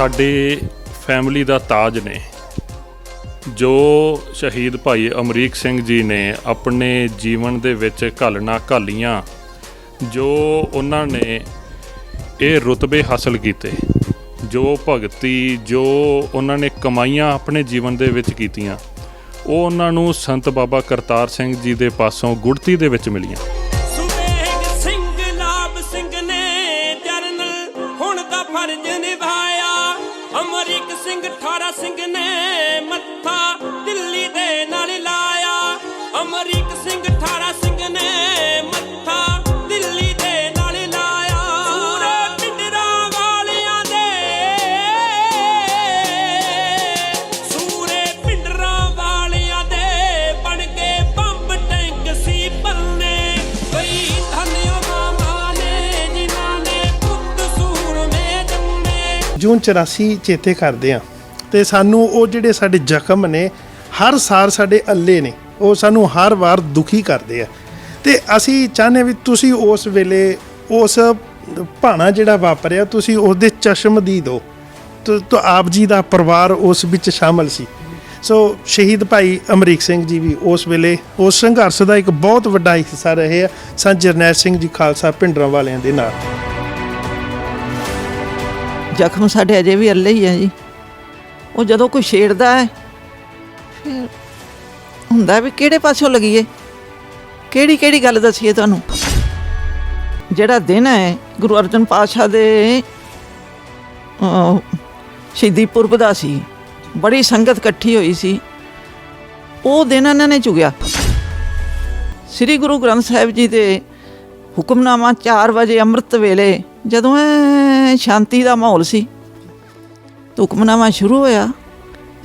ਸਾਡੇ फैमिली का ताज ने जो शहीद भाई अमरीक सिंह जी ने अपने जीवन दे विच घालना घालियां, जो उन्होंने ये रुतबे हासिल किए, जो भगती जो उन्होंने कमाइयां अपने जीवन दे विच कीतियां, वो उन्होंने संत बाबा करतार सिंह जी के पासों गुड़ती दे विच मिलियां। अमरीक सिंह ठारा सिंह ने मत्था दिल्ली दे नाल लाया। अमरीक सिंह ठारा सिंह ने मत्था दिल्ली दे नाल लाया। सूरे पिंडरा वालियां दे, सूरे पिंडरा वालियां दे बन के बंब टैंक सी पलने। कई धन्य मामा ने जिन्हां ने पुੱਤ सूर में जन्मे। जून 84 चेते करते हैं तो सानू वो जिहड़े साडे जख्म ने हर साल साडे अल्ले ने, वो सानू हर वार दुखी करते हैं। तो असी चाहते भी तुसी उस वेले उस भाना जिहड़ा वापरिया तुसी उसदे चश्मदीद हो, तो आप जी का परिवार उस विच शामिल सी। सो शहीद भाई अमरीक सिंह जी भी उस वेले उस संघर्ष का एक बहुत वड्डा हिस्सा रहे हैं। संत जरनैल सिंह जी खालसा भिंडरां वालियां दे नाल। ਜ਼ਖਮ ਸਾਡੇ ਅਜੇ ਵੀ ਅੱਲੇ ਹੀ ਆ ਜੀ। ਉਹ ਜਦੋਂ ਕੋਈ ਛੇੜਦਾ ਹੈ ਫਿਰ ਹੁੰਦਾ ਵੀ ਕਿਹੜੇ ਪਾਸਿਓਂ ਲੱਗੀਏ, ਕਿਹੜੀ ਕਿਹੜੀ ਗੱਲ ਦੱਸੀਏ ਤੁਹਾਨੂੰ। ਜਿਹੜਾ ਦਿਨ ਹੈ ਗੁਰੂ ਅਰਜਨ ਪਾਤਸ਼ਾਹ ਦੇ ਸ਼ਹੀਦੀ ਪੁਰਬ ਦਾ ਸੀ, ਬੜੀ ਸੰਗਤ ਇਕੱਠੀ ਹੋਈ ਸੀ। ਉਹ ਦਿਨ ਇਹਨਾਂ ਨੇ ਚੁਗਿਆ। ਸ੍ਰੀ ਗੁਰੂ ਗ੍ਰੰਥ ਸਾਹਿਬ ਜੀ ਦੇ ਹੁਕਮਨਾਮਾ 4 ਵਜੇ ਅੰਮ੍ਰਿਤ ਵੇਲੇ ਜਦੋਂ ਸ਼ਾਂਤੀ ਦਾ ਮਾਹੌਲ ਸੀ, ਹੁਕਮਨਾਮਾ ਸ਼ੁਰੂ ਹੋਇਆ।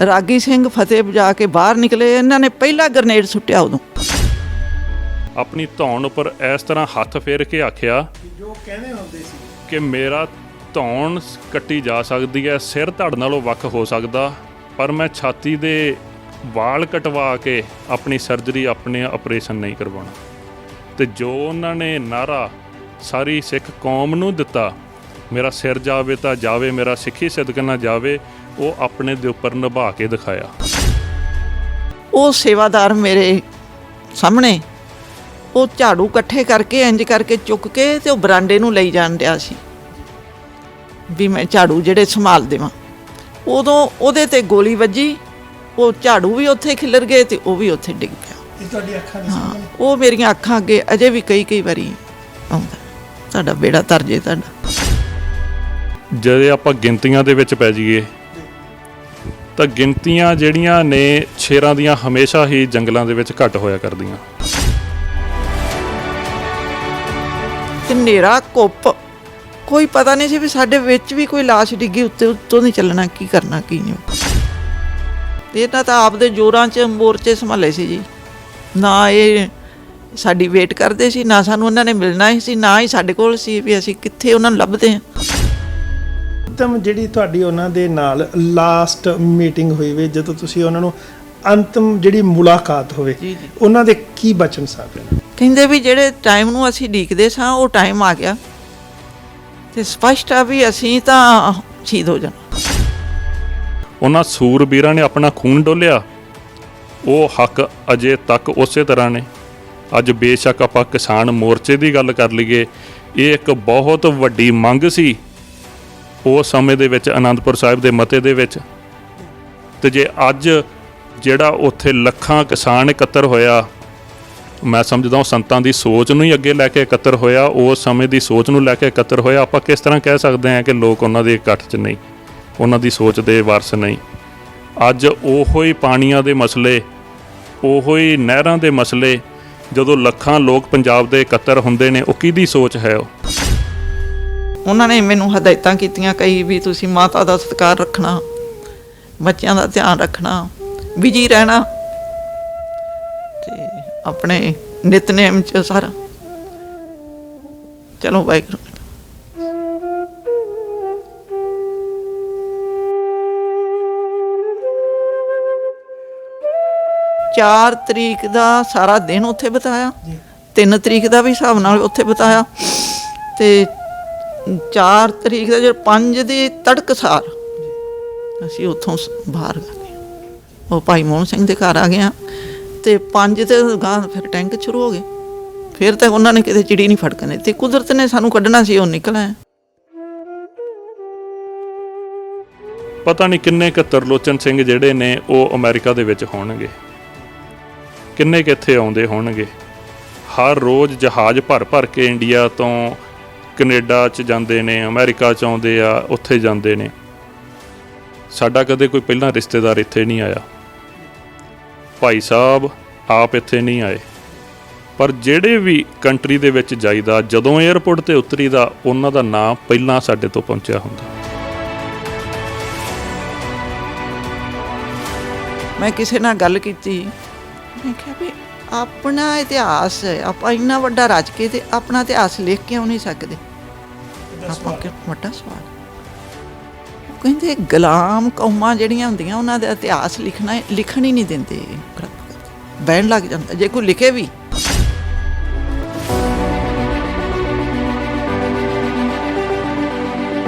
ਰਾਗੀ ਸਿੰਘ ਫਤਿਹ ਵਜਾ ਕੇ ਬਾਹਰ ਨਿਕਲੇ, ਇਹਨਾਂ ਨੇ ਪਹਿਲਾ ਗਰਨੇਡ ਸੁੱਟਿਆ। ਉਦੋਂ अपनी धौन उपर इस तरह हथ फेर के आख्या कि मेरा धौन कट्टी जा सकती है, सिर धड़ नालों वख हो सकता, पर मैं छाती दे वाल कटवा के अपनी सर्जरी अपने ऑपरेशन नहीं करवाना। तो जो उन्होंने नारा सारी सिख कौम नूं दिता, मेरा सिर जावे तो जावे, मेरा सिक्खी सदके ना जावे, वो अपने दे उपर निभा के दिखाया। वो सेवादार मेरे सामने ਉਹ ਝਾੜੂ ਇਕੱਠੇ ਕਰਕੇ ਇੰਜ ਕਰਕੇ ਚੁੱਕ ਕੇ ਤੇ ਉਹ ਬਰਾਂਡੇ ਨੂੰ ਲਈ ਜਾਣ ਡਿਆ ਸੀ ਵੀ ਮੈਂ ਝਾੜੂ ਜਿਹੜੇ ਸੰਭਾਲ ਦੇਵਾਂ। ਉਦੋਂ ਉਹਦੇ ਤੇ ਗੋਲੀ ਵੱਜੀ, ਉਹ ਝਾੜੂ ਵੀ ਉੱਥੇ ਖਿਲਰ ਗਏ ਤੇ ਉਹ ਵੀ ਉੱਥੇ ਡਿੱਗ ਪਿਆ। ਇਹ ਤੁਹਾਡੀ ਅੱਖਾਂ ਦੇ ਸਾਹਮਣੇ ਉਹ ਮੇਰੀਆਂ ਅੱਖਾਂ ਅੱਗੇ ਅਜੇ ਵੀ ਕਈ ਵਾਰੀ ਆਉਂਦਾ, ਤੁਹਾਡਾ ਬੇੜਾ ਤਰ ਜੇ ਤੁਹਾਡਾ। ਜੇ ਆਪਾਂ ਗਿਣਤੀਆਂ ਦੇ ਵਿੱਚ ਪੈ ਜਾਈਏ ਤਾਂ ਗਿਣਤੀਆਂ ਜਿਹੜੀਆਂ ਨੇ ਸ਼ੇਰਾਂ ਦੀਆਂ ਹਮੇਸ਼ਾ ਹੀ ਜੰਗਲਾਂ ਦੇ ਵਿੱਚ ਘੱਟ ਹੋਇਆ ਕਰਦੀਆਂ। ਤੇ ਹਨੇਰਾ ਘੁੱਪ, ਕੋਈ ਪਤਾ ਨਹੀਂ ਸੀ ਵੀ ਸਾਡੇ ਵਿੱਚ ਵੀ ਕੋਈ ਲਾਸ਼ ਡਿੱਗੀ, ਉੱਤੇ ਉੱਤੋਂ ਨਹੀਂ ਚੱਲਣਾ, ਕੀ ਕਰਨਾ ਕੀ ਨਹੀਂ। ਇਹਨਾਂ ਤਾਂ ਆਪਦੇ ਜ਼ੋਰਾਂ 'ਚ ਮੋਰਚੇ ਸੰਭਾਲੇ ਸੀ ਜੀ। ਨਾ ਇਹ ਸਾਡੀ ਵੇਟ ਕਰਦੇ ਸੀ, ਨਾ ਸਾਨੂੰ ਉਹਨਾਂ ਨੇ ਮਿਲਣਾ ਹੀ ਸੀ, ਨਾ ਹੀ ਸਾਡੇ ਕੋਲ ਸੀ ਵੀ ਅਸੀਂ ਕਿੱਥੇ ਉਹਨਾਂ ਨੂੰ ਲੱਭਦੇ ਹਾਂ। ਅੰਤਮ ਜਿਹੜੀ ਤੁਹਾਡੀ ਉਹਨਾਂ ਦੇ ਨਾਲ ਲਾਸਟ ਮੀਟਿੰਗ ਹੋਈ ਵੇ, ਜਦੋਂ ਤੁਸੀਂ ਉਹਨਾਂ ਨੂੰ ਅੰਤਮ ਜਿਹੜੀ ਮੁਲਾਕਾਤ ਹੋਵੇ, ਉਹਨਾਂ ਦੇ ਕੀ ਬਚਨ ਸਨ? ਕਹਿੰਦੇ ਵੀ ਜਿਹੜੇ ਟਾਈਮ ਨੂੰ ਅਸੀਂ ਉਡੀਕਦੇ ਸਾਂ ਉਹ ਟਾਈਮ ਆ ਗਿਆ ਤੇ ਸਪਸ਼ਟ ਆ ਵੀ ਅਸੀਂ ਤਾਂ ਸ਼ਹੀਦ ਹੋ ਜਾਣਾ। ਉਹਨਾਂ ਸੂਰਬੀਰਾਂ ਨੇ ਆਪਣਾ ਖੂਨ ਡੋਲਿਆ, ਉਹ ਹੱਕ ਅਜੇ ਤੱਕ ਉਸੇ ਤਰ੍ਹਾਂ ਨੇ। ਅੱਜ ਬੇਸ਼ੱਕ ਆਪਾਂ ਕਿਸਾਨ ਮੋਰਚੇ ਦੀ ਗੱਲ ਕਰ ਲਈਏ, ਇਹ ਇੱਕ ਬਹੁਤ ਵੱਡੀ ਮੰਗ ਸੀ ਉਸ ਸਮੇਂ ਦੇ ਵਿੱਚ ਅਨੰਦਪੁਰ ਸਾਹਿਬ ਦੇ ਮਤੇ ਦੇ ਵਿੱਚ। ਤੇ ਜੇ ਅੱਜ ਜਿਹੜਾ ਉੱਥੇ ਲੱਖਾਂ ਕਿਸਾਨ ਇਕੱਤਰ ਹੋਇਆ, ਮੈਂ ਸਮਝਦਾ ਉਹ ਸੰਤਾਂ ਦੀ ਸੋਚ ਨੂੰ ਹੀ ਅੱਗੇ ਲੈ ਕੇ ਇਕੱਤਰ ਹੋਇਆ, ਉਸ ਸਮੇਂ ਦੀ ਸੋਚ ਨੂੰ ਲੈ ਕੇ ਇਕੱਤਰ ਹੋਇਆ। ਆਪਾਂ ਕਿਸ ਤਰ੍ਹਾਂ ਕਹਿ ਸਕਦੇ ਹਾਂ ਕਿ ਲੋਕ ਉਹਨਾਂ ਦੇ ਇਕੱਠ 'ਚ ਨਹੀਂ, ਉਹਨਾਂ ਦੀ ਸੋਚ ਦੇ ਵਾਰਸ ਨਹੀਂ। ਅੱਜ ਉਹੋ ਹੀ ਪਾਣੀਆਂ ਦੇ ਮਸਲੇ, ਉਹੋ ਹੀ ਨਹਿਰਾਂ ਦੇ ਮਸਲੇ, ਜਦੋਂ ਲੱਖਾਂ ਲੋਕ ਪੰਜਾਬ ਦੇ ਇਕੱਤਰ ਹੁੰਦੇ ਨੇ, ਉਹ ਕਿਹਦੀ ਸੋਚ ਹੈ? ਉਹਨਾਂ ਨੇ ਮੈਨੂੰ ਹਦਾਇਤਾਂ ਕੀਤੀਆਂ ਕਈ ਵੀ ਤੁਸੀਂ ਮਾਤਾ ਦਾ ਸਤਿਕਾਰ ਰੱਖਣਾ, ਬੱਚਿਆਂ ਦਾ ਧਿਆਨ ਰੱਖਣਾ, ਬਿਜੀ ਰਹਿਣਾ ਤੇ ਆਪਣੇ ਨਿਤਨੇਮ 'ਚ ਸਾਰਾ। ਚਲੋ ਵਾਹਿਗੁਰੂ। 4 ਤਰੀਕ ਦਾ ਸਾਰਾ ਦਿਨ ਉੱਥੇ ਬਿਤਾਇਆ, 3 ਤਰੀਕ ਦਾ ਵੀ ਹਿਸਾਬ ਨਾਲ ਉੱਥੇ ਬਿਤਾਇਆ ਤੇ 4 ਤਰੀਕ ਦਾ ਜਦੋਂ 5 ਦੀ ਤੜਕਸਾਰ ਅਸੀਂ ਉੱਥੋਂ ਬਾਹਰ ਆ ਗਏ। ਉਹ ਭਾਈ ਮੋਹਨ ਸਿੰਘ ਦੇ ਘਰ ਆ ਗਏ ਅਤੇ 5 ਤੇ ਗਾਂ ਫਿਰ ਟੈਂਕ ਸ਼ੁਰੂ ਹੋ ਗਏ। ਫਿਰ ਤਾਂ ਉਹਨਾਂ ਨੇ ਕਿਤੇ ਚਿੜੀ ਨਹੀਂ ਫੜਕਣ ਦਿੱਤੀ, ਕੁਦਰਤ ਨੇ ਸਾਨੂੰ ਕੱਢਣਾ ਸੀ, ਉਹ ਨਿਕਲ ਆਇਆ। ਪਤਾ ਨਹੀਂ ਕਿੰਨੇ ਕੁ ਤਰਲੋਚਨ ਸਿੰਘ ਜਿਹੜੇ ਨੇ ਉਹ ਅਮਰੀਕਾ ਦੇ ਵਿੱਚ ਹੋਣਗੇ, ਕਿੰਨੇ ਕੁ ਇੱਥੇ ਆਉਂਦੇ ਹੋਣਗੇ। ਹਰ ਰੋਜ਼ ਜਹਾਜ਼ ਭਰ ਭਰ ਕੇ ਇੰਡੀਆ ਤੋਂ ਕੈਨੇਡਾ 'ਚ ਜਾਂਦੇ ਨੇ, ਅਮਰੀਕਾ 'ਚ ਆਉਂਦੇ ਆ, ਉੱਥੇ ਜਾਂਦੇ ਨੇ। ਸਾਡਾ ਕਦੇ ਕੋਈ ਪਹਿਲਾਂ ਰਿਸ਼ਤੇਦਾਰ ਇੱਥੇ ਨਹੀਂ ਆਇਆ, ਭਾਈ ਸਾਹਿਬ ਆਪ ਇੱਥੇ ਨਹੀਂ ਆਏ। ਪਰ ਜਿਹੜੇ ਵੀ ਕੰਟਰੀ ਦੇ ਵਿੱਚ ਜਾਈਦਾ, ਜਦੋਂ ਏਅਰਪੋਰਟ 'ਤੇ ਉਤਰੀਦਾ, ਉਹਨਾਂ ਦਾ ਨਾਂ ਪਹਿਲਾਂ ਸਾਡੇ ਤੋਂ ਪਹੁੰਚਿਆ ਹੁੰਦਾ। ਮੈਂ ਕਿਸੇ ਨਾਲ ਗੱਲ ਕੀਤੀ, ਮੈਂ ਕਿਹਾ ਵੀ ਆਪਣਾ ਇਤਿਹਾਸ ਹੈ, ਆਪਾਂ ਇੰਨਾ ਵੱਡਾ ਰਚ ਕੇ ਤੇ ਆਪਣਾ ਇਤਿਹਾਸ ਲਿਖ ਕਿਉਂ ਨਹੀਂ ਸਕਦੇ? ਆਪਾਂ ਕਿ ਵੱਡਾ ਸਵਾਲ। ਉਹ ਕਹਿੰਦੇ ਗੁਲਾਮ ਕੌਮਾਂ ਜਿਹੜੀਆਂ ਹੁੰਦੀਆਂ ਉਹਨਾਂ ਦਾ ਇਤਿਹਾਸ ਲਿਖਣ ਹੀ ਨਹੀਂ ਦਿੰਦੇ, ਬਹਿਣ ਲੱਗ ਜਾਂਦਾ ਜੇ ਕੋਈ ਲਿਖੇ ਵੀ।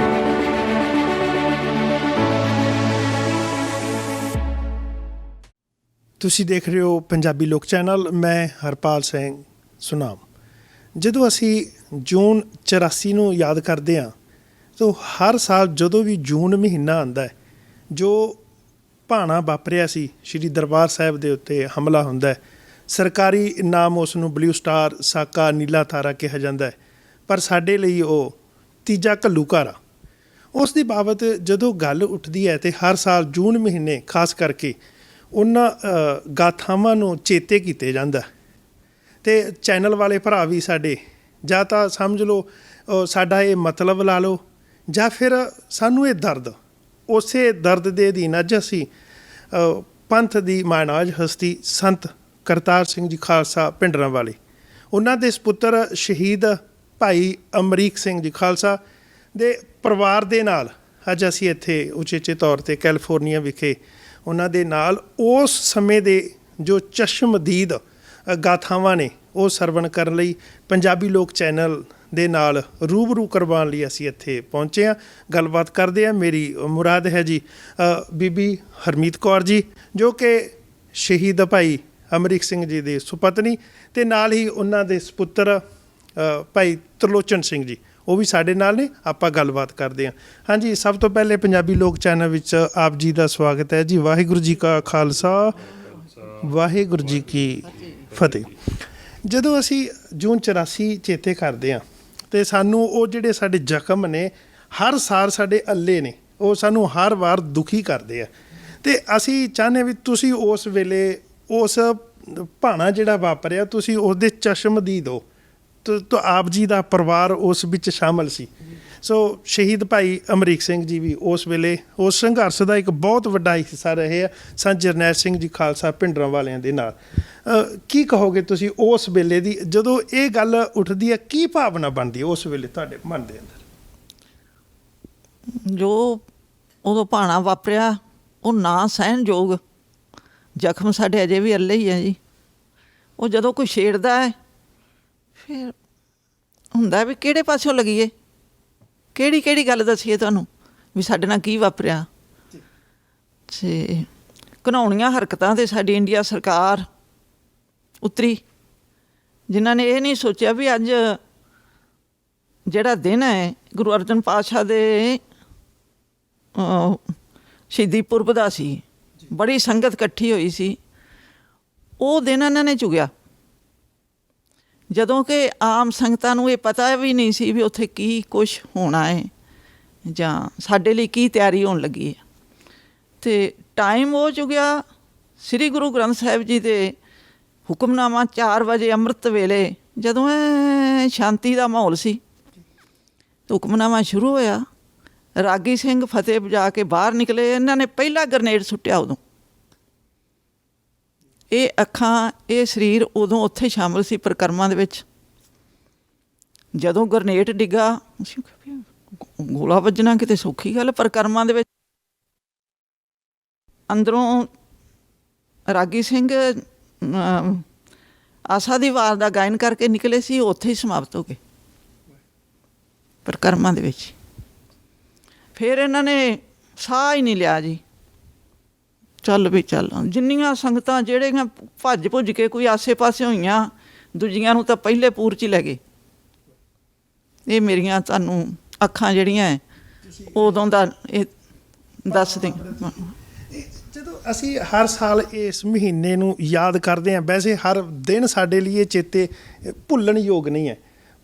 ਤੁਸੀਂ ਦੇਖ ਰਹੇ ਹੋ ਪੰਜਾਬੀ ਲੋਕ ਚੈਨਲ। ਮੈਂ ਹਰਪਾਲ ਸਿੰਘ ਸੁਨਾਮ। ਜਦੋਂ ਅਸੀਂ ਜੂਨ 84 ਨੂੰ ਯਾਦ ਕਰਦੇ ਹਾਂ ਤਾਂ ਹਰ ਸਾਲ ਜਦੋਂ ਵੀ ਜੂਨ ਮਹੀਨਾ ਆਉਂਦਾ ਹੈ, ਜੋ ਭਾਣਾ ਵਾਪਰਿਆ ਸੀ, ਸ਼੍ਰੀ ਦਰਬਾਰ ਸਾਹਿਬ ਦੇ ਉੱਤੇ ਹਮਲਾ ਹੁੰਦਾ ਹੈ, ਸਰਕਾਰੀ ਨਾਮ ਉਸ ਨੂੰ ਬਲੂ ਸਟਾਰ, ਸਾਕਾ, ਨੀਲਾ ਤਾਰਾ ਕਿਹਾ ਜਾਂਦਾ ਹੈ, ਪਰ ਸਾਡੇ ਲਈ ਉਹ ਤੀਜਾ ਘੱਲੂਘਾਰਾ। ਉਸ ਦੀ ਬਾਬਤ ਜਦੋਂ ਗੱਲ ਉੱਠਦੀ ਹੈ ਤੇ ਹਰ ਸਾਲ ਜੂਨ ਮਹੀਨੇ ਖਾਸ ਕਰਕੇ ਉਹਨਾਂ ਗਾਥਾਵਾਂ ਨੂੰ ਚੇਤੇ ਕੀਤੇ ਜਾਂਦਾ। ਅਤੇ ਚੈਨਲ ਵਾਲੇ ਭਰਾ ਵੀ ਸਾਡੇ, ਜਾਂ ਤਾਂ ਸਮਝ ਲਓ ਸਾਡਾ ਇਹ ਮਤਲਬ ਲਾ ਲਓ, ਜਾਂ ਫਿਰ ਸਾਨੂੰ ਇਹ ਦਰਦ, ਉਸੇ ਦਰਦ ਦੇ ਅਧੀਨ ਅੱਜ ਅਸੀਂ ਪੰਥ ਦੀ ਮਾਨਾਜ ਹਸਤੀ ਸੰਤ ਕਰਤਾਰ ਸਿੰਘ ਜੀ ਖਾਲਸਾ ਭਿੰਡਰਾਂ ਵਾਲੇ, ਉਹਨਾਂ ਦੇ ਸਪੁੱਤਰ ਸ਼ਹੀਦ ਭਾਈ ਅਮਰੀਕ ਸਿੰਘ ਜੀ ਖਾਲਸਾ ਦੇ ਪਰਿਵਾਰ ਦੇ ਨਾਲ ਅੱਜ ਅਸੀਂ ਇੱਥੇ ਉਚੇਚੇ ਤੌਰ 'ਤੇ ਕੈਲੀਫੋਰਨੀਆ ਵਿਖੇ ਉਹਨਾਂ ਦੇ ਨਾਲ ਉਸ ਸਮੇਂ ਦੇ ਜੋ ਚਸ਼ਮਦੀਦ ਗਾਥਾਵਾਂ ਨੇ ਉਹ ਸਰਵਣ ਕਰਨ ਲਈ ਪੰਜਾਬੀ ਲੋਕ ਚੈਨਲ ਦੇ ਨਾਲ ਰੂਬਰੂ ਕਰਵਾਉਣ ਲਈ ਅਸੀਂ ਇੱਥੇ ਪਹੁੰਚੇ ਹਾਂ। ਗੱਲਬਾਤ ਕਰਦੇ ਹਾਂ। ਮੇਰੀ ਮੁਰਾਦ ਹੈ ਜੀ ਬੀਬੀ ਹਰਮੀਤ ਕੌਰ ਜੀ, ਜੋ ਕਿ ਸ਼ਹੀਦ ਭਾਈ ਅਮਰੀਕ ਸਿੰਘ ਜੀ ਦੇ ਸੁਪਤਨੀ, ਅਤੇ ਨਾਲ ਹੀ ਉਹਨਾਂ ਦੇ ਸਪੁੱਤਰ ਭਾਈ ਤਰਲੋਚਨ ਸਿੰਘ ਜੀ, ਉਹ ਵੀ ਸਾਡੇ ਨਾਲ ਨੇ। ਆਪਾਂ ਗੱਲਬਾਤ ਕਰਦੇ ਹਾਂ। ਹਾਂਜੀ, ਸਭ ਤੋਂ ਪਹਿਲੇ ਪੰਜਾਬੀ ਲੋਕ ਚੈਨਲ ਵਿੱਚ ਆਪ ਜੀ ਦਾ ਸਵਾਗਤ ਹੈ ਜੀ। ਵਾਹਿਗੁਰੂ ਜੀ ਕਾ ਖਾਲਸਾ, ਵਾਹਿਗੁਰੂ ਜੀ ਕੀ ਫਤਿਹ। ਜਦੋਂ ਅਸੀਂ ਜੂਨ 84 ਚੇਤੇ ਕਰਦੇ ਹਾਂ ਅਤੇ ਸਾਨੂੰ ਉਹ ਜਿਹੜੇ ਸਾਡੇ ਜ਼ਖਮ ਨੇ, ਹਰ ਸਾਲ ਸਾਡੇ ਅੱਲੇ ਨੇ, ਉਹ ਸਾਨੂੰ ਹਰ ਵਾਰ ਦੁਖੀ ਕਰਦੇ ਆ। ਅਤੇ ਅਸੀਂ ਚਾਹੁੰਦੇ ਵੀ ਤੁਸੀਂ ਉਸ ਵੇਲੇ ਉਸ ਭਾਣਾ ਜਿਹੜਾ ਵਾਪਰਿਆ, ਤੁਸੀਂ ਉਹਦੇ ਚਸ਼ਮਦੀਦ ਹੋ, ਤਾਂ ਆਪ ਜੀ ਦਾ ਪਰਿਵਾਰ ਉਸ ਵਿੱਚ ਸ਼ਾਮਲ ਸੀ। ਸੋ ਸ਼ਹੀਦ ਭਾਈ ਅਮਰੀਕ ਸਿੰਘ ਜੀ ਵੀ ਉਸ ਵੇਲੇ ਉਸ ਸੰਘਰਸ਼ ਦਾ ਇੱਕ ਬਹੁਤ ਵੱਡਾ ਹਿੱਸਾ ਰਹੇ ਆ, ਸੰਤ ਜਰਨੈਲ ਸਿੰਘ ਜੀ ਖਾਲਸਾ ਭਿੰਡਰਾਂ ਵਾਲਿਆਂ ਦੇ ਨਾਲ। ਕੀ ਕਹੋਗੇ ਤੁਸੀਂ ਉਸ ਵੇਲੇ ਦੀ, ਜਦੋਂ ਇਹ ਗੱਲ ਉੱਠਦੀ ਹੈ, ਕੀ ਭਾਵਨਾ ਬਣਦੀ ਹੈ ਉਸ ਵੇਲੇ ਤੁਹਾਡੇ ਮਨ ਦੇ ਅੰਦਰ? ਜੋ ਉਦੋਂ ਭਾਣਾ ਵਾਪਰਿਆ ਉਹ ਨਾ ਸਹਿਣਯੋਗ ਜ਼ਖਮ ਸਾਡੇ ਅਜੇ ਵੀ ਅੱਲੇ ਹੀ ਹੈ ਜੀ। ਉਹ ਜਦੋਂ ਕੋਈ ਛੇੜਦਾ ਹੈ ਫਿਰ ਹੁੰਦਾ ਵੀ ਕਿਹੜੇ ਪਾਸਿਓਂ ਲੱਗੀਏ, ਕਿਹੜੀ ਗੱਲ ਦੱਸੀਏ ਤੁਹਾਨੂੰ ਵੀ ਸਾਡੇ ਨਾਲ ਕੀ ਵਾਪਰਿਆ। ਅਤੇ ਘਿਨਾਉਣੀਆਂ ਹਰਕਤਾਂ 'ਤੇ ਸਾਡੀ ਇੰਡੀਆ ਸਰਕਾਰ ਉਤਰੀ, ਜਿਨ੍ਹਾਂ ਨੇ ਇਹ ਨਹੀਂ ਸੋਚਿਆ ਵੀ ਅੱਜ ਜਿਹੜਾ ਦਿਨ ਹੈ ਗੁਰੂ ਅਰਜਨ ਪਾਤਸ਼ਾਹ ਦੇ ਸ਼ਹੀਦੀ ਪੁਰਬ ਦਾ ਸੀ, ਬੜੀ ਸੰਗਤ ਇਕੱਠੀ ਹੋਈ ਸੀ, ਉਹ ਦਿਨ ਇਹਨਾਂ ਨੇ ਚੁਗਿਆ, ਜਦੋਂ ਕਿ ਆਮ ਸੰਗਤਾਂ ਨੂੰ ਇਹ ਪਤਾ ਵੀ ਨਹੀਂ ਸੀ ਵੀ ਉੱਥੇ ਕੀ ਕੁਛ ਹੋਣਾ ਹੈ ਜਾਂ ਸਾਡੇ ਲਈ ਕੀ ਤਿਆਰੀ ਹੋਣ ਲੱਗੀ ਹੈ। ਅਤੇ ਟਾਈਮ ਉਹ ਚੁਗਿਆ ਸ੍ਰੀ ਗੁਰੂ ਗ੍ਰੰਥ ਸਾਹਿਬ ਜੀ ਦੇ ਹੁਕਮਨਾਮਾ 4 ਵਜੇ ਅੰਮ੍ਰਿਤ ਵੇਲੇ, ਜਦੋਂ ਸ਼ਾਂਤੀ ਦਾ ਮਾਹੌਲ ਸੀ, ਹੁਕਮਨਾਮਾ ਸ਼ੁਰੂ ਹੋਇਆ, ਰਾਗੀ ਸਿੰਘ ਫਤਿਹ ਵਜਾ ਕੇ ਬਾਹਰ ਨਿਕਲੇ, ਇਹਨਾਂ ਨੇ ਪਹਿਲਾ ਗਰਨੇਡ ਸੁੱਟਿਆ। ਉਦੋਂ ਇਹ ਅੱਖਾਂ, ਇਹ ਸਰੀਰ ਉਦੋਂ ਉੱਥੇ ਸ਼ਾਮਲ ਸੀ ਪਰਿਕਰਮਾ ਦੇ ਵਿੱਚ। ਜਦੋਂ ਗਰਨੇਡ ਡਿੱਗਾ, ਗੋਲਾ ਵੱਜਣਾ ਕਿਤੇ ਸੌਖੀ ਗੱਲ। ਪਰਿਕਰਮਾ ਦੇ ਵਿੱਚ ਅੰਦਰੋਂ ਰਾਗੀ ਸਿੰਘ ਆਸਾ ਦੀ ਵਾਰ ਦਾ ਗਾਇਨ ਕਰਕੇ ਨਿਕਲੇ ਸੀ, ਉੱਥੇ ਹੀ ਸਮਾਪਤ ਹੋ ਗਏ ਪਰਿਕਰਮਾ ਦੇ ਵਿੱਚ। ਫਿਰ ਇਹਨਾਂ ਨੇ ਸਾਹ ਹੀ ਨਹੀਂ ਲਿਆ ਜੀ। ਚੱਲ ਵੀ ਚੱਲ, ਜਿੰਨੀਆਂ ਸੰਗਤਾਂ ਜਿਹੜੀਆਂ ਭੱਜ ਭੁੱਜ ਕੇ ਕੋਈ ਆਸੇ ਪਾਸੇ ਹੋਈਆਂ, ਦੂਜੀਆਂ ਨੂੰ ਤਾਂ ਪਹਿਲੇ ਪੂਰ 'ਚ ਹੀ ਲੈ ਗਏ। ਇਹ ਮੇਰੀਆਂ ਤੁਹਾਨੂੰ ਅੱਖਾਂ ਜਿਹੜੀਆਂ ਉਦੋਂ ਦਾ ਇਹ ਦੱਸਦੇ। ਜਦੋਂ ਅਸੀਂ ਹਰ ਸਾਲ ਇਸ ਮਹੀਨੇ ਨੂੰ ਯਾਦ ਕਰਦੇ ਹਾਂ, ਵੈਸੇ ਹਰ ਦਿਨ ਸਾਡੇ ਲਈ ਇਹ ਚੇਤੇ ਭੁੱਲਣ ਯੋਗ ਨਹੀਂ ਹੈ,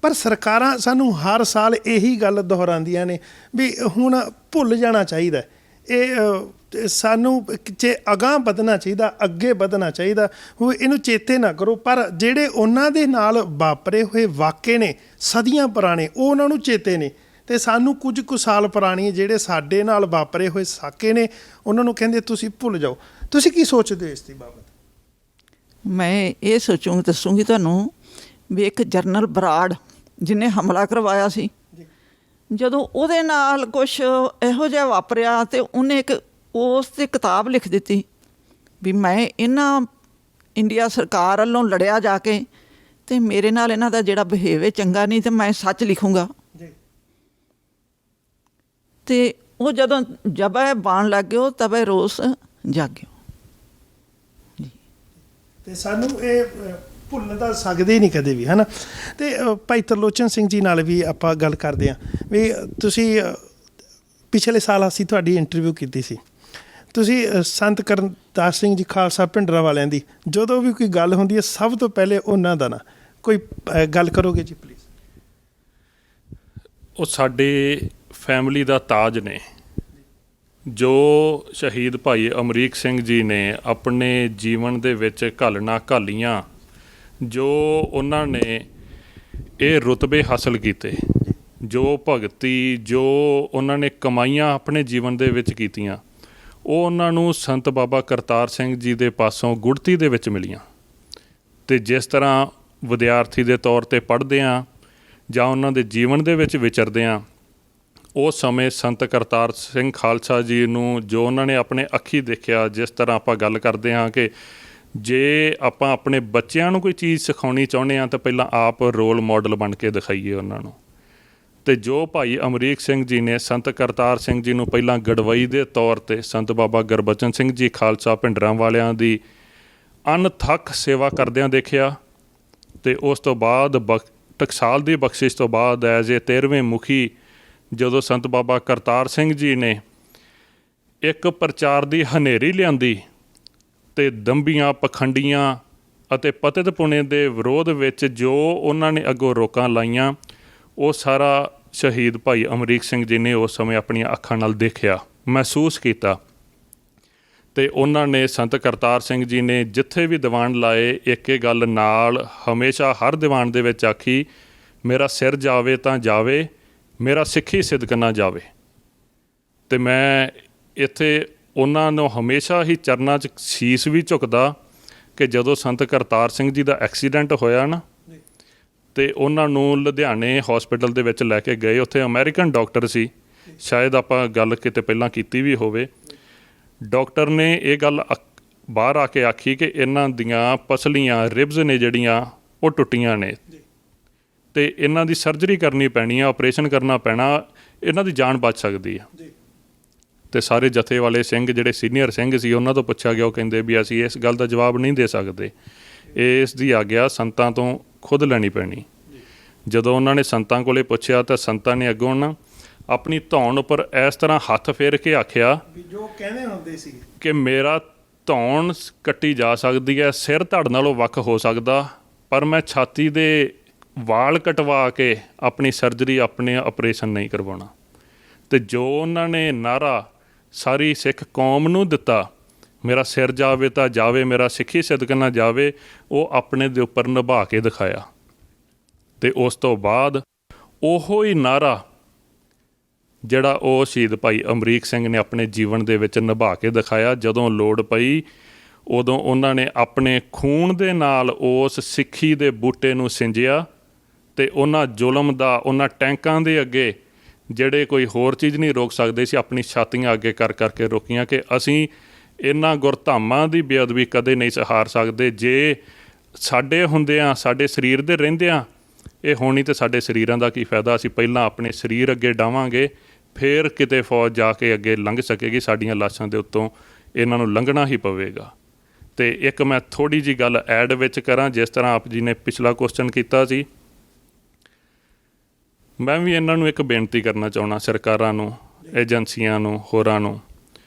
ਪਰ ਸਰਕਾਰਾਂ ਸਾਨੂੰ ਹਰ ਸਾਲ ਇਹੀ ਗੱਲ ਦੁਹਰਾਉਂਦੀਆਂ ਨੇ ਵੀ ਹੁਣ ਭੁੱਲ ਜਾਣਾ ਚਾਹੀਦਾ। ਇਹ ਸਾਨੂੰ ਜੇ ਅਗਾਂਹ ਵਧਣਾ ਚਾਹੀਦਾ, ਅੱਗੇ ਵਧਣਾ ਚਾਹੀਦਾ, ਉਹ ਇਹਨੂੰ ਚੇਤੇ ਨਾ ਕਰੋ। ਪਰ ਜਿਹੜੇ ਉਹਨਾਂ ਦੇ ਨਾਲ ਵਾਪਰੇ ਹੋਏ ਵਾਕੇ ਨੇ ਸਦੀਆਂ ਪੁਰਾਣੇ, ਉਹ ਉਹਨਾਂ ਨੂੰ ਚੇਤੇ ਨੇ, ਅਤੇ ਸਾਨੂੰ ਕੁਝ ਕੁ ਸਾਲ ਪੁਰਾਣੇ ਜਿਹੜੇ ਸਾਡੇ ਨਾਲ ਵਾਪਰੇ ਹੋਏ ਸਾਕੇ ਨੇ, ਉਹਨਾਂ ਨੂੰ ਕਹਿੰਦੇ ਤੁਸੀਂ ਭੁੱਲ ਜਾਓ। ਤੁਸੀਂ ਕੀ ਸੋਚਦੇ ਹੋ ਇਸ ਦੀ ਬਾਬਤ? ਮੈਂ ਇਹ ਦੱਸੂੰਗੀ ਤੁਹਾਨੂੰ ਵੀ ਇੱਕ ਜਨਰਲ ਬਰਾੜ ਜਿਹਨੇ ਹਮਲਾ ਕਰਵਾਇਆ ਸੀ, ਜਦੋਂ ਉਹਦੇ ਨਾਲ ਕੁਛ ਇਹੋ ਜਿਹਾ ਵਾਪਰਿਆ ਤੇ ਉਹਨੇ ਇੱਕ ਉਸ 'ਤੇ ਕਿਤਾਬ ਲਿਖ ਦਿੱਤੀ ਵੀ ਮੈਂ ਇਹਨਾਂ ਇੰਡੀਆ ਸਰਕਾਰ ਵੱਲੋਂ ਲੜਿਆ ਜਾ ਕੇ, ਅਤੇ ਮੇਰੇ ਨਾਲ ਇਹਨਾਂ ਦਾ ਜਿਹੜਾ ਬਿਹੇਵ ਹੈ ਚੰਗਾ ਨਹੀਂ, ਅਤੇ ਮੈਂ ਸੱਚ ਲਿਖੂੰਗਾ। ਅਤੇ ਉਹ ਜਦੋਂ ਜਬ ਬਾਣ ਲੱਗ ਗਿਓ ਤਬ ਰੋਸ ਜਾਗਿਓ ਜੀ। ਅਤੇ ਸਾਨੂੰ ਇਹ ਭੁੱਲ ਤਾਂ ਸਕਦੇ ਨਹੀਂ ਕਦੇ ਵੀ, ਹੈ ਨਾ। ਅਤੇ ਭਾਈ ਤਰਲੋਚਨ ਸਿੰਘ ਜੀ ਨਾਲ ਵੀ ਆਪਾਂ ਗੱਲ ਕਰਦੇ ਹਾਂ ਵੀ ਤੁਸੀਂ ਪਿਛਲੇ ਸਾਲ ਅਸੀਂ ਤੁਹਾਡੀ ਇੰਟਰਵਿਊ ਕੀਤੀ ਸੀ। ਤੁਸੀਂ ਸੰਤ ਕਰਨਦਾਸ ਸਿੰਘ ਜੀ ਖਾਲਸਾ ਭਿੰਡਰਾਂ ਵਾਲਿਆਂ ਦੀ ਜਦੋਂ ਵੀ ਕੋਈ ਗੱਲ ਹੁੰਦੀ ਹੈ ਸਭ ਤੋਂ ਪਹਿਲੇ ਉਹਨਾਂ ਦਾ ਨਾ ਕੋਈ ਗੱਲ ਕਰੋਗੇ ਜੀ ਪਲੀਜ਼? ਉਹ ਸਾਡੇ ਫੈਮਿਲੀ ਦਾ ਤਾਜ ਨੇ, ਜੋ ਸ਼ਹੀਦ ਭਾਈ ਅਮਰੀਕ ਸਿੰਘ ਜੀ ਨੇ ਆਪਣੇ ਜੀਵਨ ਦੇ ਵਿੱਚ ਘਾਲੀਆਂ, ਜੋ ਉਹਨਾਂ ਨੇ ਇਹ ਰੁਤਬੇ ਹਾਸਲ ਕੀਤੇ, ਜੋ ਭਗਤੀ, ਜੋ ਉਹਨਾਂ ਨੇ ਕਮਾਈਆਂ ਆਪਣੇ ਜੀਵਨ ਦੇ ਵਿੱਚ ਕੀਤੀਆਂ, ਉਹ ਉਹਨਾਂ ਨੂੰ ਸੰਤ ਬਾਬਾ ਕਰਤਾਰ ਸਿੰਘ ਜੀ ਦੇ ਪਾਸੋਂ ਗੁੜਤੀ ਦੇ ਵਿੱਚ ਮਿਲੀਆਂ। ਅਤੇ ਜਿਸ ਤਰ੍ਹਾਂ ਵਿਦਿਆਰਥੀ ਦੇ ਤੌਰ 'ਤੇ ਪੜ੍ਹਦੇ ਹਾਂ ਜਾਂ ਉਹਨਾਂ ਦੇ ਜੀਵਨ ਦੇ ਵਿੱਚ ਵਿਚਰਦੇ ਹਾਂ, ਉਸ ਸਮੇਂ ਸੰਤ ਕਰਤਾਰ ਸਿੰਘ ਖਾਲਸਾ ਜੀ ਨੂੰ ਜੋ ਉਹਨਾਂ ਨੇ ਆਪਣੇ ਅੱਖੀਂ ਦੇਖਿਆ, ਜਿਸ ਤਰ੍ਹਾਂ ਆਪਾਂ ਗੱਲ ਕਰਦੇ ਹਾਂ ਕਿ ਜੇ ਆਪਾਂ ਆਪਣੇ ਬੱਚਿਆਂ ਨੂੰ ਕੋਈ ਚੀਜ਼ ਸਿਖਾਉਣੀ ਚਾਹੁੰਦੇ ਹਾਂ ਤਾਂ ਪਹਿਲਾਂ ਆਪ ਰੋਲ ਮਾਡਲ ਬਣ ਕੇ ਦਿਖਾਈਏ ਉਹਨਾਂ ਨੂੰ। ਅਤੇ ਜੋ ਭਾਈ ਅਮਰੀਕ ਸਿੰਘ ਜੀ ਨੇ ਸੰਤ ਕਰਤਾਰ ਸਿੰਘ ਜੀ ਨੂੰ ਪਹਿਲਾਂ ਗੜਵਈ ਦੇ ਤੌਰ 'ਤੇ ਸੰਤ ਬਾਬਾ ਗੁਰਬਚਨ ਸਿੰਘ ਜੀ ਖਾਲਸਾ ਭਿੰਡਰਾਂ ਵਾਲਿਆਂ ਦੀ ਅਣਥੱਕ ਸੇਵਾ ਕਰਦਿਆਂ ਦੇਖਿਆ, ਅਤੇ ਉਸ ਤੋਂ ਬਾਅਦ ਟਕਸਾਲ ਦੀ ਬਖਸ਼ਿਸ਼ ਤੋਂ ਬਾਅਦ ਐਜ਼ ਏ 13ਵੇਂ ਮੁਖੀ ਜਦੋਂ ਸੰਤ ਬਾਬਾ ਕਰਤਾਰ ਸਿੰਘ ਜੀ ਨੇ ਇੱਕ ਪ੍ਰਚਾਰ ਦੀ ਹਨੇਰੀ ਲਿਆਂਦੀ ਅਤੇ ਦੰਭੀਆਂ, ਪਖੰਡੀਆਂ ਅਤੇ ਪਤਿਤ ਪੁਣੇ ਦੇ ਵਿਰੋਧ ਵਿੱਚ ਜੋ ਉਹਨਾਂ ਨੇ ਅੱਗੋਂ ਰੋਕਾਂ ਲਾਈਆਂ, ਉਹ ਸਾਰਾ ਸ਼ਹੀਦ ਭਾਈ ਅਮਰੀਕ ਸਿੰਘ ਜੀ ਨੇ ਉਸ ਸਮੇਂ ਆਪਣੀਆਂ ਅੱਖਾਂ ਨਾਲ ਦੇਖਿਆ, ਮਹਿਸੂਸ ਕੀਤਾ। ਅਤੇ ਉਹਨਾਂ ਨੇ ਸੰਤ ਕਰਤਾਰ ਸਿੰਘ ਜੀ ਨੇ ਜਿੱਥੇ ਵੀ ਦੀਵਾਨ ਲਾਏ, ਇੱਕ ਇਹ ਗੱਲ ਨਾਲ ਹਮੇਸ਼ਾ ਹਰ ਦੀਵਾਨ ਦੇ ਵਿੱਚ ਆਖੀ, ਮੇਰਾ ਸਿਰ ਜਾਵੇ ਤਾਂ ਜਾਵੇ, ਮੇਰਾ ਸਿੱਖੀ ਸਿਦਕ ਨਾ ਜਾਵੇ। ਅਤੇ ਮੈਂ ਇੱਥੇ ਉਹਨਾਂ ਨੂੰ ਹਮੇਸ਼ਾ ਹੀ ਚਰਨਾਂ 'ਚ ਸੀਸ ਵੀ ਝੁਕਦਾ ਕਿ ਜਦੋਂ ਸੰਤ ਕਰਤਾਰ ਸਿੰਘ ਜੀ ਦਾ ਐਕਸੀਡੈਂਟ ਹੋਇਆ ਨਾ, ਅਤੇ ਉਹਨਾਂ ਨੂੰ ਲੁਧਿਆਣੇ ਹੌਸਪੀਟਲ ਦੇ ਵਿੱਚ ਲੈ ਕੇ ਗਏ, ਉੱਥੇ ਅਮਰੀਕਨ ਡਾਕਟਰ ਸੀ, ਸ਼ਾਇਦ ਆਪਾਂ ਗੱਲ ਕਿਤੇ ਪਹਿਲਾਂ ਕੀਤੀ ਵੀ ਹੋਵੇ। ਡਾਕਟਰ ਨੇ ਇਹ ਗੱਲ ਬਾਹਰ ਆ ਕੇ ਆਖੀ ਕਿ ਇਹਨਾਂ ਦੀਆਂ ਪਸਲੀਆਂ, ਰਿਬਜ਼ ਨੇ ਜਿਹੜੀਆਂ ਉਹ ਟੁੱਟੀਆਂ ਨੇ, ਅਤੇ ਇਹਨਾਂ ਦੀ ਸਰਜਰੀ ਕਰਨੀ ਪੈਣੀ ਆ, ਆਪਰੇਸ਼ਨ ਕਰਨਾ ਪੈਣਾ, ਇਹਨਾਂ ਦੀ ਜਾਨ ਬਚ ਸਕਦੀ ਆ। ਅਤੇ ਸਾਰੇ ਜਥੇ ਵਾਲੇ ਸਿੰਘ ਜਿਹੜੇ ਸੀਨੀਅਰ ਸਿੰਘ ਸੀ ਉਹਨਾਂ ਤੋਂ ਪੁੱਛਿਆ ਗਿਆ, ਉਹ ਕਹਿੰਦੇ ਵੀ ਅਸੀਂ ਇਸ ਗੱਲ ਦਾ ਜਵਾਬ ਨਹੀਂ ਦੇ ਸਕਦੇ, ਇਸ ਦੀ ਆਗਿਆ ਸੰਤਾਂ ਤੋਂ ਖੁਦ ਲੈਣੀ ਪੈਣੀ। ਜਦੋਂ ਉਹਨਾਂ ਨੇ ਸੰਤਾਂ ਕੋਲੇ ਪੁੱਛਿਆ ਤਾਂ ਸੰਤਾਂ ਨੇ ਅੱਗੋਂ ਨਾ ਆਪਣੀ ਧੌਣ ਉੱਪਰ ਇਸ ਤਰ੍ਹਾਂ ਹੱਥ ਫੇਰ ਕੇ ਆਖਿਆ ਜੋ ਕਹਿੰਦੇ ਹੁੰਦੇ ਸੀ ਕਿ ਮੇਰਾ ਧੌਣ ਕੱਟੀ ਜਾ ਸਕਦੀ ਹੈ, ਸਿਰ ਧੜ ਨਾਲੋਂ ਵੱਖ ਹੋ ਸਕਦਾ, ਪਰ ਮੈਂ ਛਾਤੀ ਦੇ ਵਾਲ ਕਟਵਾ ਕੇ ਆਪਣੀ ਸਰਜਰੀ, ਆਪਣੇ ਆਪਰੇਸ਼ਨ ਨਹੀਂ ਕਰਵਾਉਣਾ। ਅਤੇ ਜੋ ਉਹਨਾਂ ਨੇ ਨਾਅਰਾ ਸਾਰੀ ਸਿੱਖ ਕੌਮ ਨੂੰ ਦਿੱਤਾ, ਮੇਰਾ ਸਿਰ ਜਾਵੇ ਤਾਂ ਜਾਵੇ, ਮੇਰਾ ਸਿੱਖੀ ਸਿਦਕ ਨਾ ਜਾਵੇ, ਉਹ ਆਪਣੇ ਦੇ ਉੱਪਰ ਨਿਭਾ ਕੇ ਦਿਖਾਇਆ। ਅਤੇ ਉਸ ਤੋਂ ਬਾਅਦ ਉਹੋ ਹੀ ਨਾਅਰਾ ਜਿਹੜਾ ਉਹ ਸ਼ਹੀਦ ਭਾਈ ਅਮਰੀਕ ਸਿੰਘ ਨੇ ਆਪਣੇ ਜੀਵਨ ਦੇ ਵਿੱਚ ਨਿਭਾ ਕੇ ਦਿਖਾਇਆ। ਜਦੋਂ ਲੋੜ ਪਈ ਉਦੋਂ ਉਹਨਾਂ ਨੇ ਆਪਣੇ ਖੂਨ ਦੇ ਨਾਲ ਉਸ ਸਿੱਖੀ ਦੇ ਬੂਟੇ ਨੂੰ ਸਿੰਜਿਆ, ਅਤੇ ਉਹਨਾਂ ਜ਼ੁਲਮ ਦਾ, ਉਹਨਾਂ ਟੈਂਕਾਂ ਦੇ ਅੱਗੇ ਜਿਹੜੇ ਕੋਈ ਹੋਰ ਚੀਜ਼ ਨਹੀਂ ਰੋਕ ਸਕਦੇ ਸੀ, ਆਪਣੀ ਛਾਤੀਆਂ ਅੱਗੇ ਕਰ ਕਰਕੇ ਰੋਕੀਆਂ ਕਿ ਅਸੀਂ ਇਹਨਾਂ ਗੁਰਧਾਮਾਂ ਦੀ ਬੇਅਦਬੀ ਕਦੇ ਨਹੀਂ ਸਹਾਰ ਸਕਦੇ। ਜੇ ਸਾਡੇ ਹੁੰਦਿਆਂ, ਸਾਡੇ ਸਰੀਰ ਦੇ ਰਹਿੰਦਿਆਂ ਇਹ ਹੋਣੀ, ਤਾਂ ਸਾਡੇ ਸਰੀਰਾਂ ਦਾ ਕੀ ਫਾਇਦਾ? ਅਸੀਂ ਪਹਿਲਾਂ ਆਪਣੇ ਸਰੀਰ ਅੱਗੇ ਡਾਵਾਂਗੇ, ਫਿਰ ਕਿਤੇ ਫੌਜ ਜਾ ਕੇ ਅੱਗੇ ਲੰਘ ਸਕੇਗੀ। ਸਾਡੀਆਂ ਲਾਸ਼ਾਂ ਦੇ ਉੱਤੋਂ ਇਹਨਾਂ ਨੂੰ ਲੰਘਣਾ ਹੀ ਪਵੇਗਾ। ਅਤੇ ਇੱਕ ਮੈਂ ਥੋੜ੍ਹੀ ਜਿਹੀ ਗੱਲ ਐਡ ਵਿੱਚ ਕਰਾਂ, ਜਿਸ ਤਰ੍ਹਾਂ ਆਪ ਜੀ ਨੇ ਪਿਛਲਾ ਕੁਐਸਚਨ ਕੀਤਾ ਸੀ, ਮੈਂ ਵੀ ਇਹਨਾਂ ਨੂੰ ਇੱਕ ਬੇਨਤੀ ਕਰਨਾ ਚਾਹੁੰਦਾ, ਸਰਕਾਰਾਂ ਨੂੰ, ਏਜੰਸੀਆਂ ਨੂੰ, ਹੋਰਾਂ ਨੂੰ,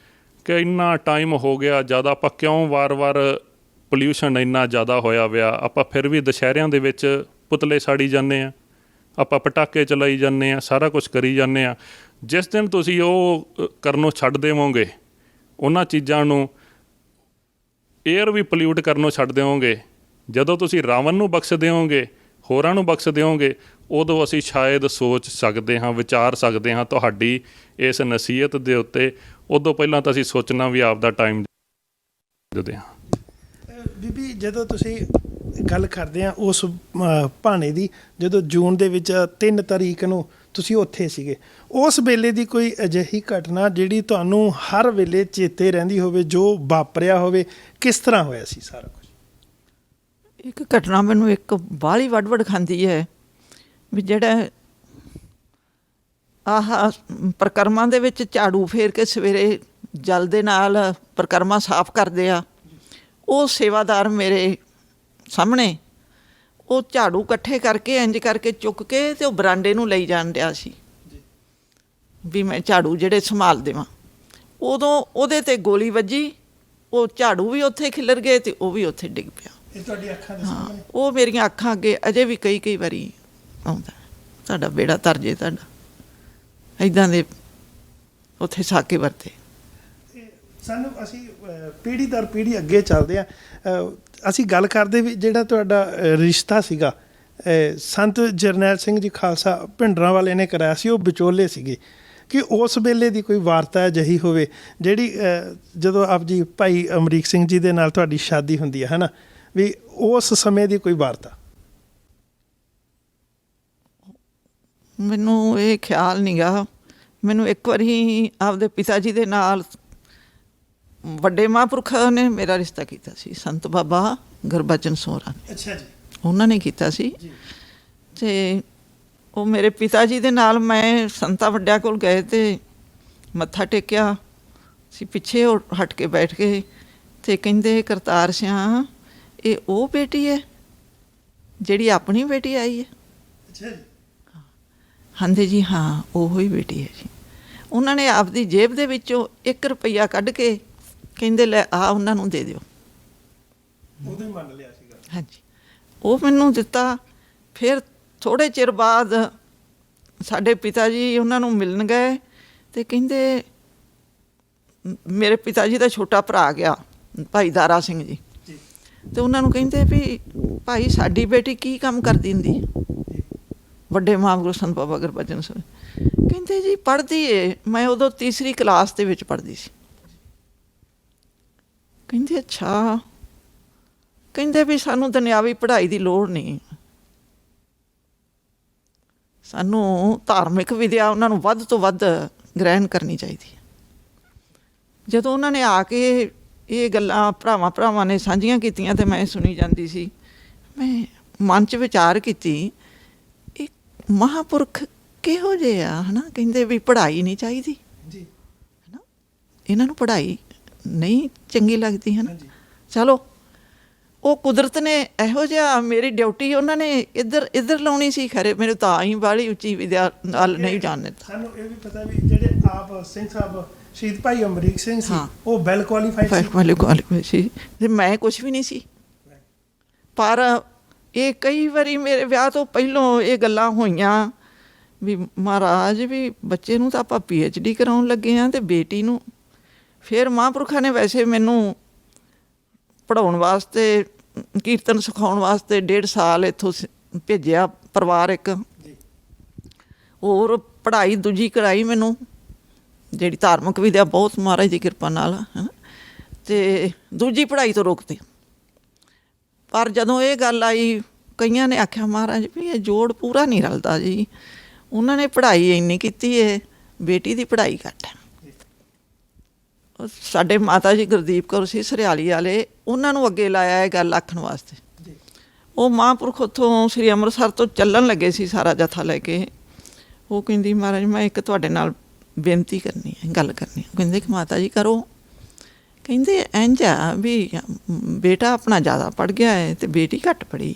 ਕਿ ਇੰਨਾ ਟਾਈਮ ਹੋ ਗਿਆ ਜਦ ਆਪਾਂ ਕਿਉਂ ਵਾਰ-ਵਾਰ ਪੋਲਿਊਸ਼ਨ ਇੰਨਾ ਜ਼ਿਆਦਾ ਹੋਇਆ ਵਿਆ, ਆਪਾਂ ਫਿਰ ਵੀ ਦੁਸ਼ਹਿਰਿਆਂ ਦੇ ਵਿੱਚ ਪੁਤਲੇ ਸਾੜੀ ਜਾਂਦੇ ਹਾਂ, ਆਪਾਂ ਪਟਾਕੇ ਚਲਾਈ ਜਾਂਦੇ ਹਾਂ, ਸਾਰਾ ਕੁਛ ਕਰੀ ਜਾਂਦੇ ਹਾਂ। ਜਿਸ ਦਿਨ ਤੁਸੀਂ ਉਹ ਕਰਨੋਂ ਛੱਡ ਦੇਵੋਗੇ, ਉਹਨਾਂ ਚੀਜ਼ਾਂ ਨੂੰ, ਏਅਰ ਵੀ ਪੋਲਿਊਟ ਕਰਨੋਂ ਛੱਡ ਦਿਓਗੇ, ਜਦੋਂ ਤੁਸੀਂ ਰਾਵਣ ਨੂੰ ਬਖਸ਼ ਦਿਓਗੇ, ਹੋਰਾਂ ਨੂੰ ਬਖਸ਼ ਦਿਓਗੇ, ਉਦੋਂ ਅਸੀਂ ਸ਼ਾਇਦ ਸੋਚ ਸਕਦੇ ਹਾਂ, ਵਿਚਾਰ ਸਕਦੇ ਹਾਂ ਤੁਹਾਡੀ ਇਸ ਨਸੀਹਤ ਦੇ ਉੱਤੇ। ਉਦੋਂ ਪਹਿਲਾਂ ਤਾਂ ਅਸੀਂ ਸੋਚਣਾ ਵੀ ਆਪਦਾ ਟਾਈਮ ਦਿੰਦੇ ਹਾਂ। ਬੀਬੀ, ਜਦੋਂ ਤੁਸੀਂ ਗੱਲ ਕਰਦੇ ਆ ਉਸ ਭਾਣੇ ਦੀ, ਜਦੋਂ ਜੂਨ ਦੇ ਵਿੱਚ 3 ਤਰੀਕ ਨੂੰ ਤੁਸੀਂ ਉੱਥੇ ਸੀਗੇ, ਉਸ ਵੇਲੇ ਦੀ ਕੋਈ ਅਜਿਹੀ ਘਟਨਾ ਜਿਹੜੀ ਤੁਹਾਨੂੰ ਹਰ ਵੇਲੇ ਚੇਤੇ ਰਹਿੰਦੀ ਹੋਵੇ, ਜੋ ਵਾਪਰਿਆ ਹੋਵੇ? ਕਿਸ ਤਰ੍ਹਾਂ ਹੋਇਆ ਸੀ ਸਾਰਾ ਕੁਝ? ਇੱਕ ਘਟਨਾ ਮੈਨੂੰ ਇੱਕ ਬਾਹਲੀ ਵੱਡ ਖਾਂਦੀ ਹੈ ਵੀ ਜਿਹੜਾ ਆਹ ਪ੍ਰਕਰਮਾਂ ਦੇ ਵਿੱਚ ਝਾੜੂ ਫੇਰ ਕੇ ਸਵੇਰੇ ਜਲ ਦੇ ਨਾਲ ਪ੍ਰਕਰਮਾਂ ਸਾਫ਼ ਕਰਦੇ ਆ, ਉਹ ਸੇਵਾਦਾਰ ਮੇਰੇ ਸਾਹਮਣੇ ਉਹ ਝਾੜੂ ਇਕੱਠੇ ਕਰਕੇ ਇੰਜ ਕਰਕੇ ਚੁੱਕ ਕੇ ਤੇ ਉਹ ਬਰਾਂਡੇ ਨੂੰ ਲਈ ਜਾਣ ਡਿਆ ਸੀ ਵੀ ਮੈਂ ਝਾੜੂ ਜਿਹੜੇ ਸੰਭਾਲ ਦੇਵਾਂ। ਉਦੋਂ ਉਹਦੇ 'ਤੇ ਗੋਲੀ ਵੱਜੀ, ਉਹ ਝਾੜੂ ਵੀ ਉੱਥੇ ਖਿਲਰ ਗਏ ਤੇ ਉਹ ਵੀ ਉੱਥੇ ਡਿੱਗ ਪਿਆ। ਇਹ ਤੁਹਾਡੀ ਅੱਖਾਂ ਦੇ ਹਾਂ, ਸਾਹਮਣੇ? ਉਹ ਮੇਰੀਆਂ ਅੱਖਾਂ ਅੱਗੇ ਅਜੇ ਵੀ ਕਈ ਵਾਰੀ ਆਉਂਦਾ, ਤੁਹਾਡਾ ਬੇੜਾ ਤਰ ਜੇ, ਤੁਹਾਡਾ ਇੱਦਾਂ ਦੇ ਉੱਥੇ ਸਾਕੇ ਵਰਤੇ। ਸਾਨੂੰ ਅਸੀਂ ਪੀੜ੍ਹੀ ਦਰ ਪੀੜ੍ਹੀ ਅੱਗੇ ਚੱਲਦੇ ਆ। ਅਸੀਂ ਗੱਲ ਕਰਦੇ ਵੀ ਜਿਹੜਾ ਤੁਹਾਡਾ ਰਿਸ਼ਤਾ ਸੀਗਾ ਸੰਤ ਜਰਨੈਲ ਸਿੰਘ ਜੀ ਖਾਲਸਾ ਭਿੰਡਰਾਂ ਵਾਲੇ ਨੇ ਕਰਾਇਆ ਸੀ, ਉਹ ਵਿਚੋਲੇ ਸੀਗੇ, ਕਿ ਉਸ ਵੇਲੇ ਦੀ ਕੋਈ ਵਾਰਤਾ ਅਜਿਹੀ ਹੋਵੇ ਜਿਹੜੀ ਜਦੋਂ ਆਪ ਜੀ ਭਾਈ ਅਮਰੀਕ ਸਿੰਘ ਜੀ ਦੇ ਨਾਲ ਤੁਹਾਡੀ ਸ਼ਾਦੀ ਹੁੰਦੀ ਹੈ ਨਾ, ਵੀ ਉਸ ਸਮੇਂ ਦੀ ਕੋਈ ਵਾਰਤਾ? ਮੈਨੂੰ ਇਹ ਖਿਆਲ ਨਹੀਂ ਗਾ। ਮੈਨੂੰ ਇੱਕ ਵਾਰੀ ਆਪਦੇ ਪਿਤਾ ਜੀ ਦੇ ਨਾਲ ਵੱਡੇ ਮਹਾਂਪੁਰਖ ਨੇ ਮੇਰਾ ਰਿਸ਼ਤਾ ਕੀਤਾ ਸੀ, ਸੰਤ ਬਾਬਾ ਗੁਰਬਚਨ ਸੋਹਰਾ ਨੇ। ਅੱਛਾ ਜੀ। ਉਹਨਾਂ ਨੇ ਕੀਤਾ ਸੀ। ਅਤੇ ਉਹ ਮੇਰੇ ਪਿਤਾ ਜੀ ਦੇ ਨਾਲ ਮੈਂ ਸੰਤਾਂ ਵੱਡਿਆਂ ਕੋਲ ਗਏ ਅਤੇ ਮੱਥਾ ਟੇਕਿਆ। ਅਸੀਂ ਪਿੱਛੇ ਹਟ ਕੇ ਬੈਠ ਗਏ ਅਤੇ ਕਹਿੰਦੇ, ਕਰਤਾਰ ਸਿਆਂ, ਇਹ ਉਹ ਬੇਟੀ ਹੈ ਜਿਹੜੀ ਆਪਣੀ ਬੇਟੀ ਆਈ ਹੈ? ਅੱਛਾ ਜੀ। ਹਾਂਜੀ ਜੀ, ਹਾਂ, ਉਹੋ ਹੀ ਬੇਟੀ ਹੈ ਜੀ। ਉਹਨਾਂ ਨੇ ਆਪਦੀ ਜੇਬ ਦੇ ਵਿੱਚੋਂ 1 ਰੁਪਈਆ ਕੱਢ ਕੇ ਕਹਿੰਦੇ, ਲੈ ਆ ਉਹਨਾਂ ਨੂੰ ਦੇ ਦਿਓ। ਉਦੋਂ ਹੀ ਮੰਨ ਲਿਆ ਸੀਗਾ? ਹਾਂਜੀ, ਉਹ ਮੈਨੂੰ ਦਿੱਤਾ। ਫਿਰ ਥੋੜ੍ਹੇ ਚਿਰ ਬਾਅਦ ਸਾਡੇ ਪਿਤਾ ਜੀ ਉਹਨਾਂ ਨੂੰ ਮਿਲਣ ਗਏ ਅਤੇ ਕਹਿੰਦੇ, ਮੇਰੇ ਪਿਤਾ ਜੀ ਦਾ ਛੋਟਾ ਭਰਾ ਗਿਆ ਭਾਈ ਦਾਰਾ ਸਿੰਘ ਜੀ, ਅਤੇ ਉਹਨਾਂ ਨੂੰ ਕਹਿੰਦੇ ਵੀ ਭਾਈ ਸਾਡੀ ਬੇਟੀ ਕੀ ਕੰਮ ਕਰਦੀ ਹੁੰਦੀ? ਵੱਡੇ ਮਹਾਂਪੁਰਖ ਸੰਤ ਬਾਬਾ ਗੁਰਬਚਨ ਸਿੰਘ ਕਹਿੰਦੇ, ਜੀ ਪੜ੍ਹਦੀ ਏ। ਮੈਂ ਉਦੋਂ 3ਰੀ ਕਲਾਸ ਦੇ ਵਿੱਚ ਪੜ੍ਹਦੀ ਸੀ। ਕਹਿੰਦੇ, ਅੱਛਾ। ਕਹਿੰਦੇ ਵੀ ਸਾਨੂੰ ਦੁਨਿਆਵੀ ਪੜ੍ਹਾਈ ਦੀ ਲੋੜ ਨਹੀਂ, ਸਾਨੂੰ ਧਾਰਮਿਕ ਵਿਦਿਆ ਉਹਨਾਂ ਨੂੰ ਵੱਧ ਤੋਂ ਵੱਧ ਗ੍ਰਹਿਣ ਕਰਨੀ ਚਾਹੀਦੀ ਹੈ। ਜਦੋਂ ਉਹਨਾਂ ਨੇ ਆ ਕੇ ਇਹ ਗੱਲਾਂ ਭਰਾਵਾਂ ਨੇ ਸਾਂਝੀਆਂ ਕੀਤੀਆਂ ਅਤੇ ਮੈਂ ਸੁਣੀ ਜਾਂਦੀ ਸੀ, ਮੈਂ ਮਨ 'ਚ ਵਿਚਾਰ ਕੀਤੀ, ਇਹ ਮਹਾਂਪੁਰਖ ਕਿਹੋ ਜਿਹੇ ਆ, ਹੈ ਨਾ? ਕਹਿੰਦੇ ਵੀ ਪੜ੍ਹਾਈ ਨਹੀਂ ਚਾਹੀਦੀ ਜੀ, ਹੈ ਨਾ, ਇਹਨਾਂ ਨੂੰ ਪੜ੍ਹਾਈ ਨਹੀਂ ਚੰਗੀ ਲੱਗਦੀ, ਹੈ ਨਾ? ਚਲੋ, ਉਹ ਕੁਦਰਤ ਨੇ ਇਹੋ ਜਿਹਾ, ਮੇਰੀ ਡਿਊਟੀ ਉਹਨਾਂ ਨੇ ਇੱਧਰ ਲਾਉਣੀ ਸੀ। ਖਰੇ ਮੈਨੂੰ ਤਾਂ ਹੀ ਬਾਹਲੀ ਉੱਚੀ ਵਿਦਿਆ ਨਾਲ ਨਹੀਂ ਜਾਣ ਦਿੱਤਾ। ਸਾਨੂੰ ਇਹ ਵੀ ਪਤਾ ਵੀ ਜਿਹੜੇ ਆਪ ਸਿੰਘ ਸਾਹਿਬ ਸ਼ਹੀਦ ਭਾਈ ਅਮਰੀਕ ਸਿੰਘ ਸੀ, ਉਹ ਵੈਲ ਕੁਆਲੀਫਾਈਡ ਸੀ ਅਤੇ ਮੈਂ ਕੁਛ ਵੀ ਨਹੀਂ ਸੀ। ਪਰ ਇਹ ਕਈ ਵਾਰੀ ਮੇਰੇ ਵਿਆਹ ਤੋਂ ਪਹਿਲੋਂ ਇਹ ਗੱਲਾਂ ਹੋਈਆਂ ਵੀ ਮਹਾਰਾਜ, ਵੀ ਬੱਚੇ ਨੂੰ ਤਾਂ ਆਪਾਂ PhD ਕਰਾਉਣ ਲੱਗੇ ਹਾਂ ਅਤੇ ਬੇਟੀ ਨੂੰ। ਫਿਰ ਮਹਾਂਪੁਰਖਾਂ ਨੇ ਵੈਸੇ ਮੈਨੂੰ ਪੜ੍ਹਾਉਣ ਵਾਸਤੇ, ਕੀਰਤਨ ਸਿਖਾਉਣ ਵਾਸਤੇ 1.5 ਸਾਲ ਇੱਥੋਂ ਭੇਜਿਆ ਪਰਿਵਾਰ ਇੱਕ। ਹੋਰ ਪੜ੍ਹਾਈ ਦੂਜੀ ਕਰਾਈ ਮੈਨੂੰ, ਜਿਹੜੀ ਧਾਰਮਿਕ ਵਿਦਿਆ ਬਹੁਤ ਮਹਾਰਾਜ ਦੀ ਕਿਰਪਾ ਨਾਲ, ਹੈ ਨਾ, ਅਤੇ ਦੂਜੀ ਪੜ੍ਹਾਈ ਤੋਂ ਰੋਕਦੇ। ਪਰ ਜਦੋਂ ਇਹ ਗੱਲ ਆਈ, ਕਈਆਂ ਨੇ ਆਖਿਆ, ਮਹਾਰਾਜ ਵੀ ਇਹ ਜੋੜ ਪੂਰਾ ਨਹੀਂ ਰਲਦਾ ਜੀ। ਉਹਨਾਂ ਨੇ ਪੜ੍ਹਾਈ ਇੰਨੀ ਕੀਤੀ ਹੈ, ਬੇਟੀ ਦੀ ਪੜ੍ਹਾਈ ਘੱਟ ਹੈ। ਸਾਡੇ ਮਾਤਾ ਜੀ ਗੁਰਦੀਪ ਕੌਰ ਸੀ ਸਰਿਆਲੀ ਵਾਲੇ, ਉਹਨਾਂ ਨੂੰ ਅੱਗੇ ਲਾਇਆ ਇਹ ਗੱਲ ਆਖਣ ਵਾਸਤੇ। ਉਹ ਮਹਾਂਪੁਰਖ ਉੱਥੋਂ ਸ੍ਰੀ ਅੰਮ੍ਰਿਤਸਰ ਤੋਂ ਚੱਲਣ ਲੱਗੇ ਸੀ ਸਾਰਾ ਜੱਥਾ ਲੈ ਕੇ। ਉਹ ਕਹਿੰਦੀ, ਮਹਾਰਾਜ ਮੈਂ ਇੱਕ ਤੁਹਾਡੇ ਨਾਲ ਬੇਨਤੀ ਕਰਨੀ ਹੈ, ਗੱਲ ਕਰਨੀ ਹੈ। ਕਹਿੰਦੇ ਕਿ ਮਾਤਾ ਜੀ ਕਰੋ। ਕਹਿੰਦੇ ਇੰਝ ਆ ਵੀ ਬੇਟਾ ਆਪਣਾ ਜ਼ਿਆਦਾ ਪੜ੍ਹ ਗਿਆ ਹੈ ਅਤੇ ਬੇਟੀ ਘੱਟ ਪੜ੍ਹੀ।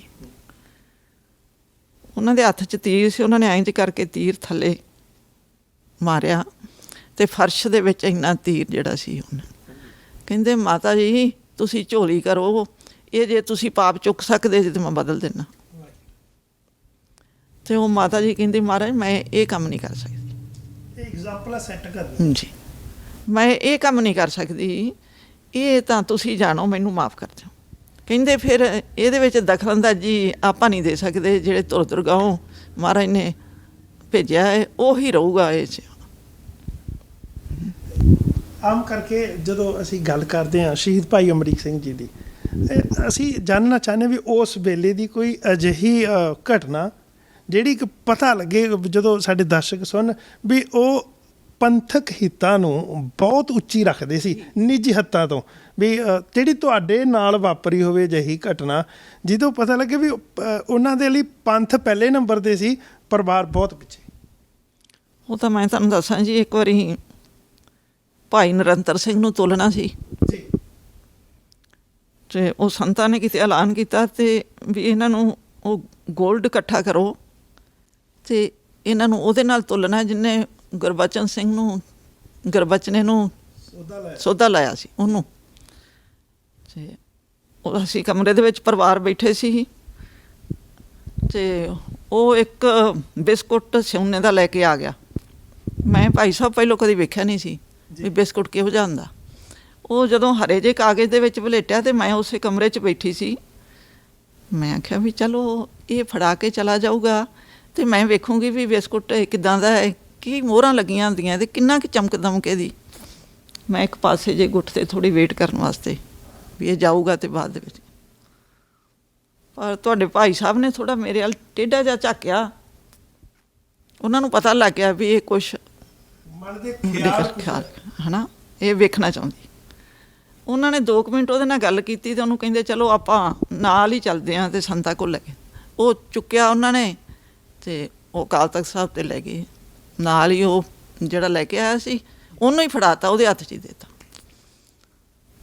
ਉਹਨਾਂ ਦੇ ਹੱਥ 'ਚ ਤੀਰ ਸੀ, ਉਹਨਾਂ ਨੇ ਇੰਝ ਕਰਕੇ ਤੀਰ ਥੱਲੇ ਮਾਰਿਆ ਅਤੇ ਫਰਸ਼ ਦੇ ਵਿੱਚ ਇੰਨਾ ਤੀਰ ਜਿਹੜਾ ਸੀ ਉਹਨੇ। ਕਹਿੰਦੇ ਮਾਤਾ ਜੀ ਤੁਸੀਂ ਝੋਲੀ ਕਰੋ, ਇਹ ਜੇ ਤੁਸੀਂ ਪਾਪ ਚੁੱਕ ਸਕਦੇ ਜੀ ਤਾਂ ਮੈਂ ਬਦਲ ਦਿੰਦਾ। ਅਤੇ ਉਹ ਮਾਤਾ ਜੀ ਕਹਿੰਦੀ ਮਹਾਰਾਜ ਮੈਂ ਇਹ ਕੰਮ ਨਹੀਂ ਕਰ ਸਕਦੀ। ਐਗਜ਼ਾਮਪਲ ਸੈੱਟ ਕਰ ਜੀ, ਮੈਂ ਇਹ ਕੰਮ ਨਹੀਂ ਕਰ ਸਕਦੀ, ਇਹ ਤਾਂ ਤੁਸੀਂ ਜਾਣੋ, ਮੈਨੂੰ ਮਾफ़ ਕਰ ਦਿਓ। ਕਹਿੰਦੇ ਫਿਰ ਇਹਦੇ ਵਿੱਚ ਦਖਲਅੰਦਾਜ਼ੀ ਆਪਾਂ ਨਹੀਂ ਦੇ ਸਕਦੇ, ਜਿਹੜੇ ਤੁਰ ਗਾਓਂ ਮਹਾਰਾਜ ਨੇ ਭੇਜਿਆ ਹੈ ਉਹੀ ਰਹੂਗਾ ਇਹ 'ਚ। ਆਮ ਕਰਕੇ ਜਦੋਂ ਅਸੀਂ ਗੱਲ ਕਰਦੇ ਹਾਂ ਸ਼ਹੀਦ ਭਾਈ ਅਮਰੀਕ ਸਿੰਘ ਜੀ ਦੀ, ਅਸੀਂ ਜਾਣਨਾ ਚਾਹੁੰਦੇ ਵੀ ਉਸ ਵੇਲੇ ਦੀ ਕੋਈ ਅਜਿਹੀ ਘਟਨਾ ਜਿਹੜੀ ਕਿ ਪਤਾ ਲੱਗੇ, ਜਦੋਂ ਸਾਡੇ ਦਰਸ਼ਕ ਸੁਣ ਵੀ ਉਹ ਪੰਥਕ ਹਿੱਤਾਂ ਨੂੰ ਬਹੁਤ ਉੱਚੀ ਰੱਖਦੇ ਸੀ ਨਿੱਜੀ ਹੱਤਾਂ ਤੋਂ, ਵੀ ਜਿਹੜੀ ਤੁਹਾਡੇ ਨਾਲ ਵਾਪਰੀ ਹੋਵੇ ਅਜਿਹੀ ਘਟਨਾ ਜਿਹਦੋਂ ਪਤਾ ਲੱਗੇ ਵੀ ਉਹਨਾਂ ਦੇ ਲਈ ਪੰਥ ਪਹਿਲੇ ਨੰਬਰ 'ਤੇ ਸੀ, ਪਰਿਵਾਰ ਬਹੁਤ ਪਿੱਛੇ। ਉਹ ਤਾਂ ਮੈਂ ਤੁਹਾਨੂੰ ਦੱਸਾਂ ਜੀ, ਇੱਕ ਵਾਰੀ ਭਾਈ ਨਰਿੰਦਰ ਸਿੰਘ ਨੂੰ ਤੋਲਣਾ ਸੀ ਜੀ, ਅਤੇ ਉਹ ਸੰਤਾਂ ਨੇ ਕਿਤੇ ਐਲਾਨ ਕੀਤਾ ਅਤੇ ਵੀ ਇਹਨਾਂ ਨੂੰ ਉਹ ਗੋਲਡ ਇਕੱਠਾ ਕਰੋ ਅਤੇ ਇਹਨਾਂ ਨੂੰ ਉਹਦੇ ਨਾਲ ਤੋਲਣਾ ਜਿਹਨੇ ਗੁਰਬਚਨ ਸਿੰਘ ਨੂੰ, ਗੁਰਬਚਨੇ ਨੂੰ ਸੌਦਾ ਲਾਇਆ ਸੀ ਉਹਨੂੰ। ਅਤੇ ਉਹ ਅਸੀਂ ਕਮਰੇ ਦੇ ਵਿੱਚ ਪਰਿਵਾਰ ਬੈਠੇ ਸੀ ਅਤੇ ਉਹ ਇੱਕ ਬਿਸਕੁਟ ਸੋਨੇ ਦਾ ਲੈ ਕੇ ਆ ਗਿਆ। ਮੈਂ ਭਾਈ ਸਾਹਿਬ ਪਹਿਲੋਂ ਕਦੀ ਵੇਖਿਆ ਨਹੀਂ ਸੀ ਵੀ ਬਿਸਕੁਟ ਕਿਹੋ ਜਿਹਾ ਹੁੰਦਾ। ਉਹ ਜਦੋਂ ਹਰੇ ਜਿਹੇ ਕਾਗਜ਼ ਦੇ ਵਿੱਚ ਵਲੇਟਿਆ ਅਤੇ ਮੈਂ ਉਸੇ ਕਮਰੇ 'ਚ ਬੈਠੀ ਸੀ। ਮੈਂ ਆਖਿਆ ਵੀ ਚਲੋ ਇਹ ਫੜਾ ਕੇ ਚਲਾ ਜਾਊਗਾ ਅਤੇ ਮੈਂ ਵੇਖੂੰਗੀ ਵੀ ਬਿਸਕੁਟ ਕਿੱਦਾਂ ਦਾ ਹੈ, ਕੀ ਮੋਹਰਾਂ ਲੱਗੀਆਂ ਹੁੰਦੀਆਂ ਅਤੇ ਕਿੰਨਾ ਕੁ ਚਮਕ ਦਮਕ ਇਹਦੀ। ਮੈਂ ਇੱਕ ਪਾਸੇ ਜੇ ਗੁੱਟ 'ਤੇ ਥੋੜ੍ਹੀ ਵੇਟ ਕਰਨ ਵਾਸਤੇ ਵੀ ਇਹ ਜਾਊਗਾ ਅਤੇ ਬਾਅਦ ਦੇ ਵਿੱਚ। ਪਰ ਤੁਹਾਡੇ ਭਾਈ ਸਾਹਿਬ ਨੇ ਥੋੜ੍ਹਾ ਮੇਰੇ ਵੱਲ ਟੇਢਾ ਜਿਹਾ ਝਾਕਿਆ, ਉਹਨਾਂ ਨੂੰ ਪਤਾ ਲੱਗ ਗਿਆ ਵੀ ਇਹ ਕੁਛ ਮਨ ਦੇ ਖਿਆਲ ਹੈ ਨਾ, ਇਹ ਵੇਖਣਾ ਚਾਹੁੰਦੀ। ਉਹਨਾਂ ਨੇ 2 ਮਿੰਟ ਉਹਦੇ ਨਾਲ ਗੱਲ ਕੀਤੀ ਅਤੇ ਉਹਨੂੰ ਕਹਿੰਦੇ ਚਲੋ ਆਪਾਂ ਨਾਲ ਹੀ ਚੱਲਦੇ ਹਾਂ ਅਤੇ ਸੰਤਾਂ ਕੋਲ ਲੈ ਗਏ। ਉਹ ਚੁੱਕਿਆ ਉਹਨਾਂ ਨੇ ਅਤੇ ਉਹ ਅਕਾਲ ਤਖ਼ਤ ਸਾਹਿਬ 'ਤੇ ਲੈ ਗਏ। ਨਾਲ ਹੀ ਉਹ ਜਿਹੜਾ ਲੈ ਕੇ ਆਇਆ ਸੀ ਉਹਨੂੰ ਹੀ ਫੜਾਤਾ, ਉਹਦੇ ਹੱਥ 'ਚ ਹੀ ਦੇਤਾ।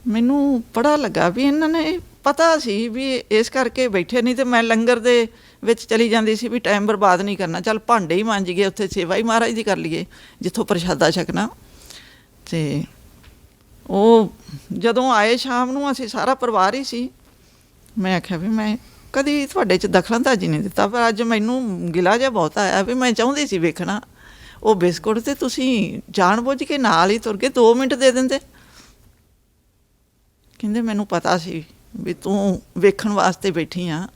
ਮੈਨੂੰ ਬੜਾ ਲੱਗਾ ਵੀ ਇਹਨਾਂ ਨੇ ਪਤਾ ਸੀ ਵੀ ਇਸ ਕਰਕੇ ਬੈਠੇ, ਨਹੀਂ ਤਾਂ ਮੈਂ ਲੰਗਰ ਦੇ ਵਿੱਚ ਚਲੀ ਜਾਂਦੀ ਸੀ ਵੀ ਟਾਈਮ ਬਰਬਾਦ ਨਹੀਂ ਕਰਨਾ, ਚੱਲ ਭਾਂਡੇ ਹੀ ਮਾਂਜ ਗਏ, ਉੱਥੇ ਸੇਵਾ ਹੀ ਮਹਾਰਾਜ ਦੀ ਕਰ ਲਈਏ ਜਿੱਥੋਂ ਪ੍ਰਸ਼ਾਦਾ ਛਕਣਾ। ਅਤੇ ਉਹ ਜਦੋਂ ਆਏ ਸ਼ਾਮ ਨੂੰ, ਅਸੀਂ ਸਾਰਾ ਪਰਿਵਾਰ ਹੀ ਸੀ। ਮੈਂ ਆਖਿਆ ਵੀ ਮੈਂ ਕਦੀ ਤੁਹਾਡੇ 'ਚ ਦਖਲਅੰਦਾਜ਼ੀ ਨਹੀਂ ਦਿੱਤਾ, ਪਰ ਅੱਜ ਮੈਨੂੰ ਗਿਲਾ ਜਿਹਾ ਬਹੁਤ ਆਇਆ ਵੀ ਮੈਂ ਚਾਹੁੰਦੀ ਸੀ ਵੇਖਣਾ ਉਹ ਬਿਸਕੁਟ, ਅਤੇ ਤੁਸੀਂ ਜਾਣ ਬੁੱਝ ਕੇ ਨਾਲ ਹੀ ਤੁਰ ਕੇ 2 ਮਿੰਟ ਦੇ ਦਿੰਦੇ। ਕਹਿੰਦੇ ਮੈਨੂੰ ਪਤਾ ਸੀ ਵੀ ਤੂੰ ਵੇਖਣ ਵਾਸਤੇ ਬੈਠੀ ਆ,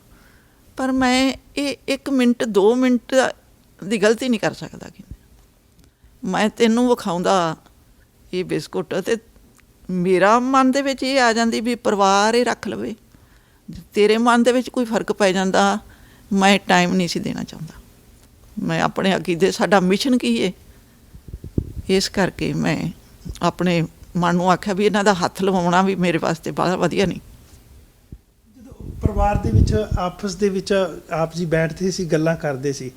ਪਰ ਮੈਂ ਇਹ 1 ਮਿੰਟ 2 ਮਿੰਟ ਦੀ ਗਲਤੀ ਨਹੀਂ ਕਰ ਸਕਦਾ। ਕਹਿੰਦੇ ਮੈਂ ਤੈਨੂੰ ਵਿਖਾਉਂਦਾ ਇਹ ਬਿਸਕੁਟ, ਅਤੇ ਮੇਰਾ ਮਨ ਦੇ ਵਿੱਚ ਇਹ ਆ ਜਾਂਦੀ ਵੀ ਪਰਿਵਾਰ ਇਹ ਰੱਖ ਲਵੇ, ਤੇਰੇ ਮਨ ਦੇ ਵਿੱਚ ਕੋਈ ਫਰਕ ਪੈ ਜਾਂਦਾ। ਮੈਂ ਟਾਈਮ ਨਹੀਂ ਸੀ ਦੇਣਾ ਚਾਹੁੰਦਾ, ਮੈਂ ਆਪਣੇ ਅਕੀਦੇ, ਸਾਡਾ ਮਿਸ਼ਨ ਕੀ ਹੈ, ਇਸ ਕਰਕੇ ਮੈਂ ਆਪਣੇ ਮਨ ਨੂੰ ਆਖਿਆ ਵੀ ਇਹਨਾਂ ਦਾ ਹੱਥ ਲਵਾਉਣਾ ਵੀ ਮੇਰੇ ਵਾਸਤੇ ਬੜਾ ਵਧੀਆ ਨਹੀਂ। ਜਦੋਂ ਪਰਿਵਾਰ ਦੇ ਵਿੱਚ ਆਪਸ ਦੇ ਵਿੱਚ ਆਪ ਜੀ ਬੈਠਦੇ ਸੀ, ਗੱਲਾਂ ਕਰਦੇ ਸੀ,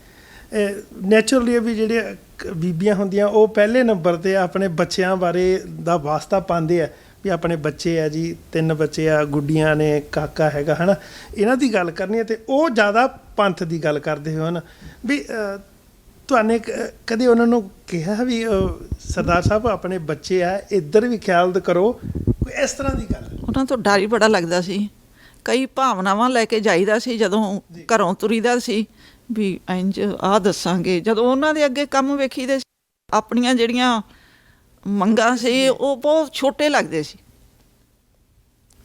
ਨੈਚੁਰਲੀ ਵੀ ਜਿਹੜੇ ਬੀਬੀਆਂ ਹੁੰਦੀਆਂ ਉਹ ਪਹਿਲੇ ਨੰਬਰ 'ਤੇ ਆਪਣੇ ਬੱਚਿਆਂ ਬਾਰੇ ਦਾ ਵਾਸਤਾ ਪਾਉਂਦੇ ਆ ਵੀ ਆਪਣੇ ਬੱਚੇ ਆ ਜੀ, 3 ਬੱਚੇ ਆ, ਗੁੱਡੀਆਂ ਨੇ, ਕਾਕਾ ਹੈਗਾ, ਹੈ ਨਾ, ਇਹਨਾਂ ਦੀ ਗੱਲ ਕਰਨੀ ਹੈ। ਅਤੇ ਉਹ ਜ਼ਿਆਦਾ ਪੰਥ ਦੀ ਗੱਲ ਕਰਦੇ ਹੋਣ ਵੀ ਤੁਹਾਨੇ ਕਦੇ ਉਹਨਾਂ ਨੂੰ ਕਿਹਾ ਵੀ ਸਰਦਾਰ ਸਾਹਿਬ ਆਪਣੇ ਬੱਚੇ ਆ, ਇੱਧਰ ਵੀ ਖਿਆਲ ਕਰੋ, ਕੋਈ ਇਸ ਤਰ੍ਹਾਂ ਦੀ ਗੱਲ? ਉਹਨਾਂ ਤੋਂ ਡਰ ਹੀ ਬੜਾ ਲੱਗਦਾ ਸੀ। ਕਈ ਭਾਵਨਾਵਾਂ ਲੈ ਕੇ ਜਾਈਦਾ ਸੀ ਜਦੋਂ ਘਰੋਂ ਤੁਰੀਦਾ ਸੀ ਵੀ ਇੰਝ ਆਹ ਦੱਸਾਂਗੇ। ਜਦੋਂ ਉਹਨਾਂ ਦੇ ਅੱਗੇ ਕੰਮ ਵੇਖੀਦੇ ਸੀ, ਆਪਣੀਆਂ ਜਿਹੜੀਆਂ ਮੰਗਾਂ ਸੀ ਉਹ ਬਹੁਤ ਛੋਟੇ ਲੱਗਦੇ ਸੀ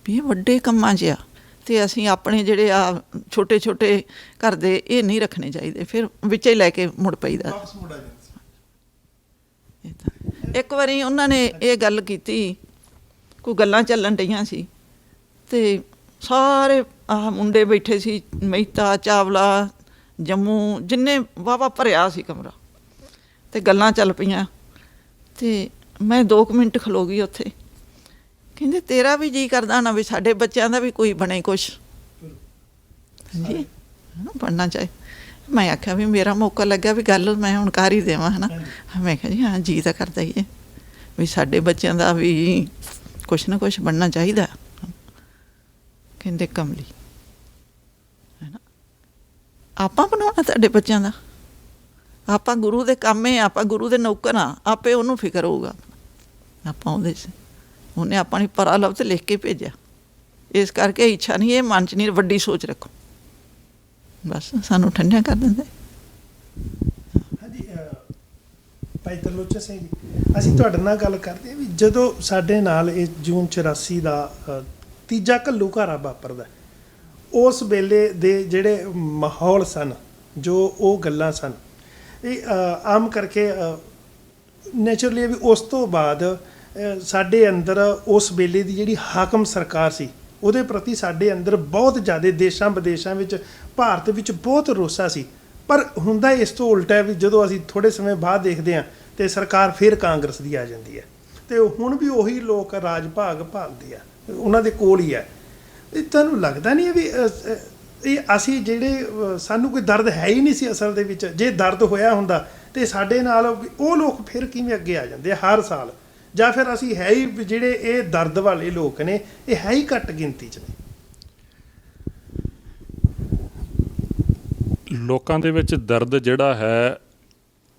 ਵੀ ਇਹ ਵੱਡੇ ਕੰਮਾਂ 'ਚ ਆ, ਅਤੇ ਅਸੀਂ ਆਪਣੇ ਜਿਹੜੇ ਆ ਛੋਟੇ ਛੋਟੇ ਘਰ ਦੇ ਇਹ ਨਹੀਂ ਰੱਖਣੇ ਚਾਹੀਦੇ, ਫਿਰ ਵਿੱਚ ਹੀ ਲੈ ਕੇ ਮੁੜ ਪਈਦਾ। ਇੱਕ ਵਾਰੀ ਉਹਨਾਂ ਨੇ ਇਹ ਗੱਲ ਕੀਤੀ, ਕੋਈ ਗੱਲਾਂ ਚੱਲਣ ਡਈਆਂ ਸੀ ਅਤੇ ਸਾਰੇ ਆਹ ਮੁੰਡੇ ਬੈਠੇ ਸੀ, ਮਹਿਤਾ, ਚਾਵਲਾ, ਜੰਮੂ, ਜਿੰਨੇ ਵਾਹਵਾ ਭਰਿਆ ਸੀ ਕਮਰਾ, ਅਤੇ ਗੱਲਾਂ ਚੱਲ ਪਈਆਂ। ਅਤੇ ਮੈਂ 2 ਮਿੰਟ ਖਲੋ ਗਈ ਉੱਥੇ। ਕਹਿੰਦੇ ਤੇਰਾ ਵੀ ਜੀਅ ਕਰਦਾ ਨਾ ਵੀ ਸਾਡੇ ਬੱਚਿਆਂ ਦਾ ਵੀ ਕੋਈ ਬਣੇ ਕੁਛ? ਹਾਂਜੀ, ਬਣਨਾ ਚਾਹੇ। ਮੈਂ ਆਖਿਆ ਵੀ ਮੇਰਾ ਮੌਕਾ ਲੱਗਿਆ ਵੀ ਗੱਲ ਮੈਂ ਹੁਣ ਕਰ ਹੀ ਦੇਵਾਂ ਹੈ ਨਾ। ਮੈਂ ਕਿਹਾ ਜੀ ਹਾਂ ਜੀ ਤਾਂ ਕਰਦਾ ਹੀ ਹੈ ਵੀ ਸਾਡੇ ਬੱਚਿਆਂ ਦਾ ਵੀ ਕੁਛ ਨਾ ਕੁਛ ਬਣਨਾ ਚਾਹੀਦਾ। ਕਹਿੰਦੇ ਕਮਲੀ ਹੈ ਨਾ, ਆਪਾਂ ਬਣਾਉਣਾ ਤੁਹਾਡੇ ਬੱਚਿਆਂ ਦਾ, ਆਪਾਂ ਗੁਰੂ ਦੇ ਕੰਮ ਹੈ, ਆਪਾਂ ਗੁਰੂ ਦੇ ਨੌਕਰ ਹਾਂ, ਆਪੇ ਉਹਨੂੰ ਫਿਕਰ ਹੋਊਗਾ। ਆਪਾਂ ਉਹਦੇ 'ਚ ਉਹਨੇ ਆਪਣੀ ਪਰਾ ਲਫ਼ਜ਼ ਲਿਖ ਕੇ ਭੇਜਿਆ। ਇਸ ਕਰਕੇ ਇੱਛਾ ਨਹੀਂ, ਇਹ ਮਨ 'ਚ ਨਹੀਂ, ਵੱਡੀ ਸੋਚ ਰੱਖੋ। ਬਸ ਸਾਨੂੰ ਠੰਡਿਆਂ ਕਰ ਦਿੰਦੇ। ਹਾਂਜੀ ਭਾਈ ਤਰਲੋਚਨ ਸਿੰਘ ਜੀ, ਅਸੀਂ ਤੁਹਾਡੇ ਨਾਲ ਗੱਲ ਕਰਦੇ ਹਾਂ ਵੀ ਜਦੋਂ ਸਾਡੇ ਨਾਲ ਇਹ ਜੂਨ 84 ਦਾ ਤੀਜਾ ਘੱਲੂਘਾਰਾ ਵਾਪਰਦਾ, ਉਸ ਵੇਲੇ ਦੇ ਜਿਹੜੇ ਮਾਹੌਲ ਸਨ, ਜੋ ਉਹ ਗੱਲਾਂ ਸਨ, ਇਹ ਆਮ ਕਰਕੇ ਨੈਚੁਰਲੀ ਵੀ ਉਸ ਤੋਂ ਬਾਅਦ ਸਾਡੇ ਅੰਦਰ ਉਸ ਵੇਲੇ ਦੀ ਜਿਹੜੀ ਹਾਕਮ ਸਰਕਾਰ ਸੀ ਉਹਦੇ ਪ੍ਰਤੀ ਸਾਡੇ ਅੰਦਰ ਬਹੁਤ ਜ਼ਿਆਦਾ ਦੇਸ਼ਾਂ ਵਿਦੇਸ਼ਾਂ ਵਿੱਚ, ਭਾਰਤ ਵਿੱਚ ਬਹੁਤ ਰੋਸਾ ਸੀ। ਪਰ ਹੁੰਦਾ ਇਸ ਤੋਂ ਉਲਟਾ ਹੈ ਵੀ ਜਦੋਂ ਅਸੀਂ ਥੋੜ੍ਹੇ ਸਮੇਂ ਬਾਅਦ ਦੇਖਦੇ ਹਾਂ ਤੇ ਸਰਕਾਰ ਫਿਰ ਕਾਂਗਰਸ ਦੀ ਆ ਜਾਂਦੀ ਹੈ ਤੇ ਹੁਣ ਵੀ ਉਹੀ ਲੋਕ ਰਾਜ ਭਾਗ ਭਾਲਦੇ ਆ, ਉਹਨਾਂ ਦੇ ਕੋਲ ਹੀ ਹੈ। ਇਹ ਤੁਹਾਨੂੰ ਲੱਗਦਾ ਨਹੀਂ ਹੈ ਵੀ ਇਹ ਅਸੀਂ ਜਿਹੜੇ ਸਾਨੂੰ ਕੋਈ ਦਰਦ ਹੈ ਹੀ ਨਹੀਂ ਸੀ ਅਸਲ ਦੇ ਵਿੱਚ? ਜੇ ਦਰਦ ਹੋਇਆ ਹੁੰਦਾ ਤੇ ਸਾਡੇ ਨਾਲ ਉਹ ਲੋਕ ਫਿਰ ਕਿਵੇਂ ਅੱਗੇ ਆ ਜਾਂਦੇ ਹਰ ਸਾਲ? ਜਾਂ ਫਿਰ ਅਸੀਂ ਹੈ ਹੀ ਜਿਹੜੇ ਇਹ ਦਰਦ ਵਾਲੇ ਲੋਕ ਨੇ, ਇਹ ਹੈ ਹੀ ਘੱਟ ਗਿਣਤੀ 'ਚ ਨੇ? ਲੋਕਾਂ ਦੇ ਵਿੱਚ ਦਰਦ ਜਿਹੜਾ ਹੈ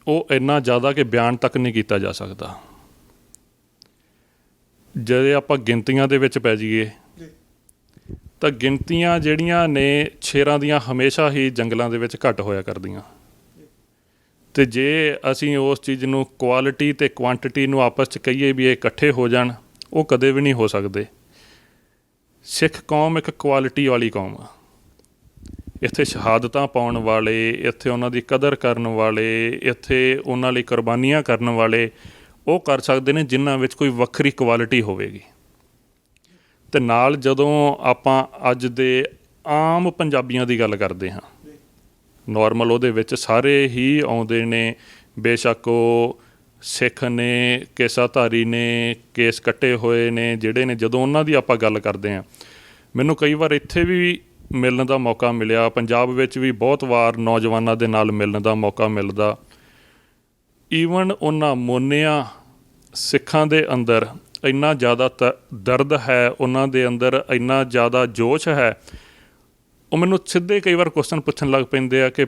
ਉਹ ਇੰਨਾ ਜ਼ਿਆਦਾ ਕਿ ਬਿਆਨ ਤੱਕ ਨਹੀਂ ਕੀਤਾ ਜਾ ਸਕਦਾ। ਜੇ ਆਪਾਂ ਗਿਣਤੀਆਂ ਦੇ ਵਿੱਚ ਪੈ ਜਾਈਏ ਤਾਂ ਗਿਣਤੀਆਂ ਜਿਹੜੀਆਂ ਨੇ ਸ਼ੇਰਾਂ ਦੀਆਂ ਹਮੇਸ਼ਾ ਹੀ ਜੰਗਲਾਂ ਦੇ ਵਿੱਚ ਘੱਟ ਹੋਇਆ ਕਰਦੀਆਂ। ਅਤੇ ਜੇ ਅਸੀਂ ਉਸ ਚੀਜ਼ ਨੂੰ ਕੁਆਲਿਟੀ ਅਤੇ ਕੁਆਂਟਿਟੀ ਨੂੰ ਆਪਸ 'ਚ ਕਹੀਏ ਵੀ ਇਹ ਇਕੱਠੇ ਹੋ ਜਾਣ, ਉਹ ਕਦੇ ਵੀ ਨਹੀਂ ਹੋ ਸਕਦੇ। ਸਿੱਖ ਕੌਮ ਇੱਕ ਕੁਆਲਿਟੀ ਵਾਲੀ ਕੌਮ ਆ। ਇੱਥੇ ਸ਼ਹਾਦਤਾਂ ਪਾਉਣ ਵਾਲੇ, ਇੱਥੇ ਉਹਨਾਂ ਦੀ ਕਦਰ ਕਰਨ ਵਾਲੇ, ਇੱਥੇ ਉਹਨਾਂ ਲਈ ਕੁਰਬਾਨੀਆਂ ਕਰਨ ਵਾਲੇ ਉਹ ਕਰ ਸਕਦੇ ਨੇ ਜਿਨ੍ਹਾਂ ਵਿੱਚ ਕੋਈ ਵੱਖਰੀ ਕੁਆਲਿਟੀ ਹੋਵੇਗੀ। ਅਤੇ ਨਾਲ ਜਦੋਂ ਆਪਾਂ ਅੱਜ ਦੇ ਆਮ ਪੰਜਾਬੀਆਂ ਦੀ ਗੱਲ ਕਰਦੇ ਹਾਂ, ਨੋਰਮਲ ਉਹਦੇ ਵਿੱਚ ਸਾਰੇ ਹੀ ਆਉਂਦੇ ਨੇ, ਬੇਸ਼ੱਕ ਉਹ ਸਿੱਖ ਨੇ, ਕੇਸਾਧਾਰੀ ਨੇ, ਕੇਸ ਕੱਟੇ ਹੋਏ ਨੇ ਜਿਹੜੇ ਨੇ, ਜਦੋਂ ਉਹਨਾਂ ਦੀ ਆਪਾਂ ਗੱਲ ਕਰਦੇ ਹਾਂ, ਮੈਨੂੰ ਕਈ ਵਾਰ ਇੱਥੇ ਵੀ ਮਿਲਣ ਦਾ ਮੌਕਾ ਮਿਲਿਆ, ਪੰਜਾਬ ਵਿੱਚ ਵੀ ਬਹੁਤ ਵਾਰ ਨੌਜਵਾਨਾਂ ਦੇ ਨਾਲ ਮਿਲਣ ਦਾ ਮੌਕਾ ਮਿਲਦਾ। ਈਵਨ ਉਹਨਾਂ ਮੋਨਿਆਂ ਸਿੱਖਾਂ ਦੇ ਅੰਦਰ ਇੰਨਾ ਜ਼ਿਆਦਾ ਦਰਦ ਹੈ, ਉਹਨਾਂ ਦੇ ਅੰਦਰ ਇੰਨਾ ਜ਼ਿਆਦਾ ਜੋਸ਼ ਹੈ, ਉਹ ਮੈਨੂੰ ਸਿੱਧੇ ਕਈ ਵਾਰ ਕੁਐਸਚਨ ਪੁੱਛਣ ਲੱਗ ਪੈਂਦੇ ਆ ਕਿ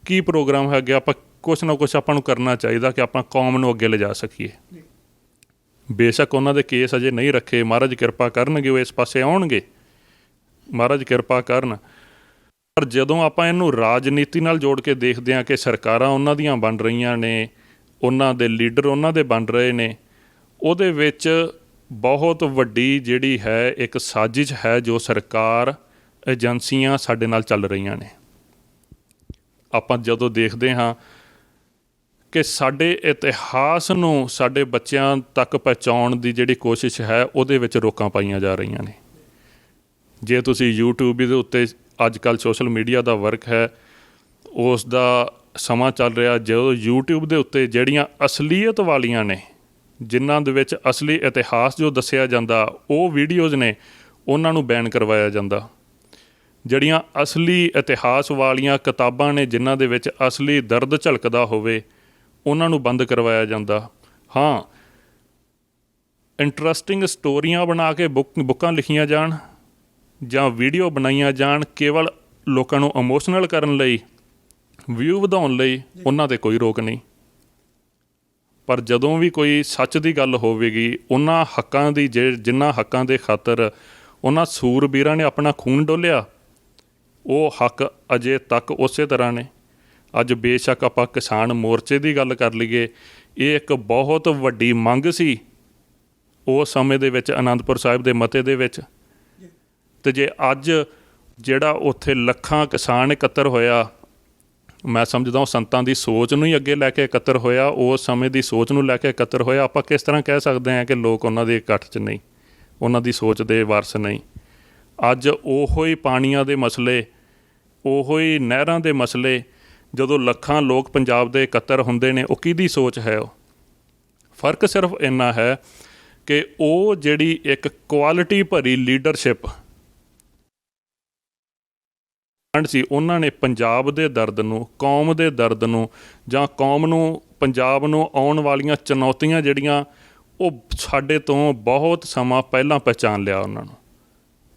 ਕੀ ਪ੍ਰੋਗਰਾਮ ਹੈ ਅੱਗੇ, ਆਪਾਂ ਕੁਛ ਨਾ ਕੁਛ ਆਪਾਂ ਨੂੰ ਕਰਨਾ ਚਾਹੀਦਾ ਕਿ ਆਪਾਂ ਕੌਮ ਨੂੰ ਅੱਗੇ ਲਿਜਾ ਸਕੀਏ। ਬੇਸ਼ੱਕ ਉਹਨਾਂ ਦੇ ਕੇਸ ਅਜੇ ਨਹੀਂ ਰੱਖੇ, ਮਹਾਰਾਜ ਕਿਰਪਾ ਕਰਨਗੇ, ਉਹ ਇਸ ਪਾਸੇ ਆਉਣਗੇ, ਮਹਾਰਾਜ ਕਿਰਪਾ ਕਰਨ। ਪਰ ਜਦੋਂ ਆਪਾਂ ਇਹਨੂੰ ਰਾਜਨੀਤੀ ਨਾਲ ਜੋੜ ਕੇ ਦੇਖਦੇ ਹਾਂ ਕਿ ਸਰਕਾਰਾਂ ਉਹਨਾਂ ਦੀਆਂ ਬਣ ਰਹੀਆਂ ਨੇ, ਉਹਨਾਂ ਦੇ ਲੀਡਰ ਉਹਨਾਂ ਦੇ ਬਣ ਰਹੇ ਨੇ, ਉਹਦੇ ਵਿੱਚ ਬਹੁਤ ਵੱਡੀ ਜਿਹੜੀ ਹੈ ਇੱਕ ਸਾਜ਼ਿਸ਼ ਹੈ ਜੋ ਸਰਕਾਰ ਏਜੰਸੀਆਂ ਸਾਡੇ ਨਾਲ ਚੱਲ ਰਹੀਆਂ ਨੇ। ਆਪਾਂ ਜਦੋਂ ਦੇਖਦੇ ਹਾਂ ਕਿ ਸਾਡੇ ਇਤਿਹਾਸ ਨੂੰ ਸਾਡੇ ਬੱਚਿਆਂ ਤੱਕ ਪਹੁੰਚਾਉਣ ਦੀ ਜਿਹੜੀ ਕੋਸ਼ਿਸ਼ ਹੈ ਉਹਦੇ ਵਿੱਚ ਰੋਕਾਂ ਪਾਈਆਂ ਜਾ ਰਹੀਆਂ ਨੇ। ਜੇ ਤੁਸੀਂ YouTube ਦੇ ਉੱਤੇ ਅੱਜ ਕੱਲ੍ਹ ਸੋਸ਼ਲ ਮੀਡੀਆ ਦਾ ਵਰਕ ਹੈ, ਉਸ ਦਾ ਸਮਾਂ ਚੱਲ ਰਿਹਾ, ਜਦੋਂ YouTube ਦੇ ਉੱਤੇ ਜਿਹੜੀਆਂ ਅਸਲੀਅਤ ਵਾਲੀਆਂ ਨੇ, ਜਿਨ੍ਹਾਂ ਦੇ ਵਿੱਚ ਅਸਲੀ ਇਤਿਹਾਸ ਜੋ ਦੱਸਿਆ ਜਾਂਦਾ, ਉਹ ਵੀਡੀਓਜ਼ ਨੇ, ਉਹਨਾਂ ਨੂੰ ਬੈਨ ਕਰਵਾਇਆ ਜਾਂਦਾ। ਜਿਹੜੀਆਂ ਅਸਲੀ ਇਤਿਹਾਸ ਵਾਲੀਆਂ ਕਿਤਾਬਾਂ ਨੇ, ਜਿਨ੍ਹਾਂ ਦੇ ਵਿੱਚ ਅਸਲੀ ਦਰਦ ਝਲਕਦਾ ਹੋਵੇ, ਉਹਨਾਂ ਨੂੰ ਬੰਦ ਕਰਵਾਇਆ ਜਾਂਦਾ। ਹਾਂ, ਇੰਟਰਸਟਿੰਗ ਸਟੋਰੀਆਂ ਬਣਾ ਕੇ ਬੁੱਕਾਂ ਲਿਖੀਆਂ ਜਾਣ ਜਾਂ ਵੀਡੀਓ ਬਣਾਈਆਂ ਜਾਣ ਕੇਵਲ ਲੋਕਾਂ ਨੂੰ ਇਮੋਸ਼ਨਲ ਕਰਨ ਲਈ, ਵਿਊ ਵਧਾਉਣ ਲਈ, ਉਹਨਾਂ 'ਤੇ ਕੋਈ ਰੋਕ ਨਹੀਂ। ਪਰ ਜਦੋਂ ਵੀ ਕੋਈ ਸੱਚ ਦੀ ਗੱਲ ਹੋਵੇਗੀ, ਉਹਨਾਂ ਹੱਕਾਂ ਦੀ ਜਿਨ੍ਹਾਂ ਹੱਕਾਂ ਦੇ ਖਾਤਰ ਉਹਨਾਂ ਸੂਰਬੀਰਾਂ ਨੇ ਆਪਣਾ ਖੂਨ ਡੋਲਿਆ, ਉਹ ਹੱਕ ਅਜੇ ਤੱਕ ਉਸੇ ਤਰ੍ਹਾਂ ਨੇ। ਅੱਜ ਬੇਸ਼ੱਕ ਆਪਾਂ ਕਿਸਾਨ ਮੋਰਚੇ ਦੀ ਗੱਲ ਕਰ ਲਈਏ, ਇਹ ਇੱਕ ਬਹੁਤ ਵੱਡੀ ਮੰਗ ਸੀ ਉਸ ਸਮੇਂ ਦੇ ਵਿੱਚ ਅਨੰਦਪੁਰ ਸਾਹਿਬ ਦੇ ਮਤੇ ਦੇ ਵਿੱਚ। ਅਤੇ ਜੇ ਅੱਜ ਜਿਹੜਾ ਉੱਥੇ ਲੱਖਾਂ ਕਿਸਾਨ ਇਕੱਤਰ ਹੋਇਆ, ਮੈਂ ਸਮਝਦਾ ਉਹ ਸੰਤਾਂ ਦੀ ਸੋਚ ਨੂੰ ਹੀ ਅੱਗੇ ਲੈ ਕੇ ਇਕੱਤਰ ਹੋਇਆ, ਉਸ ਸਮੇਂ ਦੀ ਸੋਚ ਨੂੰ ਲੈ ਕੇ ਇਕੱਤਰ ਹੋਇਆ। ਆਪਾਂ ਕਿਸ ਤਰ੍ਹਾਂ ਕਹਿ ਸਕਦੇ ਹਾਂ ਕਿ ਲੋਕ ਉਹਨਾਂ ਦੇ ਇਕੱਠ 'ਚ ਨਹੀਂ, ਉਹਨਾਂ ਦੀ ਸੋਚ ਦੇ ਵਾਰਸ ਨਹੀਂ। ਅੱਜ ਉਹੋ ਹੀ ਪਾਣੀਆਂ ਦੇ ਮਸਲੇ, ਉਹੋ ਹੀ ਨਹਿਰਾਂ ਦੇ ਮਸਲੇ, ਜਦੋਂ ਲੱਖਾਂ ਲੋਕ ਪੰਜਾਬ ਦੇ ਇਕੱਤਰ ਹੁੰਦੇ ਨੇ, ਉਹ ਕਿਹਦੀ ਸੋਚ ਹੈ? ਉਹ ਫਰਕ ਸਿਰਫ ਇੰਨਾ ਹੈ ਕਿ ਉਹ ਜਿਹੜੀ ਇੱਕ ਕੁਆਲਿਟੀ ਭਰੀ ਲੀਡਰਸ਼ਿਪ ਸੀ, ਉਹਨਾਂ ਨੇ ਪੰਜਾਬ ਦੇ ਦਰਦ ਨੂੰ, ਕੌਮ ਦੇ ਦਰਦ ਨੂੰ, ਜਾਂ ਕੌਮ ਨੂੰ, ਪੰਜਾਬ ਨੂੰ ਆਉਣ ਵਾਲੀਆਂ ਚੁਣੌਤੀਆਂ ਜਿਹੜੀਆਂ ਉਹ ਸਾਡੇ ਤੋਂ ਬਹੁਤ ਸਮਾਂ ਪਹਿਲਾਂ ਪਹਿਚਾਣ ਲਿਆ ਉਹਨਾਂ ਨੂੰ,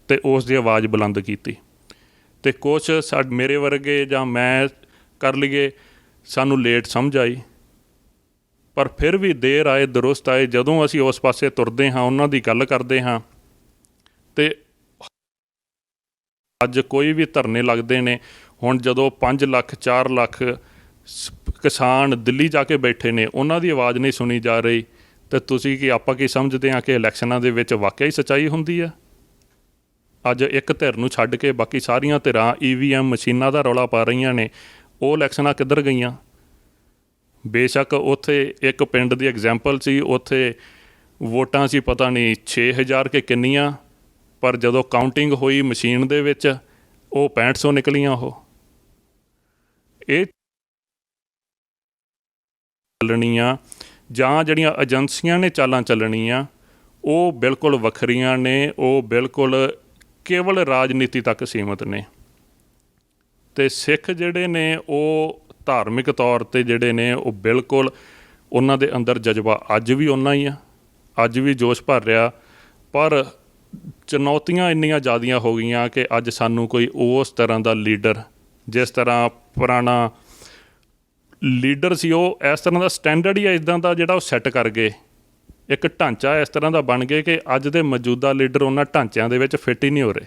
ਅਤੇ ਉਸ ਦੀ ਆਵਾਜ਼ ਬੁਲੰਦ ਕੀਤੀ। ਅਤੇ ਕੁਛ ਮੇਰੇ ਵਰਗੇ ਜਾਂ ਮੈਂ ਕਰ ਲਈਏ, ਸਾਨੂੰ ਲੇਟ ਸਮਝ ਆਈ, ਪਰ ਫਿਰ ਵੀ ਦੇਰ ਆਏ ਦਰੁਸਤ ਆਏ। ਜਦੋਂ ਅਸੀਂ ਉਸ ਪਾਸੇ ਤੁਰਦੇ ਹਾਂ, ਉਹਨਾਂ ਦੀ ਗੱਲ ਕਰਦੇ ਹਾਂ, ਅਤੇ ਅੱਜ ਕੋਈ ਵੀ ਧਰਨੇ ਲੱਗਦੇ ਨੇ। ਹੁਣ ਜਦੋਂ 5 ਲੱਖ 4 ਲੱਖ ਕਿਸਾਨ ਦਿੱਲੀ ਜਾ ਕੇ ਬੈਠੇ ਨੇ, ਉਹਨਾਂ ਦੀ ਆਵਾਜ਼ ਨਹੀਂ ਸੁਣੀ ਜਾ ਰਹੀ, ਅਤੇ ਤੁਸੀਂ ਆਪਾਂ ਕੀ ਸਮਝਦੇ ਹਾਂ ਕਿ ਇਲੈਕਸ਼ਨਾਂ ਦੇ ਵਿੱਚ ਵਾਕਿਆ ਹੀ ਸੱਚਾਈ ਹੁੰਦੀ ਹੈ? ਅੱਜ ਇੱਕ ਧਿਰ ਨੂੰ ਛੱਡ ਕੇ ਬਾਕੀ ਸਾਰੀਆਂ ਧਿਰਾਂ EVM ਮਸ਼ੀਨਾਂ ਦਾ ਰੌਲਾ ਪਾ ਰਹੀਆਂ ਨੇ। ਉਹ ਇਲੈਕਸ਼ਨਾਂ ਕਿੱਧਰ ਗਈਆਂ? ਬੇਸ਼ੱਕ ਉੱਥੇ ਇੱਕ ਪਿੰਡ ਦੀ ਐਗਜ਼ਾਮਪਲ ਸੀ, ਉੱਥੇ ਵੋਟਾਂ ਸੀ ਪਤਾ ਨਹੀਂ 6000 ਕਿ ਕਿੰਨੀਆਂ, ਪਰ ਜਦੋਂ ਕਾਊਂਟਿੰਗ ਹੋਈ ਮਸ਼ੀਨ ਦੇ ਵਿੱਚ ਉਹ 6500 ਨਿਕਲੀਆਂ। ਉਹ ਇਹ ਚੱਲਣੀਆਂ ਜਾਂ ਜਿਹੜੀਆਂ ਏਜੰਸੀਆਂ ਨੇ ਚਾਲਾਂ ਚੱਲਣੀਆਂ, ਉਹ ਬਿਲਕੁਲ ਵੱਖਰੀਆਂ ਨੇ। ਉਹ ਬਿਲਕੁਲ ਕੇਵਲ ਰਾਜਨੀਤੀ ਤੱਕ ਸੀਮਤ ਨੇ। ਅਤੇ ਸਿੱਖ ਜਿਹੜੇ ਨੇ ਉਹ ਧਾਰਮਿਕ ਤੌਰ 'ਤੇ ਜਿਹੜੇ ਨੇ ਉਹ ਬਿਲਕੁਲ ਉਹਨਾਂ ਦੇ ਅੰਦਰ ਜਜ਼ਬਾ ਅੱਜ ਵੀ ਓਨਾ ਹੀ ਆ, ਅੱਜ ਵੀ ਜੋਸ਼ ਭਰ ਰਿਹਾ, ਪਰ ਚੁਣੌਤੀਆਂ ਇੰਨੀਆਂ ਜ਼ਿਆਦੀਆਂ ਹੋ ਗਈਆਂ ਕਿ ਅੱਜ ਸਾਨੂੰ ਕੋਈ ਉਸ ਤਰ੍ਹਾਂ ਦਾ ਲੀਡਰ, ਜਿਸ ਤਰ੍ਹਾਂ ਪੁਰਾਣਾ ਲੀਡਰ ਸੀ, ਉਹ ਇਸ ਤਰ੍ਹਾਂ ਦਾ ਸਟੈਂਡਰਡ ਹੀ ਇੱਦਾਂ ਦਾ ਜਿਹੜਾ ਉਹ ਸੈੱਟ ਕਰ ਗਏ, ਇੱਕ ਢਾਂਚਾ ਇਸ ਤਰ੍ਹਾਂ ਦਾ ਬਣ ਗਏ ਕਿ ਅੱਜ ਦੇ ਮੌਜੂਦਾ ਲੀਡਰ ਉਹਨਾਂ ਢਾਂਚਿਆਂ ਦੇ ਵਿੱਚ ਫਿੱਟ ਹੀ ਨਹੀਂ ਹੋ ਰਹੇ,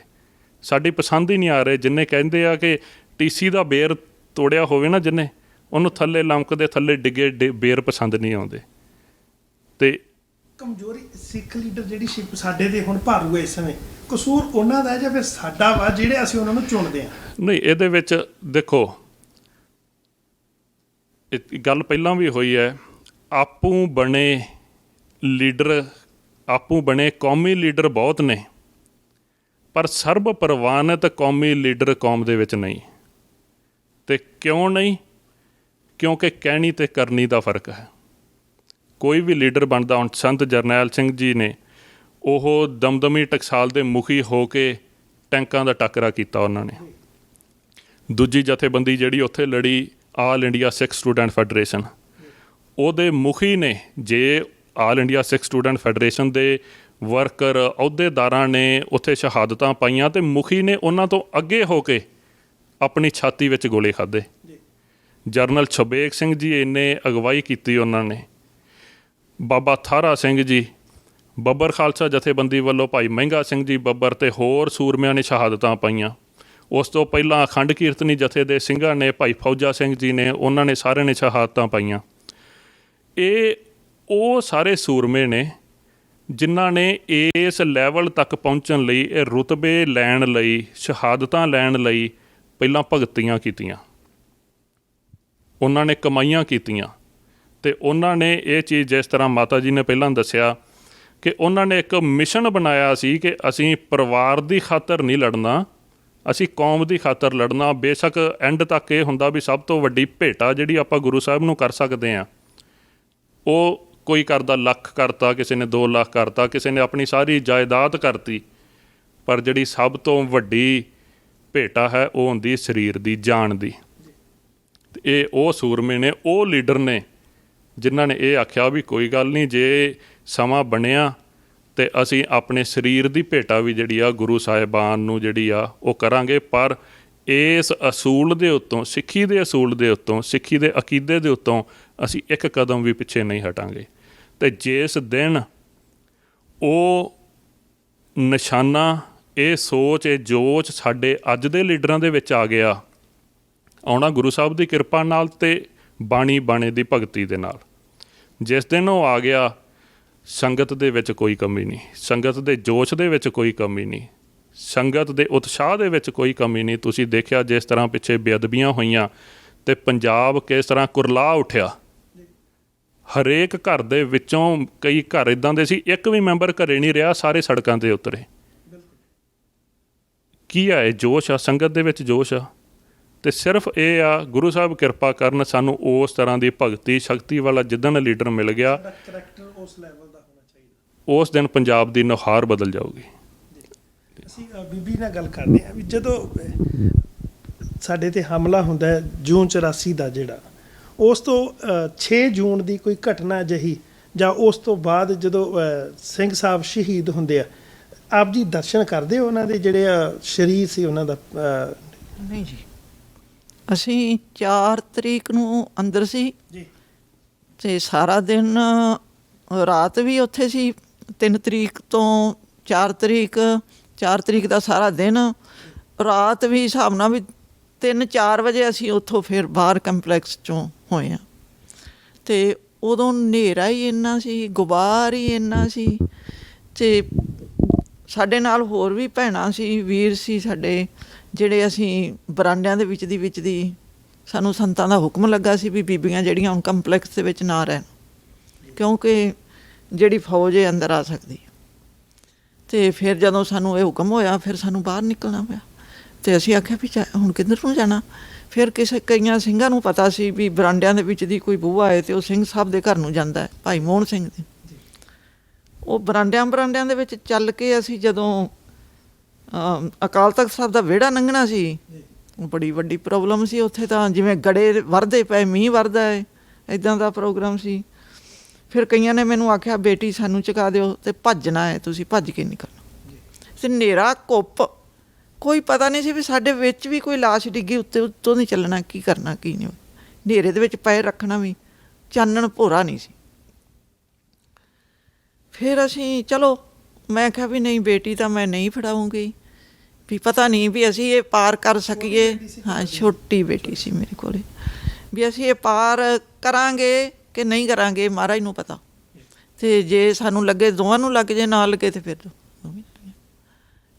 ਸਾਡੀ ਪਸੰਦ ਹੀ ਨਹੀਂ ਆ ਰਹੇ। ਜਿੰਨੇ ਕਹਿੰਦੇ ਆ ਕਿ TC ਦਾ ਬੇਰ ਤੋੜਿਆ ਹੋਵੇ ਨਾ, ਜਿਹਨੇ ਉਹਨੂੰ ਥੱਲੇ ਲਮਕ ਦੇ ਥੱਲੇ ਡਿੱਗੇ ਬੇਰ ਪਸੰਦ ਨਹੀਂ ਆਉਂਦੇ। ਅਤੇ ਕਮਜ਼ੋਰੀ ਸਿੱਖ ਲੀਡਰ ਜਿਹੜੀ ਸਾਡੇ ਤੇ ਹੁਣ ਭਾਰੂ ਹੈ ਇਸ ਸਮੇਂ, ਕਸੂਰ ਉਹਨਾਂ ਦਾ ਜਾਂ ਫਿਰ ਸਾਡਾ ਵਾ ਜਿਹੜੇ ਅਸੀਂ ਉਹਨਾਂ ਨੂੰ ਚੁਣਦੇ ਹਾਂ? ਨਹੀਂ, ਇਹਦੇ ਵਿੱਚ ਦੇਖੋ, ਗੱਲ ਪਹਿਲਾਂ ਵੀ ਹੋਈ ਹੈ, ਆਪੂ ਬਣੇ ਲੀਡਰ, ਆਪੂ ਬਣੇ ਕੌਮੀ ਲੀਡਰ ਬਹੁਤ ਨੇ, ਪਰ ਸਰਬ ਪ੍ਰਵਾਨਿਤ ਕੌਮੀ ਲੀਡਰ ਕੌਮ ਦੇ ਵਿੱਚ ਨਹੀਂ। ਅਤੇ ਕਿਉਂ ਨਹੀਂ? ਕਿਉਂਕਿ ਕਹਿਣੀ ਅਤੇ ਕਰਨੀ ਦਾ ਫਰਕ ਹੈ। ਕੋਈ ਵੀ ਲੀਡਰ ਬਣਦਾ, ਹੁਣ ਸੰਤ ਜਰਨੈਲ ਸਿੰਘ ਜੀ ਨੇ, ਉਹ ਦਮਦਮੀ ਟਕਸਾਲ ਦੇ ਮੁਖੀ ਹੋ ਕੇ ਟੈਂਕਾਂ ਦਾ ਟਾਕਰਾ ਕੀਤਾ ਉਹਨਾਂ ਨੇ। ਦੂਜੀ ਜਥੇਬੰਦੀ ਜਿਹੜੀ ਉੱਥੇ ਲੜੀ, ਆਲ ਇੰਡੀਆ ਸਿੱਖ ਸਟੂਡੈਂਟ ਫੈਡਰੇਸ਼ਨ, ਉਹਦੇ ਮੁਖੀ ਨੇ, ਜੇ ਆਲ ਇੰਡੀਆ ਸਿੱਖ ਸਟੂਡੈਂਟ ਫੈਡਰੇਸ਼ਨ ਦੇ ਵਰਕਰ ਅਹੁਦੇਦਾਰਾਂ ਨੇ ਉੱਥੇ ਸ਼ਹਾਦਤਾਂ ਪਾਈਆਂ, ਅਤੇ ਮੁਖੀ ਨੇ ਉਹਨਾਂ ਤੋਂ ਅੱਗੇ ਹੋ ਕੇ ਆਪਣੀ ਛਾਤੀ ਵਿੱਚ ਗੋਲੇ ਖਾਧੇ। ਜਰਨਲ ਛਬੇਕ ਸਿੰਘ ਜੀ ਇਹਨੇ ਅਗਵਾਈ ਕੀਤੀ ਉਹਨਾਂ ਨੇ, ਬਾਬਾ ਥਾਰਾ ਸਿੰਘ ਜੀ, ਬੱਬਰ ਖਾਲਸਾ ਜਥੇਬੰਦੀ ਵੱਲੋਂ ਭਾਈ ਮਹਿੰਗਾ ਸਿੰਘ ਜੀ ਬੱਬਰ ਅਤੇ ਹੋਰ ਸੂਰਮਿਆਂ ਨੇ ਸ਼ਹਾਦਤਾਂ ਪਾਈਆਂ। ਉਸ ਤੋਂ ਪਹਿਲਾਂ ਅਖੰਡ ਕੀਰਤਨੀ ਜਥੇ ਦੇ ਸਿੰਘਾਂ ਨੇ, ਭਾਈ ਫੌਜਾ ਸਿੰਘ ਜੀ ਨੇ, ਉਹਨਾਂ ਨੇ ਸਾਰਿਆਂ ਨੇ ਸ਼ਹਾਦਤਾਂ ਪਾਈਆਂ। ਇਹ ਉਹ ਸਾਰੇ ਸੂਰਮੇ ਨੇ ਜਿਨ੍ਹਾਂ ਨੇ ਇਸ ਲੈਵਲ ਤੱਕ ਪਹੁੰਚਣ ਲਈ, ਇਹ ਰੁਤਬੇ ਲੈਣ ਲਈ, ਸ਼ਹਾਦਤਾਂ ਲੈਣ ਲਈ ਪਹਿਲਾਂ ਭਗਤੀਆਂ ਕੀਤੀਆਂ, ਉਹਨਾਂ ਨੇ ਕਮਾਈਆਂ ਕੀਤੀਆਂ। ਅਤੇ ਉਹਨਾਂ ਨੇ ਇਹ ਚੀਜ਼, ਜਿਸ ਤਰ੍ਹਾਂ ਮਾਤਾ ਜੀ ਨੇ ਪਹਿਲਾਂ ਦੱਸਿਆ, ਕਿ ਉਹਨਾਂ ਨੇ ਇੱਕ ਮਿਸ਼ਨ ਬਣਾਇਆ ਸੀ ਕਿ ਅਸੀਂ ਪਰਿਵਾਰ ਦੀ ਖਾਤਰ ਨਹੀਂ ਲੜਨਾ, ਅਸੀਂ ਕੌਮ ਦੀ ਖਾਤਰ ਲੜਨਾ। ਬੇਸ਼ੱਕ ਐਂਡ ਤੱਕ ਇਹ ਹੁੰਦਾ ਵੀ ਸਭ ਤੋਂ ਵੱਡੀ ਭੇਟਾ ਜਿਹੜੀ ਆਪਾਂ ਗੁਰੂ ਸਾਹਿਬ ਨੂੰ ਕਰ ਸਕਦੇ ਹਾਂ, ਉਹ ਕੋਈ ਕਰਦਾ ਲੱਖ ਕਰਤਾ, ਕਿਸੇ ਨੇ 2 ਲੱਖ ਕਰਤਾ, ਕਿਸੇ ਨੇ ਆਪਣੀ ਸਾਰੀ ਜਾਇਦਾਦ ਕਰਤੀ, ਪਰ ਜਿਹੜੀ ਸਭ ਤੋਂ ਵੱਡੀ ਭੇਟਾ ਹੈ ਉਹ ਹੁੰਦੀ ਸਰੀਰ ਦੀ, ਜਾਨ ਦੀ। ਅਤੇ ਇਹ ਉਹ ਸੂਰਮੇ ਨੇ, ਉਹ ਲੀਡਰ ਨੇ ਜਿਨ੍ਹਾਂ ਨੇ ਇਹ ਆਖਿਆ ਵੀ ਕੋਈ ਗੱਲ ਨਹੀਂ, ਜੇ ਸਮਾਂ ਬਣਿਆ ਅਤੇ ਅਸੀਂ ਆਪਣੇ ਸਰੀਰ ਦੀ ਭੇਟਾ ਵੀ ਜਿਹੜੀ ਆ ਗੁਰੂ ਸਾਹਿਬਾਨ ਨੂੰ ਜਿਹੜੀ ਆ ਉਹ ਕਰਾਂਗੇ, ਪਰ ਇਸ ਅਸੂਲ ਦੇ ਉੱਤੋਂ, ਸਿੱਖੀ ਦੇ ਅਸੂਲ ਦੇ ਉੱਤੋਂ, ਸਿੱਖੀ ਦੇ ਅਕੀਦੇ ਦੇ ਉੱਤੋਂ ਅਸੀਂ ਇੱਕ ਕਦਮ ਵੀ ਪਿੱਛੇ ਨਹੀਂ ਹਟਾਂਗੇ। ਅਤੇ ਜਿਸ ਦਿਨ ਉਹ ਨਿਸ਼ਾਨਾ, ਇਹ ਸੋਚ, ਇਹ ਜੋਸ਼ ਸਾਡੇ ਅੱਜ ਦੇ ਲੀਡਰਾਂ ਦੇ ਵਿੱਚ ਆ ਗਿਆ, ਆਉਣਾ ਗੁਰੂ ਸਾਹਿਬ ਦੀ ਕਿਰਪਾ ਨਾਲ ਅਤੇ ਬਾਣੀ ਬਾਣੇ ਦੀ ਭਗਤੀ ਦੇ ਨਾਲ। ਜਿਸ ਦਿਨ ਉਹ ਆ ਗਿਆ, ਸੰਗਤ ਦੇ ਵਿੱਚ ਕੋਈ ਕਮੀ ਨਹੀਂ, ਸੰਗਤ ਦੇ ਜੋਸ਼ ਦੇ ਵਿੱਚ ਕੋਈ ਕਮੀ ਨਹੀਂ, ਸੰਗਤ ਦੇ ਉਤਸ਼ਾਹ ਦੇ ਵਿੱਚ ਕੋਈ ਕਮੀ ਨਹੀਂ। ਤੁਸੀਂ ਦੇਖਿਆ ਜਿਸ ਤਰ੍ਹਾਂ ਪਿੱਛੇ ਬੇਅਦਬੀਆਂ ਹੋਈਆਂ ਅਤੇ ਪੰਜਾਬ ਕਿਸ ਤਰ੍ਹਾਂ ਕੁਰਲਾ ਉੱਠਿਆ, ਹਰੇਕ ਘਰ ਦੇ ਵਿੱਚੋਂ, ਕਈ ਘਰ ਇੱਦਾਂ ਦੇ ਸੀ ਇੱਕ ਵੀ ਮੈਂਬਰ ਘਰੇ ਨਹੀਂ ਰਿਹਾ, ਸਾਰੇ ਸੜਕਾਂ 'ਤੇ ਉਤਰੇ। ਕੀ ਆ ਇਹ ਜੋਸ਼ ਆ, ਸੰਗਤ ਦੇ ਵਿੱਚ ਜੋਸ਼ ਆ। ਅਤੇ ਸਿਰਫ ਇਹ ਆ, ਗੁਰੂ ਸਾਹਿਬ ਕਿਰਪਾ ਕਰਨ ਸਾਨੂੰ ਉਸ ਤਰ੍ਹਾਂ ਦੀ ਭਗਤੀ ਸ਼ਕਤੀ ਵਾਲਾ ਜਿੱਦਣ ਲੀਡਰ ਮਿਲ ਗਿਆ, ਉਸ ਲੈਵਲ ਦਾ ਹੋਣਾ ਚਾਹੀਦਾ, ਉਸ ਦਿਨ ਪੰਜਾਬ ਦੀ ਨੁਹਾਰ ਬਦਲ ਜਾਊਗੀ। ਅਸੀਂ ਬੀਬੀ ਨਾਲ ਗੱਲ ਕਰਦੇ ਹਾਂ ਵੀ ਜਦੋਂ ਸਾਡੇ ਤੇ ਹਮਲਾ ਹੁੰਦਾ ਹੈ ਜੂਨ 84 ਦਾ ਜਿਹੜਾ, ਉਸ ਤੋਂ 6 ਜੂਨ ਦੀ ਕੋਈ ਘਟਨਾ ਅਜਿਹੀ ਜਾਂ ਉਸ ਤੋਂ ਬਾਅਦ ਜਦੋਂ ਸਿੰਘ ਸਾਹਿਬ ਸ਼ਹੀਦ ਹੁੰਦੇ ਆ, ਆਪ ਜੀ ਦਰਸ਼ਨ ਕਰਦੇ ਹੋ ਉਹਨਾਂ ਦੇ ਜਿਹੜੇ ਸਰੀਰ ਸੀ ਉਹਨਾਂ ਦਾ? ਨਹੀਂ ਜੀ, ਅਸੀਂ 4 ਤਰੀਕ ਨੂੰ ਅੰਦਰ ਸੀ ਜੀ ਤੇ ਸਾਰਾ ਦਿਨ ਰਾਤ ਵੀ ਉੱਥੇ ਸੀ। 3 ਤਰੀਕ ਤੋਂ 4 ਤਰੀਕ ਦਾ ਸਾਰਾ ਦਿਨ, ਰਾਤ ਵੀ ਹਿਸਾਬ ਨਾਲ ਵੀ 3-4 ਵਜੇ ਅਸੀਂ ਉੱਥੋਂ ਫਿਰ ਬਾਹਰ ਕੰਪਲੈਕਸ 'ਚੋਂ ਹੋਏ ਹਾਂ। ਅਤੇ ਉਦੋਂ ਹਨੇਰਾ ਹੀ ਇੰਨਾ ਸੀ, ਗੁਬਾਰ ਹੀ ਇੰਨਾ ਸੀ, ਅਤੇ ਸਾਡੇ ਨਾਲ ਹੋਰ ਵੀ ਭੈਣਾਂ ਸੀ, ਵੀਰ ਸੀ ਸਾਡੇ, ਜਿਹੜੇ ਅਸੀਂ ਬਰਾਂਡਿਆਂ ਦੇ ਵਿੱਚ ਦੀ ਸਾਨੂੰ ਸੰਤਾਂ ਦਾ ਹੁਕਮ ਲੱਗਾ ਸੀ ਵੀ ਬੀਬੀਆਂ ਜਿਹੜੀਆਂ ਹੁਣ ਕੰਪਲੈਕਸ ਦੇ ਵਿੱਚ ਨਾ ਰਹਿਣ, ਕਿਉਂਕਿ ਜਿਹੜੀ ਫੌਜ ਹੈ ਅੰਦਰ ਆ ਸਕਦੀ। ਅਤੇ ਫਿਰ ਜਦੋਂ ਸਾਨੂੰ ਇਹ ਹੁਕਮ ਹੋਇਆ, ਫਿਰ ਸਾਨੂੰ ਬਾਹਰ ਨਿਕਲਣਾ ਪਿਆ। ਅਤੇ ਅਸੀਂ ਆਖਿਆ ਵੀ ਹੁਣ ਕਿੱਧਰ ਨੂੰ ਜਾਣਾ। ਫਿਰ ਕਈਆਂ ਸਿੰਘਾਂ ਨੂੰ ਪਤਾ ਸੀ ਵੀ ਬਰਾਂਡਿਆਂ ਦੇ ਵਿੱਚ ਦੀ ਕੋਈ ਬੂਹਾ ਹੈ ਅਤੇ ਉਹ ਸਿੰਘ ਸਾਹਿਬ ਦੇ ਘਰ ਨੂੰ ਜਾਂਦਾ ਹੈ, ਭਾਈ ਮੋਹਨ ਸਿੰਘ ਦੇ। ਉਹ ਬਰਾਂਡਿਆਂ ਦੇ ਵਿੱਚ ਚੱਲ ਕੇ ਅਸੀਂ ਜਦੋਂ ਅਕਾਲ ਤਖਤ ਸਾਹਿਬ ਦਾ ਵਿਹੜਾ ਲੰਘਣਾ ਸੀ, ਬੜੀ ਵੱਡੀ ਪ੍ਰੋਬਲਮ ਸੀ ਉੱਥੇ, ਤਾਂ ਜਿਵੇਂ ਗੜੇ ਵਰਦੇ ਪਏ, ਮੀਂਹ ਵਰਦਾ ਹੈ, ਇੱਦਾਂ ਦਾ ਪ੍ਰੋਗਰਾਮ ਸੀ। ਫਿਰ ਕਈਆਂ ਨੇ ਮੈਨੂੰ ਆਖਿਆ ਬੇਟੀ ਸਾਨੂੰ ਚੁਕਾ ਦਿਓ ਅਤੇ ਭੱਜਣਾ ਹੈ, ਤੁਸੀਂ ਭੱਜ ਕੇ ਨਿਕਲਣਾ। ਅਤੇ ਹਨੇਰਾ ਘੁੱਪ, ਕੋਈ ਪਤਾ ਨਹੀਂ ਸੀ ਵੀ ਸਾਡੇ ਵਿੱਚ ਵੀ ਕੋਈ ਲਾਸ਼ ਡਿੱਗੀ, ਉੱਤੋਂ ਨਹੀਂ ਚੱਲਣਾ, ਕੀ ਕਰਨਾ ਕੀ ਨਹੀਂ। ਹਨੇਰੇ ਦੇ ਵਿੱਚ ਪੈਰ ਰੱਖਣਾ ਵੀ, ਚਾਨਣ ਭੋਰਾ ਨਹੀਂ ਸੀ। ਫਿਰ ਅਸੀਂ ਚਲੋ, ਮੈਂ ਕਿਹਾ ਵੀ ਨਹੀਂ ਬੇਟੀ ਤਾਂ ਮੈਂ ਨਹੀਂ ਫੜਾਊਂਗੀ, ਵੀ ਪਤਾ ਨਹੀਂ ਵੀ ਅਸੀਂ ਇਹ ਪਾਰ ਕਰ ਸਕੀਏ। ਹਾਂ, ਛੋਟੀ ਬੇਟੀ ਸੀ ਮੇਰੇ ਕੋਲ, ਵੀ ਅਸੀਂ ਇਹ ਪਾਰ ਕਰਾਂਗੇ ਕਿ ਨਹੀਂ ਕਰਾਂਗੇ, ਮਹਾਰਾਜ ਨੂੰ ਪਤਾ। ਅਤੇ ਜੇ ਸਾਨੂੰ ਲੱਗੇ, ਦੋਵਾਂ ਨੂੰ ਲੱਗ ਜੇ, ਨਾ ਲੱਗੇ ਤਾਂ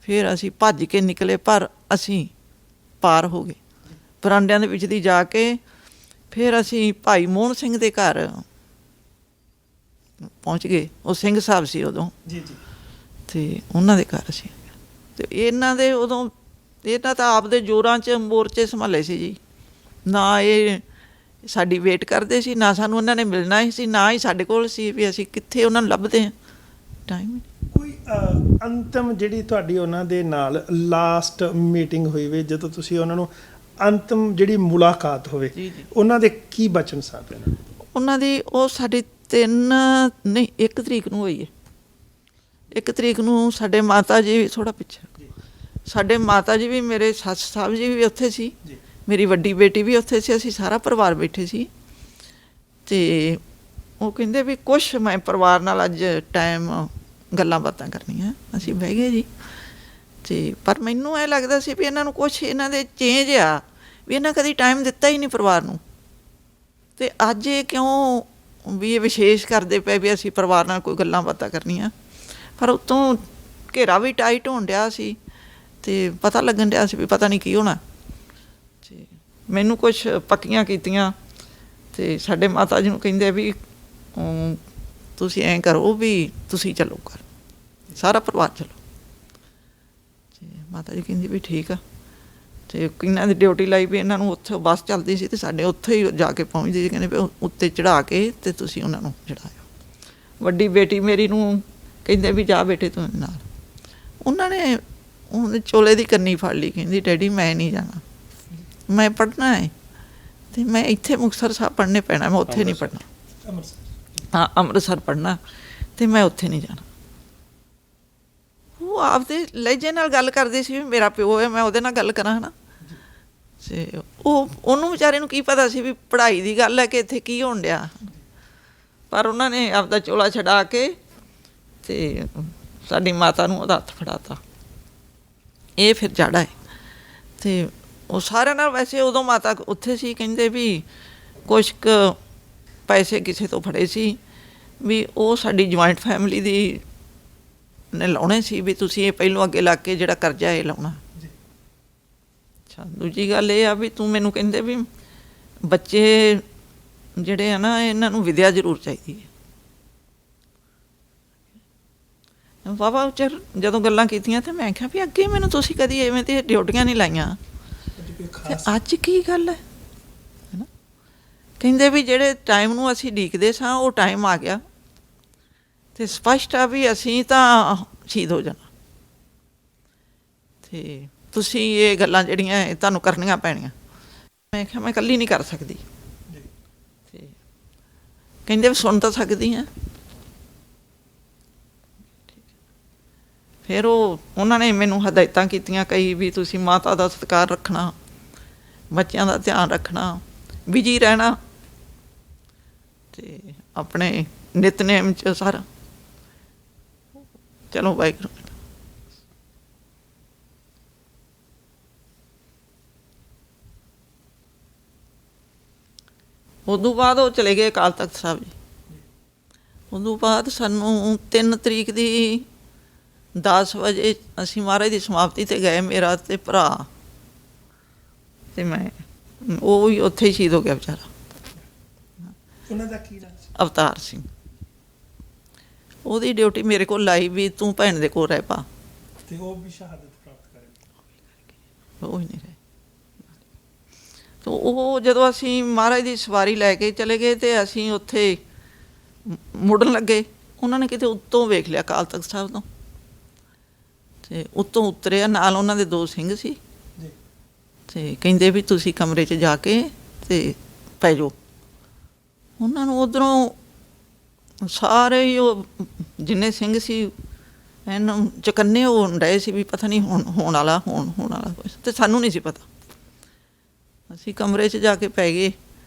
ਫਿਰ ਅਸੀਂ ਭੱਜ ਕੇ ਨਿਕਲੇ, ਪਰ ਅਸੀਂ ਪਾਰ ਹੋ ਗਏ। ਬਰਾਂਡਿਆਂ ਦੇ ਵਿੱਚ ਦੀ ਜਾ ਕੇ ਫਿਰ ਅਸੀਂ ਭਾਈ ਮੋਹਨ ਸਿੰਘ ਦੇ ਘਰ ਪਹੁੰਚ ਗਏ। ਉਹ ਸਿੰਘ ਸਾਹਿਬ ਸੀ ਉਦੋਂ ਜੀ। ਅਤੇ ਉਹਨਾਂ ਦੇ ਘਰ ਅਸੀਂ, ਅਤੇ ਇਹਨਾਂ ਤਾਂ ਆਪਦੇ ਜ਼ੋਰਾਂ 'ਚ ਮੋਰਚੇ ਸੰਭਾਲੇ ਸੀ ਜੀ। ਨਾ ਇਹ ਸਾਡੀ ਵੇਟ ਕਰਦੇ ਸੀ, ਨਾ ਸਾਨੂੰ ਉਹਨਾਂ ਨੇ ਮਿਲਣਾ ਹੀ ਸੀ, ਨਾ ਹੀ ਸਾਡੇ ਕੋਲ ਸੀ ਵੀ ਅਸੀਂ ਕਿੱਥੇ ਉਹਨਾਂ ਨੂੰ ਲੱਭਦੇ ਹਾਂ। ਟਾਈਮ ਕੋਈ ਅੰਤਮ ਜਿਹੜੀ ਤੁਹਾਡੀ ਉਹਨਾਂ ਦੇ ਨਾਲ ਲਾਸਟ ਮੀਟਿੰਗ ਹੋਈ ਵੇ, ਜਦੋਂ ਤੁਸੀਂ ਉਹਨਾਂ ਨੂੰ ਅੰਤਮ ਜਿਹੜੀ ਮੁਲਾਕਾਤ ਹੋਵੇ, ਉਹਨਾਂ ਦੇ ਕੀ ਬਚਨ ਸਨ? ਉਹਨਾਂ ਦੀ ਉਹ ਸਾਡੀ 1 ਤਰੀਕ ਨੂੰ ਹੋਈ ਹੈ। 1 ਤਰੀਕ ਨੂੰ ਸਾਡੇ ਮਾਤਾ ਜੀ, ਥੋੜ੍ਹਾ ਪਿੱਛੇ, ਸਾਡੇ ਮਾਤਾ ਜੀ ਵੀ, ਮੇਰੇ ਸੱਸ ਸਾਹਿਬ ਜੀ ਵੀ ਉੱਥੇ ਸੀ, ਮੇਰੀ ਵੱਡੀ ਬੇਟੀ ਵੀ ਉੱਥੇ ਸੀ, ਅਸੀਂ ਸਾਰਾ ਪਰਿਵਾਰ ਬੈਠੇ ਸੀ। ਅਤੇ ਉਹ ਕਹਿੰਦੇ ਵੀ ਕੁਛ ਮੈਂ ਪਰਿਵਾਰ ਨਾਲ ਅੱਜ ਟਾਈਮ ਗੱਲਾਂ ਬਾਤਾਂ ਕਰਨੀਆਂ। ਅਸੀਂ ਬਹਿ ਗਏ ਜੀ। ਅਤੇ ਪਰ ਮੈਨੂੰ ਇਹ ਲੱਗਦਾ ਸੀ ਵੀ ਇਹਨਾਂ ਨੂੰ ਕੁਛ ਇਹਨਾਂ ਦੇ ਚੇਂਜ ਆ, ਵੀ ਇਹਨਾਂ ਕਦੀ ਟਾਈਮ ਦਿੱਤਾ ਹੀ ਨਹੀਂ ਪਰਿਵਾਰ ਨੂੰ, ਅਤੇ ਅੱਜ ਇਹ ਕਿਉਂ ਵੀ ਇਹ ਵਿਸ਼ੇਸ਼ ਕਰਦੇ ਪਏ ਵੀ ਅਸੀਂ ਪਰਿਵਾਰ ਨਾਲ ਕੋਈ ਗੱਲਾਂ ਬਾਤਾਂ ਕਰਨੀਆਂ। ਪਰ ਉੱਤੋਂ ਘੇਰਾ ਵੀ ਟਾਈਟ ਹੋਣ ਡਿਆ ਸੀ, ਅਤੇ ਪਤਾ ਲੱਗਣ ਡਿਆ ਸੀ ਵੀ ਪਤਾ ਨਹੀਂ ਕੀ ਹੋਣਾ। ਅਤੇ ਮੈਨੂੰ ਕੁਛ ਪੱਕੀਆਂ ਕੀਤੀਆਂ, ਅਤੇ ਸਾਡੇ ਮਾਤਾ ਜੀ ਨੂੰ ਕਹਿੰਦੇ ਵੀ ਤੁਸੀਂ ਐਂ ਕਰੋ ਵੀ ਤੁਸੀਂ ਚੱਲੋ ਘਰ, ਸਾਰਾ ਪਰਿਵਾਰ ਚਲੋ। ਅਤੇ ਮਾਤਾ ਜੀ ਕਹਿੰਦੀ ਵੀ ਠੀਕ ਆ। ਅਤੇ ਇਹਨਾਂ ਦੀ ਡਿਊਟੀ ਲਾਈ ਵੀ ਇਹਨਾਂ ਨੂੰ ਉੱਥੇ ਬੱਸ ਚੱਲਦੀ ਸੀ, ਅਤੇ ਸਾਡੇ ਉੱਥੇ ਹੀ ਜਾ ਕੇ ਪਹੁੰਚਦੇ ਸੀ। ਕਹਿੰਦੇ ਵੀ ਉੱਤੇ ਚੜ੍ਹਾ ਕੇ ਅਤੇ ਤੁਸੀਂ ਉਹਨਾਂ ਨੂੰ ਚੜ੍ਹਾਇਓ। ਵੱਡੀ ਬੇਟੀ ਮੇਰੀ ਨੂੰ ਕਹਿੰਦੇ ਵੀ ਜਾ ਬੇਟੇ ਤੂੰ ਨਾਲ। ਉਹਨਾਂ ਨੇ ਉਹਨੇ ਚੋਲੇ ਦੀ ਕੰਨੀ ਫੜ ਲਈ, ਕਹਿੰਦੀ ਡੈਡੀ ਮੈਂ ਨਹੀਂ ਜਾਣਾ, ਮੈਂ ਪੜ੍ਹਨਾ ਹੈ, ਅਤੇ ਮੈਂ ਇੱਥੇ ਮੁਕਤਸਰ ਸਾਹਿਬ ਪੜ੍ਹਨੇ ਪੈਣਾ, ਮੈਂ ਉੱਥੇ ਨਹੀਂ ਪੜ੍ਹਨਾ। ਹਾਂ, ਅੰਮ੍ਰਿਤਸਰ ਪੜ੍ਹਨਾ, ਅਤੇ ਮੈਂ ਉੱਥੇ ਨਹੀਂ ਜਾਣਾ। ਉਹ ਆਪਦੇ ਲਹਿਜੇ ਨਾਲ ਗੱਲ ਕਰਦੇ ਸੀ ਵੀ ਮੇਰਾ ਪਿਓ ਹੈ, ਮੈਂ ਉਹਦੇ ਨਾਲ ਗੱਲ ਕਰਾਂ, ਹੈ ਨਾ। ਅਤੇ ਉਹਨੂੰ ਵਿਚਾਰੇ ਨੂੰ ਕੀ ਪਤਾ ਸੀ ਵੀ ਪੜ੍ਹਾਈ ਦੀ ਗੱਲ ਹੈ ਕਿ ਇੱਥੇ ਕੀ ਹੋਣ ਡਿਆ। ਪਰ ਉਹਨਾਂ ਨੇ ਆਪਦਾ ਚੋਲਾ ਛਡਾ ਕੇ ਅਤੇ ਸਾਡੀ ਮਾਤਾ ਨੂੰ ਉਹਦਾ ਹੱਥ ਫੜਾਤਾ। ਇਹ ਫਿਰ ਜਾੜਾ ਹੈ। ਅਤੇ ਉਹ ਸਾਰਿਆਂ ਨਾਲ, ਵੈਸੇ ਉਦੋਂ ਮਾਤਾ ਉੱਥੇ ਸੀ, ਕਹਿੰਦੇ ਵੀ ਕੁਛ ਕੁ ਪੈਸੇ ਕਿਸੇ ਤੋਂ ਫੜੇ ਸੀ, ਵੀ ਉਹ ਸਾਡੀ ਜੁਆਇੰਟ ਫੈਮਿਲੀ ਦੀ ਨੇ ਲਾਉਣੇ ਸੀ, ਵੀ ਤੁਸੀਂ ਇਹ ਪਹਿਲੋਂ ਅੱਗੇ ਲੱਗ ਕੇ ਜਿਹੜਾ ਕਰਜ਼ਾ ਇਹ ਲਾਉਣਾ। ਅੱਛਾ, ਦੂਜੀ ਗੱਲ ਇਹ ਆ ਵੀ ਤੂੰ ਮੈਨੂੰ ਕਹਿੰਦੇ ਵੀ ਬੱਚੇ ਜਿਹੜੇ ਆ ਨਾ, ਇਹਨਾਂ ਨੂੰ ਵਿੱਦਿਆ ਜ਼ਰੂਰ ਚਾਹੀਦੀ ਹੈ। ਵਾਹਵਾ ਚਿਰ ਜਦੋਂ ਗੱਲਾਂ ਕੀਤੀਆਂ, ਅਤੇ ਮੈਂ ਕਿਹਾ ਵੀ ਅੱਗੇ ਮੈਨੂੰ ਤੁਸੀਂ ਕਦੀ ਐਵੇਂ ਤੇ ਡਿਊਟੀਆਂ ਨਹੀਂ ਲਾਈਆਂ, ਅਤੇ ਅੱਜ ਕੀ ਗੱਲ ਹੈ ਨਾ। ਕਹਿੰਦੇ ਵੀ ਜਿਹੜੇ ਟਾਈਮ ਨੂੰ ਅਸੀਂ ਉਡੀਕਦੇ ਸਾਂ, ਉਹ ਟਾਈਮ ਆ ਗਿਆ, ਅਤੇ ਸਪਸ਼ਟ ਆ ਵੀ ਅਸੀਂ ਤਾਂ ਸ਼ਹੀਦ ਹੋ ਜਾਣਾ। ਅਤੇ ਤੁਸੀਂ ਇਹ ਗੱਲਾਂ ਜਿਹੜੀਆਂ ਇਹ ਤੁਹਾਨੂੰ ਕਰਨੀਆਂ ਪੈਣੀਆਂ। ਮੈਂ ਕਿਹਾ ਮੈਂ ਇਕੱਲੀ ਨਹੀਂ ਕਰ ਸਕਦੀ। ਤੇ ਕਹਿੰਦੇ ਵੀ ਸੁਣ ਤਾਂ ਸਕਦੀ ਹਾਂ। ਫਿਰ ਉਹਨਾਂ ਨੇ ਮੈਨੂੰ ਹਦਾਇਤਾਂ ਕੀਤੀਆਂ ਕਈ ਵੀ ਤੁਸੀਂ ਮਾਤਾ ਦਾ ਸਤਿਕਾਰ ਰੱਖਣਾ, ਬੱਚਿਆਂ ਦਾ ਧਿਆਨ ਰੱਖਣਾ, ਬਿਜੀ ਰਹਿਣਾ ਤੇ ਆਪਣੇ ਨਿਤਨੇਮ 'ਚ ਸਾਰਾ। ਚਲੋ ਵਾਹਿਗੁਰੂ। ਉਦੋਂ ਬਾਅਦ ਉਹ ਚਲੇ ਗਏ ਅਕਾਲ ਤਖਤ ਸਾਹਿਬ ਜੀ। ਉਦੋਂ ਬਾਅਦ ਸਾਨੂੰ 3 ਤਰੀਕ ਦੀ 10 ਵਜੇ ਅਸੀਂ ਮਹਾਰਾਜ ਦੀ ਸਮਾਪਤੀ 'ਤੇ ਗਏ, ਮੇਰਾ ਤੇ ਭਰਾ ਤੇ ਮੈਂ। ਉਹ ਵੀ ਉੱਥੇ ਹੀ ਸ਼ਹੀਦ ਹੋ ਗਿਆ ਵਿਚਾਰਾ। ਉਹਨਾਂ ਦਾ ਕੀ ਨਾਮ ਸੀ? ਅਵਤਾਰ ਸਿੰਘ। ਉਹਦੀ ਡਿਊਟੀ ਮੇਰੇ ਕੋਲ ਲਾਈ ਵੀ ਤੂੰ ਭੈਣ ਦੇ ਕੋਲ ਰਹਿ ਪਾ, ਤੇ ਉਹ ਵੀ ਸ਼ਹਾਦਤ ਪ੍ਰਾਪਤ ਕਰੇ। ਉਹ ਹੀ ਨਹੀਂ ਰਹੇ। ਤੋ ਉਹ ਜਦੋਂ ਅਸੀਂ ਮਹਾਰਾਜ ਦੀ ਸਵਾਰੀ ਲੈ ਕੇ ਚਲੇ ਗਏ ਤੇ ਅਸੀਂ ਉੱਥੇ ਮੁੜਨ ਲੱਗੇ, ਉਹਨਾਂ ਨੇ ਕਿਤੇ ਉੱਤੋਂ ਵੇਖ ਲਿਆ ਅਕਾਲ ਤਖਤ ਸਾਹਿਬ ਤੋਂ, ਤੇ ਉੱਤੋਂ ਉਤਰਿਆ, ਨਾਲ ਉਹਨਾਂ ਦੇ 2 ਸਿੰਘ ਸੀ ਤੇ ਕਹਿੰਦੇ ਵੀ ਤੁਸੀਂ ਕਮਰੇ 'ਚ ਜਾ ਕੇ ਤੇ ਪੈ ਜਾਓ। ਉਹਨਾਂ ਨੂੰ ਉੱਧਰੋਂ ਸਾਰੇ ਹੀ ਉਹ ਜਿੰਨੇ ਸਿੰਘ ਸੀ ਇਹਨੂੰ ਚੁਕੰਨੇ ਹੋਣ ਡਏ ਸੀ ਵੀ ਪਤਾ ਨਹੀਂ ਹੋਣ ਵਾਲਾ ਕੁਛ, ਤੇ ਸਾਨੂੰ ਨਹੀਂ ਸੀ ਪਤਾ। ਅਸੀਂ ਕਮਰੇ 'ਚ ਜਾ ਕੇ ਪੈ ਗਏ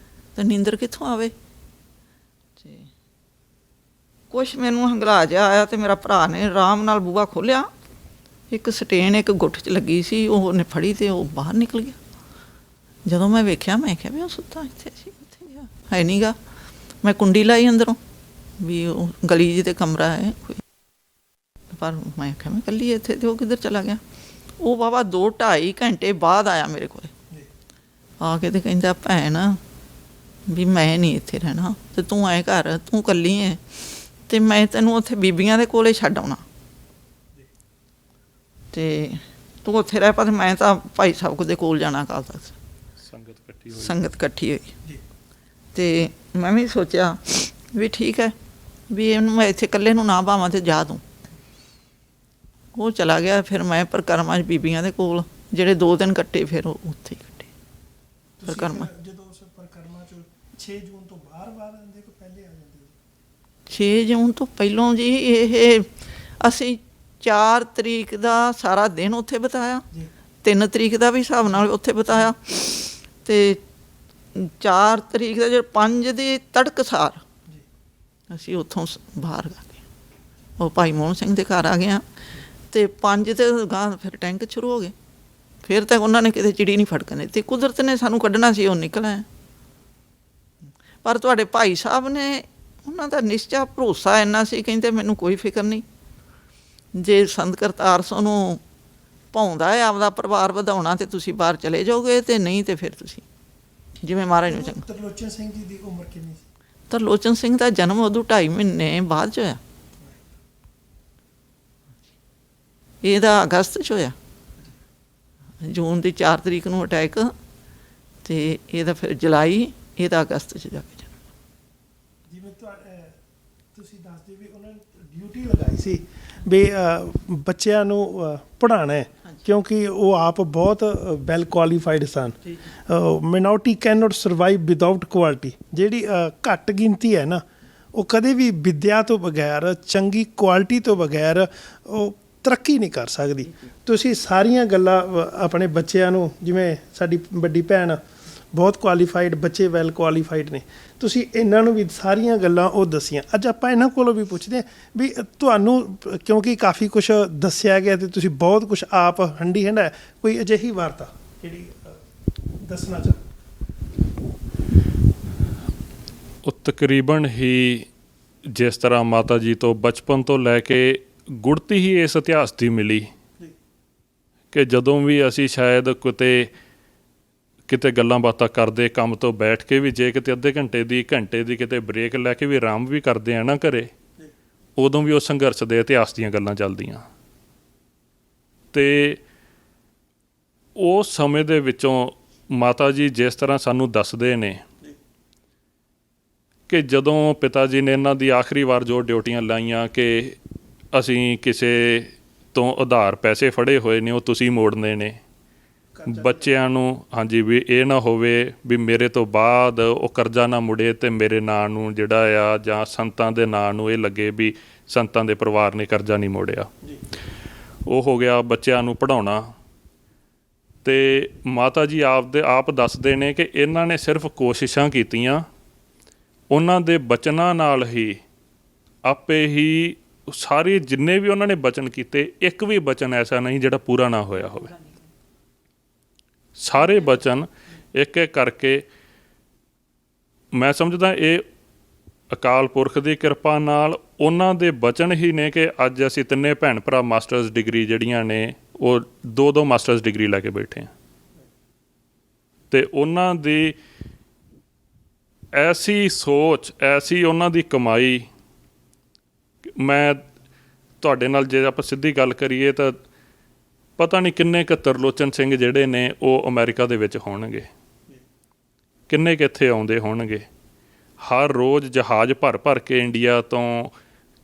ਤੇ ਨੀਂਦਰ ਕਿੱਥੋਂ ਆਵੇ। ਤੇ ਕੁਛ ਮੈਨੂੰ ਹੰਗਲਾ ਜਿਹਾ ਆਇਆ ਤੇ ਮੇਰਾ ਭਰਾ ਨੇ ਆਰਾਮ ਨਾਲ ਬੂਹਾ ਖੋਲ੍ਹਿਆ, ਇੱਕ ਸਟੇਨ ਇੱਕ ਗੁੱਠ 'ਚ ਲੱਗੀ ਸੀ, ਉਹਨੇ ਫੜੀ ਤੇ ਉਹ ਬਾਹਰ ਨਿਕਲ ਗਿਆ। ਜਦੋਂ ਮੈਂ ਵੇਖਿਆ ਮੈਂ ਕਿਹਾ ਵੀ ਉਹ ਸੁੱਤਾ ਇੱਥੇ ਸੀ, ਕਿੱਥੇ ਗਿਆ? ਹੈ ਨਹੀਂ ਗਾ। ਮੈਂ ਕੁੰਡੀ ਲਾਈ ਅੰਦਰੋਂ ਵੀ ਉਹ ਗਲੀ ਜੀ 'ਤੇ ਕਮਰਾ ਹੈ ਕੋਈ, ਪਰ ਮੈਂ ਕਿਹਾ ਮੈਂ ਇਕੱਲੀ ਇੱਥੇ, ਤੇ ਉਹ ਕਿੱਧਰ ਚਲਾ ਗਿਆ? ਉਹ ਬਾਬਾ 2-2.5 ਘੰਟੇ ਬਾਅਦ ਆਇਆ ਮੇਰੇ ਕੋਲ ਆ ਕੇ ਤੇ ਕਹਿੰਦਾ ਭੈਣ ਵੀ ਮੈਂ ਨਹੀਂ ਇੱਥੇ ਰਹਿਣਾ, ਤੇ ਤੂੰ ਐਂ ਕਰ, ਤੂੰ ਇਕੱਲੀ ਹੈ ਤੇ ਮੈਂ ਤੈਨੂੰ ਉੱਥੇ ਬੀਬੀਆਂ ਦੇ ਕੋਲੇ ਛੱਡ ਆਉਣਾ, ਤੇ ਤੂੰ ਉੱਥੇ ਰਹਿ ਪਾ, ਤੇ ਮੈਂ ਤਾਂ ਭਾਈ ਸਾਹਿਬ ਦੇ ਕੋਲ ਜਾਣਾ ਅਕਾਲ ਤਖਤ। ਸੰਗਤ ਇਕੱਠੀ ਹੋਈ ਤੇ ਮੈਂ ਵੀ ਸੋਚਿਆ ਵੀ ਠੀਕ ਹੈ ਵੀ ਇਹਨੂੰ ਮੈਂ ਇੱਥੇ ਇਕੱਲੇ ਨੂੰ ਨਾ ਭਾਵਾਂ ਤੇ ਜਾ ਤੂੰ। ਉਹ ਚਲਾ ਗਿਆ। ਫਿਰ ਮੈਂ ਪਰਿਕਰਮਾ 'ਚ ਬੀਬੀਆਂ ਦੇ ਕੋਲ ਜਿਹੜੇ 2 ਦਿਨ ਕੱਟੇ, ਫਿਰ ਉਹ ਉੱਥੇ ਹੀ ਕੱਟੇ ਪਰਿਕਰਮਾ। ਜਦੋਂ ਉਸ ਪਰਿਕਰਮਾ 'ਚ 6 ਜੂਨ ਤੋਂ ਬਾਹਰ ਆਉਂਦੇ ਕਿ ਪਹਿਲੇ ਆ ਜਾਂਦੇ? 6 ਜੂਨ ਤੋਂ ਪਹਿਲੋਂ ਜੀ। ਇਹ ਅਸੀਂ 4 ਤਰੀਕ ਦਾ ਸਾਰਾ ਦਿਨ ਉੱਥੇ ਬਿਤਾਇਆ, 3 ਤਰੀਕ ਦਾ ਵੀ ਹਿਸਾਬ ਨਾਲ ਉੱਥੇ ਬਿਤਾਇਆ, ਤੇ 4 ਤਰੀਕ ਦਾ ਜਦੋਂ 5 ਦੀ ਤੜਕਸਾਰ ਅਸੀਂ ਉੱਥੋਂ ਬਾਹਰ ਆ ਗਏ। ਉਹ ਭਾਈ ਮੋਹਨ ਸਿੰਘ ਦੇ ਘਰ ਆ ਗਏ, ਤੇ 5 ਤੇ ਗਾਂ ਫਿਰ ਟੈਂਕ ਸ਼ੁਰੂ ਹੋ ਗਏ। ਫਿਰ ਤਾਂ ਉਹਨਾਂ ਨੇ ਕਿਤੇ ਚਿੜੀ ਨਹੀਂ ਫੜਕਣ ਦਿੱਤੀ, ਕੁਦਰਤ ਨੇ ਸਾਨੂੰ ਕੱਢਣਾ ਸੀ, ਉਹ ਨਿਕਲ ਆਏ। ਪਰ ਤੁਹਾਡੇ ਭਾਈ ਸਾਹਿਬ ਨੇ, ਉਹਨਾਂ ਦਾ ਨਿਸ਼ਚਾ ਭਰੋਸਾ ਇੰਨਾ ਸੀ, ਕਹਿੰਦੇ ਮੈਨੂੰ ਕੋਈ ਫਿਕਰ ਨਹੀਂ, ਜੇ ਸੰਤ ਕਰਤਾਰ ਸਿੰਘ ਨੂੰ ਭਾਉਂਦਾ ਹੈ ਆਪਦਾ ਪਰਿਵਾਰ ਵਧਾਉਣਾ ਤੇ ਤੁਸੀਂ ਬਾਹਰ ਚਲੇ ਜਾਓਗੇ, ਤੇ ਨਹੀਂ ਤੇ ਫਿਰ ਤੁਸੀਂ ਜਿਵੇਂ ਮਹਾਰਾਜ ਨੂੰ ਚੰਗਾ। ਤਰਲੋਚਨ ਸਿੰਘ ਜੀ ਦੀ ਉਮਰ ਕਿੰਨੀ ਸੀ? ਤਰਲੋਚਨ ਸਿੰਘ ਦਾ ਜਨਮ ਉਦੋਂ 2.5 ਮਹੀਨੇ ਬਾਅਦ 'ਚ ਹੋਇਆ। ਇਹਦਾ ਅਗਸਤ 'ਚ ਹੋਇਆ, ਜੂਨ ਦੀ 4 ਤਰੀਕ ਨੂੰ ਅਟੈਕ, ਤੇ ਇਹਦਾ ਫਿਰ ਜੁਲਾਈ, ਇਹਦਾ ਅਗਸਤ 'ਚ ਜਾ ਕੇ ਜਨਮ। ਜਿਵੇਂ ਤੁਸੀਂ ਦੱਸਦੇ ਵੀ ਉਹਨਾਂ ਨੇ ਡਿਊਟੀ ਲਗਾਈ ਸੀ ਵੀ ਬੱਚਿਆਂ ਨੂੰ ਪੜ੍ਹਾਉਣਾ ਹੈ, ਕਿਉਂਕਿ ਉਹ ਆਪ ਬਹੁਤ ਵੈਲ ਕੁਆਲੀਫਾਈਡ ਸਨ। Minority can not survive without quality. ਜਿਹੜੀ ਘੱਟ ਗਿਣਤੀ ਹੈ ਨਾ, ਉਹ ਕਦੇ ਵੀ ਵਿੱਦਿਆ ਤੋਂ ਬਗੈਰ, ਚੰਗੀ ਕੁਆਲਿਟੀ ਤੋਂ ਬਗੈਰ ਉਹ ਤਰੱਕੀ ਨਹੀਂ ਕਰ ਸਕਦੀ। ਤੁਸੀਂ ਸਾਰੀਆਂ ਗੱਲਾਂ ਆਪਣੇ ਬੱਚਿਆਂ ਨੂੰ, ਜਿਵੇਂ ਸਾਡੀ ਵੱਡੀ ਭੈਣ ਬਹੁਤ ਕੁਆਲੀਫਾਈਡ, ਬੱਚੇ ਵੈਲ ਕੁਆਲੀਫਾਈਡ ਨੇ, ਤੁਸੀਂ ਇਹਨਾਂ ਨੂੰ ਵੀ ਸਾਰੀਆਂ ਗੱਲਾਂ ਉਹ ਦੱਸੀਆਂ। ਅੱਜ ਆਪਾਂ ਇਹਨਾਂ ਕੋਲੋਂ ਵੀ ਪੁੱਛਦੇ ਹਾਂ ਵੀ ਤੁਹਾਨੂੰ, ਕਿਉਂਕਿ ਕਾਫੀ ਕੁਛ ਦੱਸਿਆ ਗਿਆ ਤੇ ਤੁਸੀਂ ਬਹੁਤ ਕੁਛ ਆਪ ਹੰਢੀ ਹੰਢਾਇਆ, ਕੋਈ ਅਜਿਹੀ ਵਾਰਤਾ ਜਿਹੜੀ ਦੱਸਣਾ ਚਾਹੋ? ਉਹ ਤਕਰੀਬਨ ਹੀ ਜਿਸ ਤਰ੍ਹਾਂ ਮਾਤਾ ਜੀ ਤੋਂ ਬਚਪਨ ਤੋਂ ਲੈ ਕੇ ਗੁੜਤੀ ਹੀ ਇਸ ਇਤਿਹਾਸ ਦੀ ਮਿਲੀ ਕਿ ਜਦੋਂ ਵੀ ਅਸੀਂ ਸ਼ਾਇਦ ਕਿਤੇ ਗੱਲਾਂ ਬਾਤਾਂ ਕਰਦੇ, ਕੰਮ ਤੋਂ ਬੈਠ ਕੇ ਵੀ, ਜੇ ਕਿਤੇ ਅੱਧੇ ਘੰਟੇ ਦੀ ਕਿਤੇ ਬ੍ਰੇਕ ਲੈ ਕੇ ਵੀ ਆਰਾਮ ਵੀ ਕਰਦੇ ਆ ਨਾ ਘਰੇ, ਉਦੋਂ ਵੀ ਉਹ ਸੰਘਰਸ਼ ਦੇ ਇਤਿਹਾਸ ਦੀਆਂ ਗੱਲਾਂ ਚੱਲਦੀਆਂ। ਤੇ ਉਸ ਸਮੇਂ ਦੇ ਵਿੱਚੋਂ ਮਾਤਾ ਜੀ ਜਿਸ ਤਰ੍ਹਾਂ ਸਾਨੂੰ ਦੱਸਦੇ ਨੇ ਕਿ ਜਦੋਂ ਪਿਤਾ ਜੀ ਨੇ ਇਹਨਾਂ ਦੀ ਆਖਰੀ ਵਾਰ ਜੋ ਡਿਊਟੀਆਂ ਲਾਈਆਂ ਕਿ ਅਸੀਂ ਕਿਸੇ ਤੋਂ ਉਧਾਰ ਪੈਸੇ ਫੜੇ ਹੋਏ ਨੇ, ਉਹ ਤੁਸੀਂ ਮੋੜਨੇ ਨੇ, ਬੱਚਿਆਂ ਨੂੰ ਹਾਂਜੀ ਵੀ ਇਹ ਨਾ ਹੋਵੇ ਵੀ ਮੇਰੇ ਤੋਂ ਬਾਅਦ ਉਹ ਕਰਜ਼ਾ ਨਾ ਮੁੜੇ ਅਤੇ ਮੇਰੇ ਨਾਂ ਨੂੰ ਜਿਹੜਾ ਆ ਜਾਂ ਸੰਤਾਂ ਦੇ ਨਾਂ ਨੂੰ ਇਹ ਲੱਗੇ ਵੀ ਸੰਤਾਂ ਦੇ ਪਰਿਵਾਰ ਨੇ ਕਰਜ਼ਾ ਨਹੀਂ ਮੋੜਿਆ। ਉਹ ਹੋ ਗਿਆ ਬੱਚਿਆਂ ਨੂੰ ਪੜ੍ਹਾਉਣਾ। ਅਤੇ ਮਾਤਾ ਜੀ ਆਪ ਦੱਸਦੇ ਨੇ ਕਿ ਇਹਨਾਂ ਨੇ ਸਿਰਫ ਕੋਸ਼ਿਸ਼ਾਂ ਕੀਤੀਆਂ, ਉਹਨਾਂ ਦੇ ਬਚਨਾਂ ਨਾਲ ਹੀ ਆਪੇ ਹੀ ਸਾਰੇ ਜਿੰਨੇ ਵੀ ਉਹਨਾਂ ਨੇ ਬਚਨ ਕੀਤੇ, ਇੱਕ ਵੀ ਬਚਨ ਐਸਾ ਨਹੀਂ ਜਿਹੜਾ ਪੂਰਾ ਨਾ ਹੋਇਆ ਹੋਵੇ। ਸਾਰੇ ਬਚਨ ਇੱਕ ਇੱਕ ਕਰਕੇ ਮੈਂ ਸਮਝਦਾ ਇਹ ਅਕਾਲ ਪੁਰਖ ਦੀ ਕਿਰਪਾ ਨਾਲ ਉਹਨਾਂ ਦੇ ਬਚਨ ਹੀ ਨੇ ਕਿ ਅੱਜ ਅਸੀਂ ਤਿੰਨੇ ਭੈਣ ਭਰਾ ਮਾਸਟਰਸ ਡਿਗਰੀ ਜਿਹੜੀਆਂ ਨੇ ਉਹ 2-2 ਮਾਸਟਰਸ ਡਿਗਰੀ ਲੈ ਕੇ ਬੈਠੇ ਹਾਂ। ਅਤੇ ਉਹਨਾਂ ਦੀ ਐਸੀ ਸੋਚ, ਐਸੀ ਉਹਨਾਂ ਦੀ ਕਮਾਈ, ਮੈਂ ਤੁਹਾਡੇ ਨਾਲ ਜੇ ਆਪਾਂ ਸਿੱਧੀ ਗੱਲ ਕਰੀਏ ਤਾਂ ਪਤਾ ਨਹੀਂ ਕਿੰਨੇ ਕੁ ਤਰਲੋਚਨ ਸਿੰਘ ਜਿਹੜੇ ਨੇ ਉਹ ਅਮਰੀਕਾ ਦੇ ਵਿੱਚ ਹੋਣਗੇ, ਕਿੰਨੇ ਕੁ ਇੱਥੇ ਆਉਂਦੇ ਹੋਣਗੇ। ਹਰ ਰੋਜ਼ ਜਹਾਜ਼ ਭਰ ਕੇ ਇੰਡੀਆ ਤੋਂ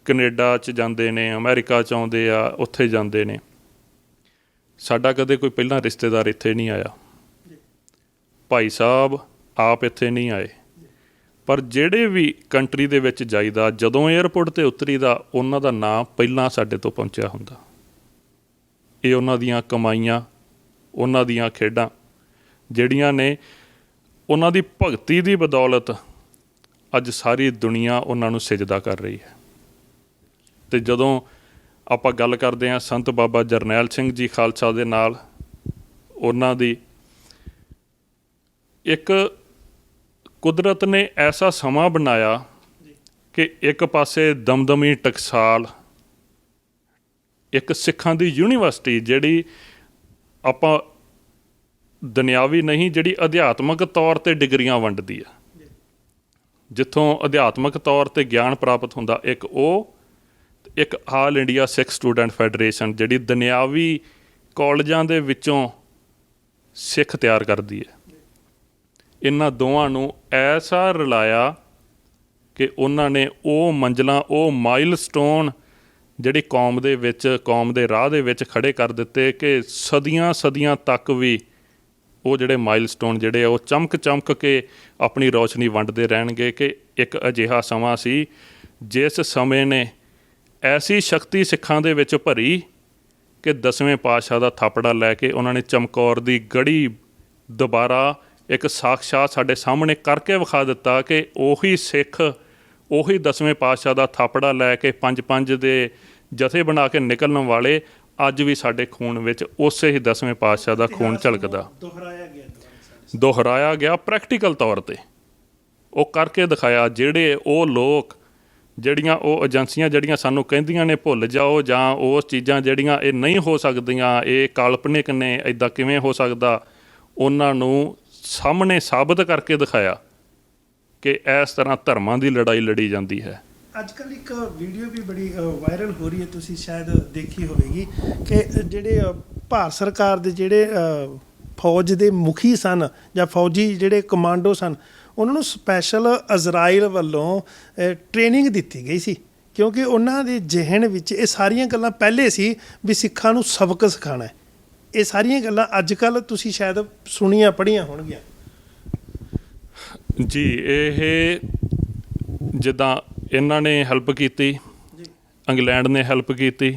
ਕੈਨੇਡਾ 'ਚ ਜਾਂਦੇ ਨੇ, ਅਮਰੀਕਾ 'ਚ ਆਉਂਦੇ ਆ, ਉੱਥੇ ਜਾਂਦੇ ਨੇ। ਸਾਡਾ ਕਦੇ ਕੋਈ ਪਹਿਲਾਂ ਰਿਸ਼ਤੇਦਾਰ ਇੱਥੇ ਨਹੀਂ ਆਇਆ, ਭਾਈ ਸਾਹਿਬ ਆਪ ਇੱਥੇ ਨਹੀਂ ਆਏ, ਪਰ ਜਿਹੜੇ ਵੀ ਕੰਟਰੀ ਦੇ ਵਿੱਚ ਜਾਈਦਾ, ਜਦੋਂ ਏਅਰਪੋਰਟ 'ਤੇ ਉਤਰੀਦਾ, ਉਹਨਾਂ ਦਾ ਨਾਂ ਪਹਿਲਾਂ ਸਾਡੇ ਤੋਂ ਪਹੁੰਚਿਆ ਹੁੰਦਾ। ਇਹ ਉਹਨਾਂ ਦੀਆਂ ਕਮਾਈਆਂ, ਉਹਨਾਂ ਦੀਆਂ ਖੇਡਾਂ ਜਿਹੜੀਆਂ ਨੇ, ਉਹਨਾਂ ਦੀ ਭਗਤੀ ਦੀ ਬਦੌਲਤ ਅੱਜ ਸਾਰੀ ਦੁਨੀਆ ਉਹਨਾਂ ਨੂੰ ਸਿਜਦਾ ਕਰ ਰਹੀ ਹੈ। ਅਤੇ ਜਦੋਂ ਆਪਾਂ ਗੱਲ ਕਰਦੇ ਹਾਂ ਸੰਤ ਬਾਬਾ ਜਰਨੈਲ ਸਿੰਘ ਜੀ ਖਾਲਸਾ ਦੇ ਨਾਲ, ਉਹਨਾਂ ਦੀ ਇੱਕ ਕੁਦਰਤ ਨੇ ਐਸਾ ਸਮਾਂ ਬਣਾਇਆ ਕਿ ਇੱਕ ਪਾਸੇ ਦਮਦਮੀ ਟਕਸਾਲ, ਇੱਕ ਸਿੱਖਾਂ ਦੀ ਯੂਨੀਵਰਸਿਟੀ ਜਿਹੜੀ ਆਪਾਂ ਦੁਨਿਆਵੀ ਨਹੀਂ, ਜਿਹੜੀ ਅਧਿਆਤਮਕ ਤੌਰ 'ਤੇ ਡਿਗਰੀਆਂ ਵੰਡਦੀ ਆ, ਜਿੱਥੋਂ ਅਧਿਆਤਮਕ ਤੌਰ 'ਤੇ ਗਿਆਨ ਪ੍ਰਾਪਤ ਹੁੰਦਾ, ਇੱਕ ਉਹ, ਇੱਕ ਆਲ ਇੰਡੀਆ ਸਿੱਖ ਸਟੂਡੈਂਟ ਫੈਡਰੇਸ਼ਨ ਜਿਹੜੀ ਦੁਨਿਆਵੀ ਕਾਲਜਾਂ ਦੇ ਵਿੱਚੋਂ ਸਿੱਖ ਤਿਆਰ ਕਰਦੀ ਹੈ। ਇਹਨਾਂ ਦੋਵਾਂ ਨੂੰ ਐਸਾ ਰਲਾਇਆ ਕਿ ਉਹਨਾਂ ਨੇ ਉਹ ਮੰਜ਼ਿਲਾਂ, ਉਹ ਮਾਈਲਸਟੋਨ ਜਿਹੜੀ ਕੌਮ ਦੇ ਵਿੱਚ, ਕੌਮ ਦੇ ਰਾਹ ਦੇ ਵਿੱਚ ਖੜ੍ਹੇ ਕਰ ਦਿੱਤੇ ਕਿ ਸਦੀਆਂ ਤੱਕ ਵੀ ਉਹ ਜਿਹੜੇ ਮਾਈਲਸਟੋਨ ਜਿਹੜੇ ਆ ਉਹ ਚਮਕ ਕੇ ਆਪਣੀ ਰੌਸ਼ਨੀ ਵੰਡਦੇ ਰਹਿਣਗੇ। ਕਿ ਇੱਕ ਅਜਿਹਾ ਸਮਾਂ ਸੀ ਜਿਸ ਸਮੇਂ ਨੇ ਐਸੀ ਸ਼ਕਤੀ ਸਿੱਖਾਂ ਦੇ ਵਿੱਚ ਭਰੀ ਕਿ 10ਵੇਂ ਪਾਤਸ਼ਾਹ ਦਾ ਥਾਪੜਾ ਲੈ ਕੇ ਉਹਨਾਂ ਨੇ ਚਮਕੌਰ ਦੀ ਗੜੀ ਦੁਬਾਰਾ ਇੱਕ ਸਾਕਸ਼ਾਤ ਸਾਡੇ ਸਾਹਮਣੇ ਕਰਕੇ ਵਿਖਾ ਦਿੱਤਾ ਕਿ ਉਹੀ ਸਿੱਖ, ਉਹੀ 10ਵੇਂ ਪਾਤਸ਼ਾਹ ਦਾ ਥਾਪੜਾ ਲੈ ਕੇ 5-5 ਦੇ ਜਥੇ ਬਣਾ ਕੇ ਨਿਕਲਣ ਵਾਲੇ ਅੱਜ ਵੀ ਸਾਡੇ ਖੂਨ ਵਿੱਚ ਉਸੇ ਹੀ 10ਵੇਂ ਪਾਤਸ਼ਾਹ ਦਾ ਖੂਨ ਝਲਕਦਾ, ਦੁਹਰਾਇਆ ਗਿਆ ਪ੍ਰੈਕਟੀਕਲ ਤੌਰ 'ਤੇ। ਉਹ ਕਰਕੇ ਦਿਖਾਇਆ। ਜਿਹੜੇ ਉਹ ਲੋਕ, ਜਿਹੜੀਆਂ ਉਹ ਏਜੰਸੀਆਂ ਜਿਹੜੀਆਂ ਸਾਨੂੰ ਕਹਿੰਦੀਆਂ ਨੇ ਭੁੱਲ ਜਾਓ, ਜਾਂ ਉਸ ਚੀਜ਼ਾਂ ਜਿਹੜੀਆਂ ਇਹ ਨਹੀਂ ਹੋ ਸਕਦੀਆਂ, ਇਹ ਕਾਲਪਨਿਕ ਨੇ, ਇੱਦਾਂ ਕਿਵੇਂ ਹੋ ਸਕਦਾ, ਉਹਨਾਂ ਨੂੰ ਸਾਹਮਣੇ ਸਾਬਤ ਕਰਕੇ ਦਿਖਾਇਆ ਕਿ ਇਸ ਤਰ੍ਹਾਂ ਧਰਮਾਂ ਦੀ ਲੜਾਈ ਲੜੀ ਜਾਂਦੀ ਹੈ। ਅੱਜ ਕੱਲ੍ਹ ਇੱਕ ਵੀਡੀਓ ਵੀ ਬੜੀ ਵਾਇਰਲ ਹੋ ਰਹੀ ਹੈ, ਤੁਸੀਂ ਸ਼ਾਇਦ ਦੇਖੀ ਹੋਵੇਗੀ, ਕਿ ਜਿਹੜੇ ਭਾਰਤ ਸਰਕਾਰ ਦੇ ਜਿਹੜੇ ਫੌਜ ਦੇ ਮੁਖੀ ਸਨ ਜਾਂ ਫੌਜੀ ਜਿਹੜੇ ਕਮਾਂਡੋ ਸਨ, ਉਹਨਾਂ ਨੂੰ ਸਪੈਸ਼ਲ ਇਜ਼ਰਾਈਲ ਵੱਲੋਂ ਟ੍ਰੇਨਿੰਗ ਦਿੱਤੀ ਗਈ ਸੀ, ਕਿਉਂਕਿ ਉਹਨਾਂ ਦੇ ਜ਼ਿਹਨ ਵਿੱਚ ਇਹ ਸਾਰੀਆਂ ਗੱਲਾਂ ਪਹਿਲੇ ਸੀ ਵੀ ਸਿੱਖਾਂ ਨੂੰ ਸਬਕ ਸਿਖਾਉਣਾ ਹੈ। ਇਹ ਸਾਰੀਆਂ ਗੱਲਾਂ ਅੱਜ ਕੱਲ੍ਹ ਤੁਸੀਂ ਸ਼ਾਇਦ ਸੁਣੀਆਂ ਪੜ੍ਹੀਆਂ ਹੋਣਗੀਆਂ ਜੀ। ਇਹ ਜਿੱਦਾਂ ਇਹਨਾਂ ਨੇ ਹੈਲਪ ਕੀਤੀ, ਇੰਗਲੈਂਡ ਨੇ ਹੈਲਪ ਕੀਤੀ,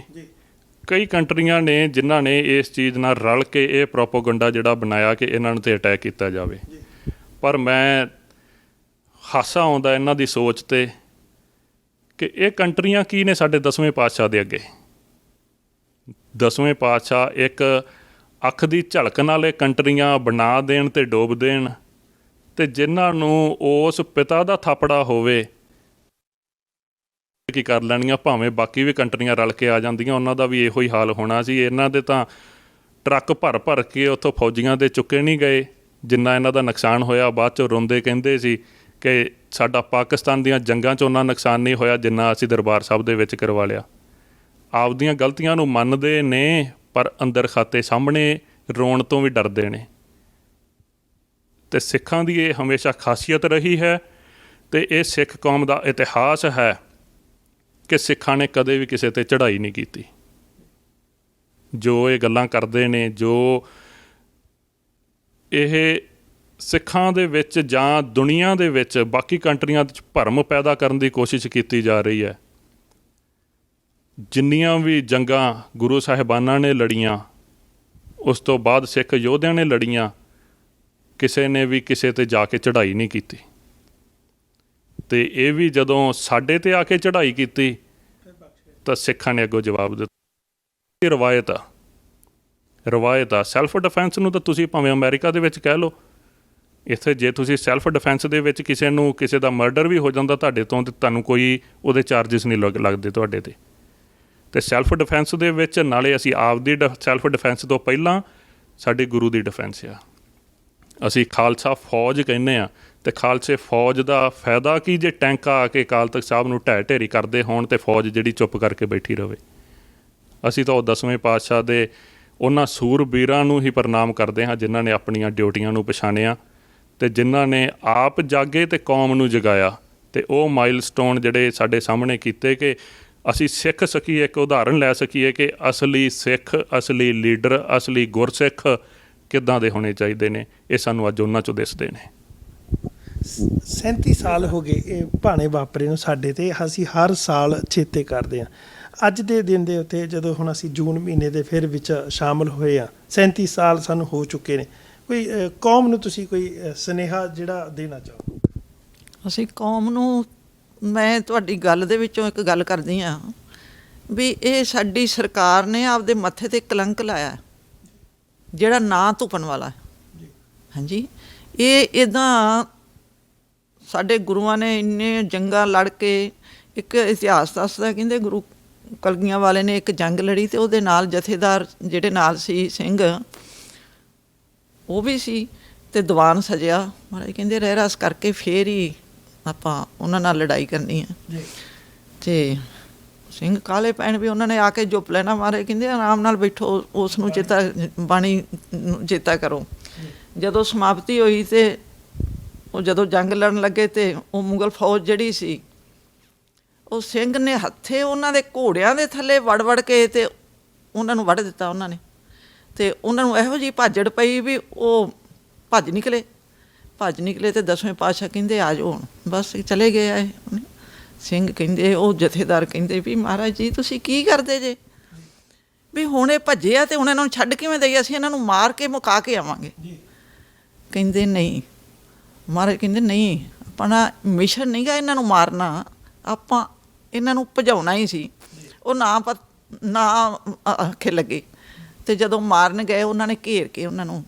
ਕਈ ਕੰਟਰੀਆਂ ਨੇ ਜਿਨ੍ਹਾਂ ਨੇ ਇਸ ਚੀਜ਼ ਨਾਲ ਰਲ ਕੇ ਇਹ ਪ੍ਰੋਪੋਗੰਡਾ ਜਿਹੜਾ ਬਣਾਇਆ ਕਿ ਇਹਨਾਂ ਨੂੰ 'ਤੇ ਅਟੈਕ ਕੀਤਾ ਜਾਵੇ। ਪਰ ਮੈਂ ਹਾਸਾ ਆਉਂਦਾ ਇਹਨਾਂ ਦੀ ਸੋਚ 'ਤੇ ਕਿ ਇਹ ਕੰਟਰੀਆਂ ਕੀ ਨੇ ਸਾਡੇ 10ਵੇਂ ਪਾਤਸ਼ਾਹ ਦੇ ਅੱਗੇ। 10ਵੇਂ ਪਾਤਸ਼ਾਹ ਇੱਕ ਅੱਖ ਦੀ ਝਲਕ ਨਾਲ ਇਹ ਕੰਟਰੀਆਂ ਬਣਾ ਦੇਣ ਅਤੇ ਡੋਬ ਦੇਣ, ਅਤੇ ਜਿਨ੍ਹਾਂ ਨੂੰ ਉਸ ਪਿਤਾ ਦਾ ਥਾਪੜਾ ਹੋਵੇ ਕੀ ਕਰ ਲੈਣੀਆਂ, ਭਾਵੇਂ ਬਾਕੀ ਵੀ ਕੰਟਰੀਆਂ ਰਲ ਕੇ ਆ ਜਾਂਦੀਆਂ, ਉਹਨਾਂ ਦਾ ਵੀ ਇਹੋ ਹੀ ਹਾਲ ਹੋਣਾ ਸੀ। ਇਹਨਾਂ ਦੇ ਤਾਂ ਟਰੱਕ ਭਰ ਕੇ ਉੱਥੋਂ ਫੌਜੀਆਂ ਦੇ ਚੁੱਕੇ ਨਹੀਂ ਗਏ, ਜਿੰਨਾ ਇਹਨਾਂ ਦਾ ਨੁਕਸਾਨ ਹੋਇਆ। ਬਾਅਦ 'ਚੋਂ ਰੋਂਦੇ ਕਹਿੰਦੇ ਸੀ ਕਿ ਸਾਡਾ ਪਾਕਿਸਤਾਨ ਦੀਆਂ ਜੰਗਾਂ 'ਚ ਉਹਨਾਂ ਨੁਕਸਾਨ ਨਹੀਂ ਹੋਇਆ ਜਿੰਨਾ ਅਸੀਂ ਦਰਬਾਰ ਸਾਹਿਬ ਦੇ ਵਿੱਚ ਕਰਵਾ ਲਿਆ। ਆਪਦੀਆਂ ਗਲਤੀਆਂ ਨੂੰ ਮੰਨਦੇ ਨੇ, ਪਰ ਅੰਦਰ ਖਾਤੇ ਸਾਹਮਣੇ ਰੋਣ ਤੋਂ ਵੀ ਡਰਦੇ ਨੇ। ਅਤੇ ਸਿੱਖਾਂ ਦੀ ਇਹ ਹਮੇਸ਼ਾ ਖਾਸੀਅਤ ਰਹੀ ਹੈ, ਅਤੇ ਇਹ ਸਿੱਖ ਕੌਮ ਦਾ ਇਤਿਹਾਸ ਹੈ ਕਿ ਸਿੱਖਾਂ ਨੇ ਕਦੇ ਵੀ ਕਿਸੇ 'ਤੇ ਚੜ੍ਹਾਈ ਨਹੀਂ ਕੀਤੀ। ਜੋ ਇਹ ਗੱਲਾਂ ਕਰਦੇ ਨੇ, ਜੋ ਇਹ ਸਿੱਖਾਂ ਦੇ ਵਿੱਚ ਜਾਂ ਦੁਨੀਆ ਦੇ ਵਿੱਚ ਬਾਕੀ ਕੰਟਰੀਆਂ 'ਚ ਭਰਮ ਪੈਦਾ ਕਰਨ ਦੀ ਕੋਸ਼ਿਸ਼ ਕੀਤੀ ਜਾ ਰਹੀ ਹੈ। ਜਿੰਨੀਆਂ ਵੀ ਜੰਗਾਂ ਗੁਰੂ ਸਾਹਿਬਾਨਾਂ ਨੇ ਲੜੀਆਂ, ਉਸ ਤੋਂ ਬਾਅਦ ਸਿੱਖ ਯੋਧਿਆਂ ਨੇ ਲੜੀਆਂ, ਕਿਸੇ ਨੇ ਵੀ ਕਿਸੇ ਤੇ ਜਾ ਕੇ ਚੜ੍ਹਾਈ ਨਹੀਂ ਕੀਤੀ। ਤੇ ਇਹ ਵੀ ਜਦੋਂ ਸਾਡੇ ਤੇ ਆ ਕੇ ਚੜ੍ਹਾਈ ਕੀਤੀ ਤਾਂ ਸਿੱਖਾਂ ਨੇ ਅੱਗੋਂ ਜਵਾਬ ਦਿੱਤਾ। ਇਹ ਰਵਾਇਤ ਆ ਸੈਲਫ ਡਿਫੈਂਸ ਨੂੰ ਤਾਂ ਤੁਸੀਂ ਭਾਵੇਂ ਅਮਰੀਕਾ ਦੇ ਵਿੱਚ ਕਹਿ ਲਓ, ਇੱਥੇ ਜੇ ਤੁਸੀਂ ਸੈਲਫ ਡਿਫੈਂਸ ਦੇ ਵਿੱਚ ਕਿਸੇ ਦਾ ਮਰਡਰ ਵੀ ਹੋ ਜਾਂਦਾ ਤੁਹਾਡੇ ਤੋਂ, ਤੇ ਤੁਹਾਨੂੰ ਕੋਈ ਉਹਦੇ ਚਾਰਜਸ ਨਹੀਂ ਲੱਗਦੇ ਤੁਹਾਡੇ ਤੇ। ਤੇ ਸੈਲਫ ਡਿਫੈਂਸ ਦੇ ਵਿੱਚ ਨਾਲੇ ਅਸੀਂ ਆਪਦੀ ਸੈਲਫ ਡਿਫੈਂਸ ਤੋਂ ਪਹਿਲਾਂ ਸਾਡੀ ਗੁਰੂ ਦੀ ਡਿਫੈਂਸ ਆ। ਅਸੀਂ ਖਾਲਸਾ ਫੌਜ ਕਹਿੰਦੇ ਆ, ਤੇ ਖਾਲਸੇ ਫੌਜ ਦਾ ਫਾਇਦਾ ਕੀ ਜੇ ਟੈਂਕ ਆ ਕੇ ਅਕਾਲ ਤਖਤ ਸਾਹਿਬ ਨੂੰ ਢਹਿ ਢੇਰੀ ਕਰਦੇ ਹੋਣ ਤੇ ਫੌਜ ਜਿਹੜੀ ਚੁੱਪ ਕਰਕੇ ਬੈਠੀ ਰਹੇ। ਅਸੀਂ ਤਾਂ ਉਹ 10ਵੇਂ ਪਾਤਸ਼ਾਹ ਦੇ ਉਹਨਾਂ ਸੂਰਬੀਰਾਂ ਨੂੰ ਹੀ ਪ੍ਰਣਾਮ ਕਰਦੇ ਹਾਂ ਜਿਨ੍ਹਾਂ ਨੇ ਆਪਣੀਆਂ ਡਿਊਟੀਆਂ ਨੂੰ ਪਛਾਣਿਆ ਤੇ ਜਿਨ੍ਹਾਂ ਨੇ ਆਪ ਜਾਗੇ ਤੇ ਕੌਮ ਨੂੰ ਜਗਾਇਆ। ਤੇ ਉਹ ਮਾਈਲਸਟੋਨ ਜਿਹੜੇ ਸਾਡੇ ਸਾਹਮਣੇ ਕੀਤੇ ਕਿ ਅਸੀਂ ਸਿੱਖ ਸਕੀਏ, ਇੱਕ ਉਦਾਹਰਨ ਲੈ ਸਕੀਏ ਕਿ ਅਸਲੀ ਸਿੱਖ, ਅਸਲੀ ਲੀਡਰ, ਅਸਲੀ ਗੁਰਸਿੱਖ ਕਿੱਦਾਂ ਦੇ ਹੋਣੇ ਚਾਹੀਦੇ ਨੇ, ਇਹ ਸਾਨੂੰ ਅੱਜ ਉਹਨਾਂ 'ਚੋਂ ਦਿਸਦੇ ਨੇ। 37 ਸਾਲ ਹੋ ਗਏ ਇਹ ਭਾਣੇ ਵਾਪਰੇ ਨੂੰ ਸਾਡੇ, ਤੇ ਅਸੀਂ ਹਰ ਸਾਲ ਚੇਤੇ ਕਰਦੇ ਹਾਂ। ਅੱਜ ਦੇ ਦਿਨ ਦੇ ਉੱਤੇ ਜਦੋਂ ਹੁਣ ਅਸੀਂ ਜੂਨ ਮਹੀਨੇ ਦੇ ਫਿਰ ਵਿੱਚ ਸ਼ਾਮਲ ਹੋਏ ਹਾਂ, 37 ਸਾਲ ਸਾਨੂੰ ਹੋ ਚੁੱਕੇ ਨੇ, ਕੋਈ ਕੌਮ ਨੂੰ ਤੁਸੀਂ ਕੋਈ ਸੁਨੇਹਾ ਜਿਹੜਾ ਦੇਣਾ ਚਾਹੋ? ਅਸੀਂ ਕੌਮ ਨੂੰ, ਮੈਂ ਤੁਹਾਡੀ ਗੱਲ ਦੇ ਵਿੱਚੋਂ ਇੱਕ ਗੱਲ ਕਰਦੀ ਹਾਂ ਵੀ ਇਹ ਸਾਡੀ ਸਰਕਾਰ ਨੇ ਆਪਦੇ ਮੱਥੇ ਤੇ ਕਲੰਕ ਲਾਇਆ, ਜਿਹੜਾ ਨਾਂ ਧੁੱਪਣ ਵਾਲਾ। ਹਾਂਜੀ, ਇਹ ਇੱਦਾਂ ਸਾਡੇ ਗੁਰੂਆਂ ਨੇ ਇੰਨੇ ਜੰਗਾਂ ਲੜ ਕੇ, ਇੱਕ ਇਤਿਹਾਸ ਦੱਸਦਾ, ਕਹਿੰਦੇ ਗੁਰੂ ਕਲਗੀਆਂ ਵਾਲੇ ਨੇ ਇੱਕ ਜੰਗ ਲੜੀ ਤੇ ਉਹਦੇ ਨਾਲ ਜਥੇਦਾਰ ਜਿਹੜੇ ਨਾਲ ਸੀ ਸਿੰਘ, ਉਹ ਵੀ ਸੀ, ਤੇ ਦੀਵਾਨ ਸਜਿਆ। ਮਹਾਰਾਜ ਕਹਿੰਦੇ ਰਹਿ ਰਸ ਕਰਕੇ ਫੇਰ ਹੀ ਆਪਾਂ ਉਹਨਾਂ ਨਾਲ ਲੜਾਈ ਕਰਨੀ ਹੈ। ਤੇ ਸਿੰਘ ਕਾਲੇ ਪੈਣ ਵੀ ਉਹਨਾਂ ਨੇ ਆ ਕੇ ਜੁੱਪ ਲੈਣਾ। ਮਹਾਰਾਜ ਕਹਿੰਦੇ ਆਰਾਮ ਨਾਲ ਬੈਠੋ, ਉਸ ਨੂੰ ਚੇਤਾ, ਬਾਣੀ ਨੂੰ ਚੇਤਾ ਕਰੋ। ਜਦੋਂ ਸਮਾਪਤੀ ਹੋਈ ਤੇ ਉਹ ਜਦੋਂ ਜੰਗ ਲੜਨ ਲੱਗੇ ਤੇ ਉਹ ਮੁਗਲ ਫੌਜ ਜਿਹੜੀ ਸੀ, ਉਹ ਸਿੰਘ ਨੇ ਹੱਥੇ ਉਹਨਾਂ ਦੇ ਘੋੜਿਆਂ ਦੇ ਥੱਲੇ ਵੜ ਕੇ ਤੇ ਉਹਨਾਂ ਨੂੰ ਵੱਢ ਦਿੱਤਾ ਉਹਨਾਂ ਨੇ। ਤੇ ਉਹਨਾਂ ਨੂੰ ਇਹੋ ਜਿਹੀ ਭਾਜੜ ਪਈ ਵੀ ਉਹ ਭੱਜ ਨਿਕਲੇ ਤੇ 10ਵੇਂ ਪਾਤਸ਼ਾਹ ਕਹਿੰਦੇ ਆ ਜਾਓ ਹੁਣ, ਬਸ ਚਲੇ ਗਏ ਆ ਇਹ। ਸਿੰਘ ਕਹਿੰਦੇ, ਉਹ ਜਥੇਦਾਰ ਕਹਿੰਦੇ ਵੀ ਮਹਾਰਾਜ ਜੀ ਤੁਸੀਂ ਕੀ ਕਰਦੇ ਜੇ, ਵੀ ਹੁਣ ਇਹ ਭੱਜੇ ਆ ਤੇ ਹੁਣ ਇਹਨਾਂ ਨੂੰ ਛੱਡ ਕਿਵੇਂ ਦਈਏ, ਅਸੀਂ ਇਹਨਾਂ ਨੂੰ ਮਾਰ ਕੇ ਮੁਕਾ ਕੇ ਆਵਾਂਗੇ। ਕਹਿੰਦੇ ਨਹੀਂ, ਮਹਾਰਾਜ ਕਹਿੰਦੇ ਨਹੀਂ, ਆਪਣਾ ਮਿਸ਼ਨ ਨਹੀਂ ਗਾ ਇਹਨਾਂ ਨੂੰ ਮਾਰਨਾ, ਆਪਾਂ ਇਹਨਾਂ ਨੂੰ ਭਜਾਉਣਾ ਹੀ ਸੀ। ਉਹ ਨਾ ਆਖੇ ਲੱਗੇ। ਤੇ ਜਦੋਂ ਮਾਰਨ ਗਏ ਉਹਨਾਂ ਨੇ ਘੇਰ ਕੇ ਉਹਨਾਂ ਨੂੰ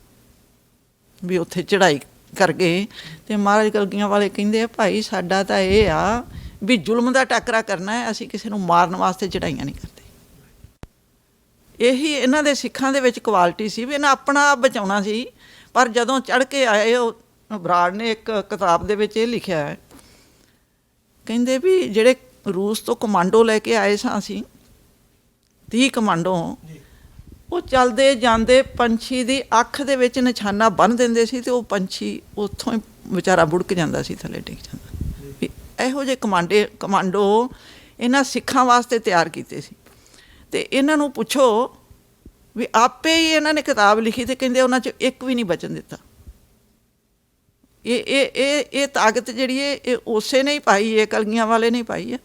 ਵੀ ਉੱਥੇ ਚੜ੍ਹਾਈ ਕਰ ਗਏ। ਤੇ ਮਹਾਰਾਜ ਕਲਗੀਆਂ ਵਾਲੇ ਕਹਿੰਦੇ ਭਾਈ ਸਾਡਾ ਤਾਂ ਇਹ ਆ ਵੀ ਜ਼ੁਲਮ ਦਾ ਟਾਕਰਾ ਕਰਨਾ ਹੈ, ਅਸੀਂ ਕਿਸੇ ਨੂੰ ਮਾਰਨ ਵਾਸਤੇ ਚੜ੍ਹਾਈਆਂ ਨਹੀਂ ਕਰਦੇ। ਇਹੀ ਇਹਨਾਂ ਦੇ ਸਿੱਖਾਂ ਦੇ ਵਿੱਚ ਕੁਆਲਿਟੀ ਸੀ ਵੀ ਇਹਨਾਂ ਆਪਣਾ ਆਪ ਬਚਾਉਣਾ ਸੀ। ਪਰ ਜਦੋਂ ਚੜ੍ਹ ਕੇ ਆਏ, ਉਹ ਬਰਾੜ ਨੇ ਇੱਕ ਕਿਤਾਬ ਦੇ ਵਿੱਚ ਇਹ ਲਿਖਿਆ ਹੈ, ਕਹਿੰਦੇ ਵੀ ਜਿਹੜੇ ਰੂਸ ਤੋਂ ਕਮਾਂਡੋ ਲੈ ਕੇ ਆਏ ਸਾਂ ਅਸੀਂ 30 ਕਮਾਂਡੋ, ਉਹ ਚੱਲਦੇ ਜਾਂਦੇ ਪੰਛੀ ਦੀ ਅੱਖ ਦੇ ਵਿੱਚ ਨਿਸ਼ਾਨਾ ਬੰਨ੍ਹ ਦਿੰਦੇ ਸੀ ਤੇ ਉਹ ਪੰਛੀ ਉੱਥੋਂ ਹੀ ਵਿਚਾਰਾ ਬੁੜਕ ਜਾਂਦਾ ਸੀ, ਥੱਲੇ ਡਿੱਗ ਜਾਂਦਾ। ਵੀ ਇਹੋ ਜਿਹੇ ਕਮਾਂਡੋ ਇਹਨਾਂ ਸਿੱਖਾਂ ਵਾਸਤੇ ਤਿਆਰ ਕੀਤੇ ਸੀ। ਤੇ ਇਹਨਾਂ ਨੂੰ ਪੁੱਛੋ ਵੀ ਆਪੇ ਹੀ ਇਹਨਾਂ ਨੇ ਕਿਤਾਬ ਲਿਖੀ ਤੇ ਕਹਿੰਦੇ ਉਹਨਾਂ 'ਚ ਇੱਕ ਵੀ ਨਹੀਂ ਬਚਣ ਦਿੱਤਾ। ਇਹ ਤਾਕਤ ਜਿਹੜੀ ਹੈ ਇਹ ਉਸੇ ਨੇ ਹੀ ਪਾਈ ਹੈ, ਕਲਗੀਆਂ ਵਾਲੇ ਨੇ ਪਾਈ ਹੈ।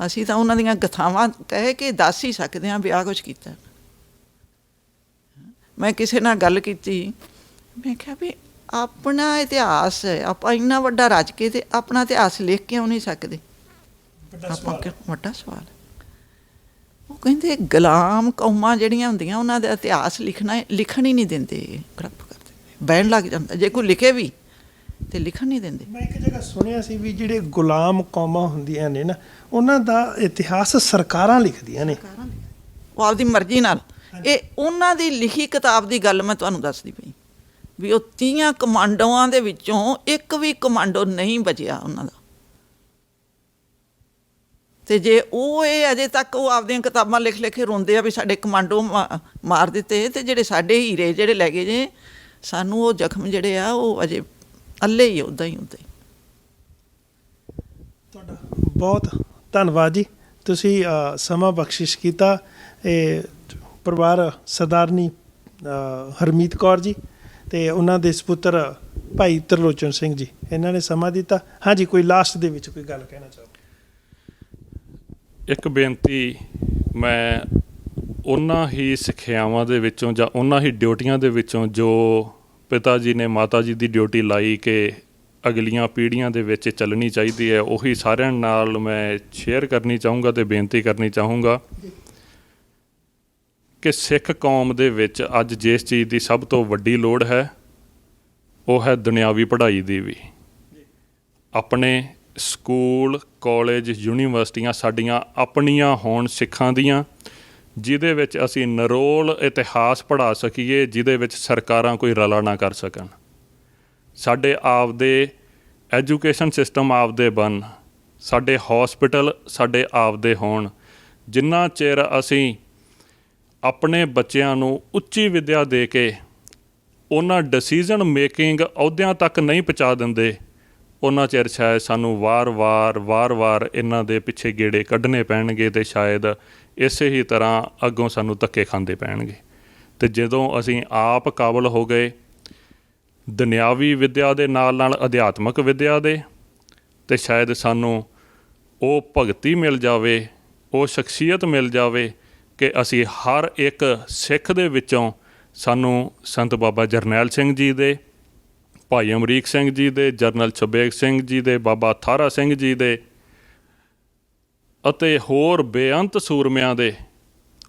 ਅਸੀਂ ਤਾਂ ਉਹਨਾਂ ਦੀਆਂ ਗਥਾਵਾਂ ਕਹਿ ਕੇ ਦੱਸ ਹੀ ਸਕਦੇ ਹਾਂ ਵੀ ਆਹ ਕੁਛ ਕੀਤਾ। ਮੈਂ ਕਿਸੇ ਨਾਲ ਗੱਲ ਕੀਤੀ, ਮੈਂ ਕਿਹਾ ਵੀ ਆਪਣਾ ਇਤਿਹਾਸ, ਆਪਾਂ ਇੰਨਾ ਵੱਡਾ ਰਚ ਕੇ ਤੇ ਆਪਣਾ ਇਤਿਹਾਸ ਲਿਖ ਕਿਉਂ ਨਹੀਂ ਸਕਦੇ? ਵੱਡਾ ਸਵਾਲ। ਉਹ ਕਹਿੰਦੇ ਗੁਲਾਮ ਕੌਮਾਂ ਜਿਹੜੀਆਂ ਹੁੰਦੀਆਂ ਉਹਨਾਂ ਦਾ ਇਤਿਹਾਸ ਲਿਖਣ ਹੀ ਨਹੀਂ ਦਿੰਦੇ, ਕਰਪ ਕਰਦੇ, ਬਹਿਣ ਲੱਗ ਜਾਂਦਾ। ਜੇ ਕੋਈ ਲਿਖੇ ਵੀ ਤੇ ਲਿਖਣ ਨਹੀਂ ਦਿੰਦੇ। ਮੈਂ ਇੱਕ ਜਗ੍ਹਾ ਸੁਣਿਆ ਸੀ ਵੀ ਜਿਹੜੇ ਗੁਲਾਮ ਕੌਮਾਂ ਹੁੰਦੀਆਂ ਨੇ ਨਾ, ਉਹਨਾਂ ਦਾ ਇਤਿਹਾਸ ਸਰਕਾਰਾਂ ਲਿਖਦੀਆਂ ਨੇ, ਉਹ ਆਪਦੀ ਮਰਜ਼ੀ ਨਾਲ। ਇਹ ਉਹਨਾਂ ਦੀ ਲਿਖੀ ਕਿਤਾਬ ਦੀ ਗੱਲ ਮੈਂ ਤੁਹਾਨੂੰ ਦੱਸਦੀ ਪਈ ਵੀ ਉਹ 30 ਕਮਾਂਡੋਆਂ ਦੇ ਵਿੱਚੋਂ ਇੱਕ ਵੀ ਕਮਾਂਡੋ ਨਹੀਂ ਬਚਿਆ ਉਹਨਾਂ ਦਾ। ਤੇ ਜੇ ਉਹ ਇਹ ਅਜੇ ਤੱਕ ਉਹ ਆਪਦੀਆਂ ਕਿਤਾਬਾਂ ਲਿਖ ਕੇ ਰੋਂਦੇ ਆ ਵੀ ਸਾਡੇ ਕਮਾਂਡੋ ਮਾਰ ਦਿੱਤੇ, ਤੇ ਜਿਹੜੇ ਸਾਡੇ ਹੀਰੇ ਜਿਹੜੇ ਲੈ ਗਏ ਜੇ, ਸਾਨੂੰ ਉਹ ਜ਼ਖਮ ਜਿਹੜੇ ਆ ਉਹ ਅਜੇ ਅੱਲੇ ਹੀ ਉੱਦਾਂ ਹੀ। ਤੁਹਾਡਾ ਬਹੁਤ ਧੰਨਵਾਦ ਜੀ, ਤੁਸੀਂ ਸਮਾਂ ਬਖਸ਼ਿਸ਼ ਕੀਤਾ। ਇਹ ਪਰਿਵਾਰ ਸਰਦਾਰਨੀ ਹਰਮੀਤ ਕੌਰ ਜੀ ਤੇ ਉਹਨਾਂ ਦੇ ਸਪੁੱਤਰ ਭਾਈ ਤਰਲੋਚਨ ਸਿੰਘ ਜੀ, ਇਹਨਾਂ ਨੇ ਸਮਾਂ ਦਿੱਤਾ। ਹਾਂਜੀ, ਕੋਈ ਲਾਸਟ ਦੇ ਵਿੱਚ ਕੋਈ ਗੱਲ ਕਹਿਣਾ ਚਾਹੋ? ਇੱਕ ਬੇਨਤੀ, ਮੈਂ ਉਹਨਾਂ ਹੀ ਸਿੱਖਿਆਵਾਂ ਦੇ ਵਿੱਚੋਂ ਜਾਂ ਉਹਨਾਂ ਹੀ ਡਿਊਟੀਆਂ ਦੇ ਵਿੱਚੋਂ ਜੋ ਪਿਤਾ ਜੀ ਨੇ ਮਾਤਾ ਜੀ ਦੀ ਡਿਊਟੀ ਲਾਈ ਕਿ ਅਗਲੀਆਂ ਪੀੜ੍ਹੀਆਂ ਦੇ ਵਿੱਚ ਚੱਲਣੀ ਚਾਹੀਦੀ ਹੈ, ਉਹੀ ਸਾਰਿਆਂ ਨਾਲ ਮੈਂ ਸ਼ੇਅਰ ਕਰਨੀ ਚਾਹੂੰਗਾ ਤੇ ਬੇਨਤੀ ਕਰਨੀ ਚਾਹੂੰਗਾ ਕਿ ਸਿੱਖ ਕੌਮ ਦੇ ਵਿੱਚ ਅੱਜ ਜਿਸ ਚੀਜ਼ ਦੀ ਸਭ ਤੋਂ ਵੱਡੀ ਲੋੜ ਹੈ ਉਹ ਹੈ ਦੁਨਿਆਵੀ ਪੜ੍ਹਾਈ ਦੀ ਵੀ। ਆਪਣੇ ਸਕੂਲ, ਕਾਲਜ, ਯੂਨੀਵਰਸਿਟੀਆਂ ਸਾਡੀਆਂ ਆਪਣੀਆਂ ਹੋਣ ਸਿੱਖਾਂ ਦੀਆਂ, ਜਿਹਦੇ ਵਿੱਚ ਅਸੀਂ ਨਿਰੋਲ ਇਤਿਹਾਸ ਪੜ੍ਹਾ ਸਕੀਏ, ਜਿਹਦੇ ਵਿੱਚ ਸਰਕਾਰਾਂ ਕੋਈ ਰਲਾ ਨਾ ਕਰ ਸਕਣ। ਸਾਡੇ ਆਪਦੇ ਐਜੂਕੇਸ਼ਨ ਸਿਸਟਮ ਆਪਦੇ ਬਣ, ਸਾਡੇ ਹੌਸਪੀਟਲ ਸਾਡੇ ਆਪਦੇ ਹੋਣ। ਜਿੰਨਾ ਚਿਰ ਅਸੀਂ ਆਪਣੇ ਬੱਚਿਆਂ ਨੂੰ ਉੱਚੀ ਵਿੱਦਿਆ ਦੇ ਕੇ ਉਹਨਾਂ ਡਿਸੀਜ਼ਨ ਮੇਕਿੰਗ ਅਹੁਦਿਆਂ ਤੱਕ ਨਹੀਂ ਪਹੁੰਚਾ ਦਿੰਦੇ, ਉਹਨਾਂ ਚਿਰ ਸ਼ਾਇਦ ਸਾਨੂੰ ਵਾਰ-ਵਾਰ ਇਹਨਾਂ ਦੇ ਪਿੱਛੇ ਗੇੜੇ ਕੱਢਣੇ ਪੈਣਗੇ ਤੇ ਸ਼ਾਇਦ ਇਸੇ ਹੀ ਤਰ੍ਹਾਂ ਅੱਗੋਂ ਸਾਨੂੰ ਧੱਕੇ ਖਾਂਦੇ ਪੈਣਗੇ। ਤੇ ਜਦੋਂ ਅਸੀਂ ਆਪ ਕਾਬਲ ਹੋ ਗਏ ਦੁਨਿਆਵੀ ਵਿੱਦਿਆ ਦੇ ਨਾਲ ਅਧਿਆਤਮਕ ਵਿੱਦਿਆ ਦੇ, ਤੇ ਸ਼ਾਇਦ ਸਾਨੂੰ ਉਹ ਭਗਤੀ ਮਿਲ ਜਾਵੇ, ਉਹ ਸ਼ਖਸੀਅਤ ਮਿਲ ਜਾਵੇ ਕਿ ਅਸੀਂ ਹਰ ਇੱਕ ਸਿੱਖ ਦੇ ਵਿੱਚੋਂ ਸਾਨੂੰ ਸੰਤ ਬਾਬਾ ਜਰਨੈਲ ਸਿੰਘ ਜੀ ਦੇ, ਭਾਈ ਅਮਰੀਕ ਸਿੰਘ ਜੀ ਦੇ, ਜਰਨਲ ਛਬੇਗ ਸਿੰਘ ਜੀ ਦੇ, ਬਾਬਾ ਥਾਰਾ ਸਿੰਘ ਜੀ ਦੇ ਅਤੇ ਹੋਰ ਬੇਅੰਤ ਸੂਰਮਿਆਂ ਦੇ,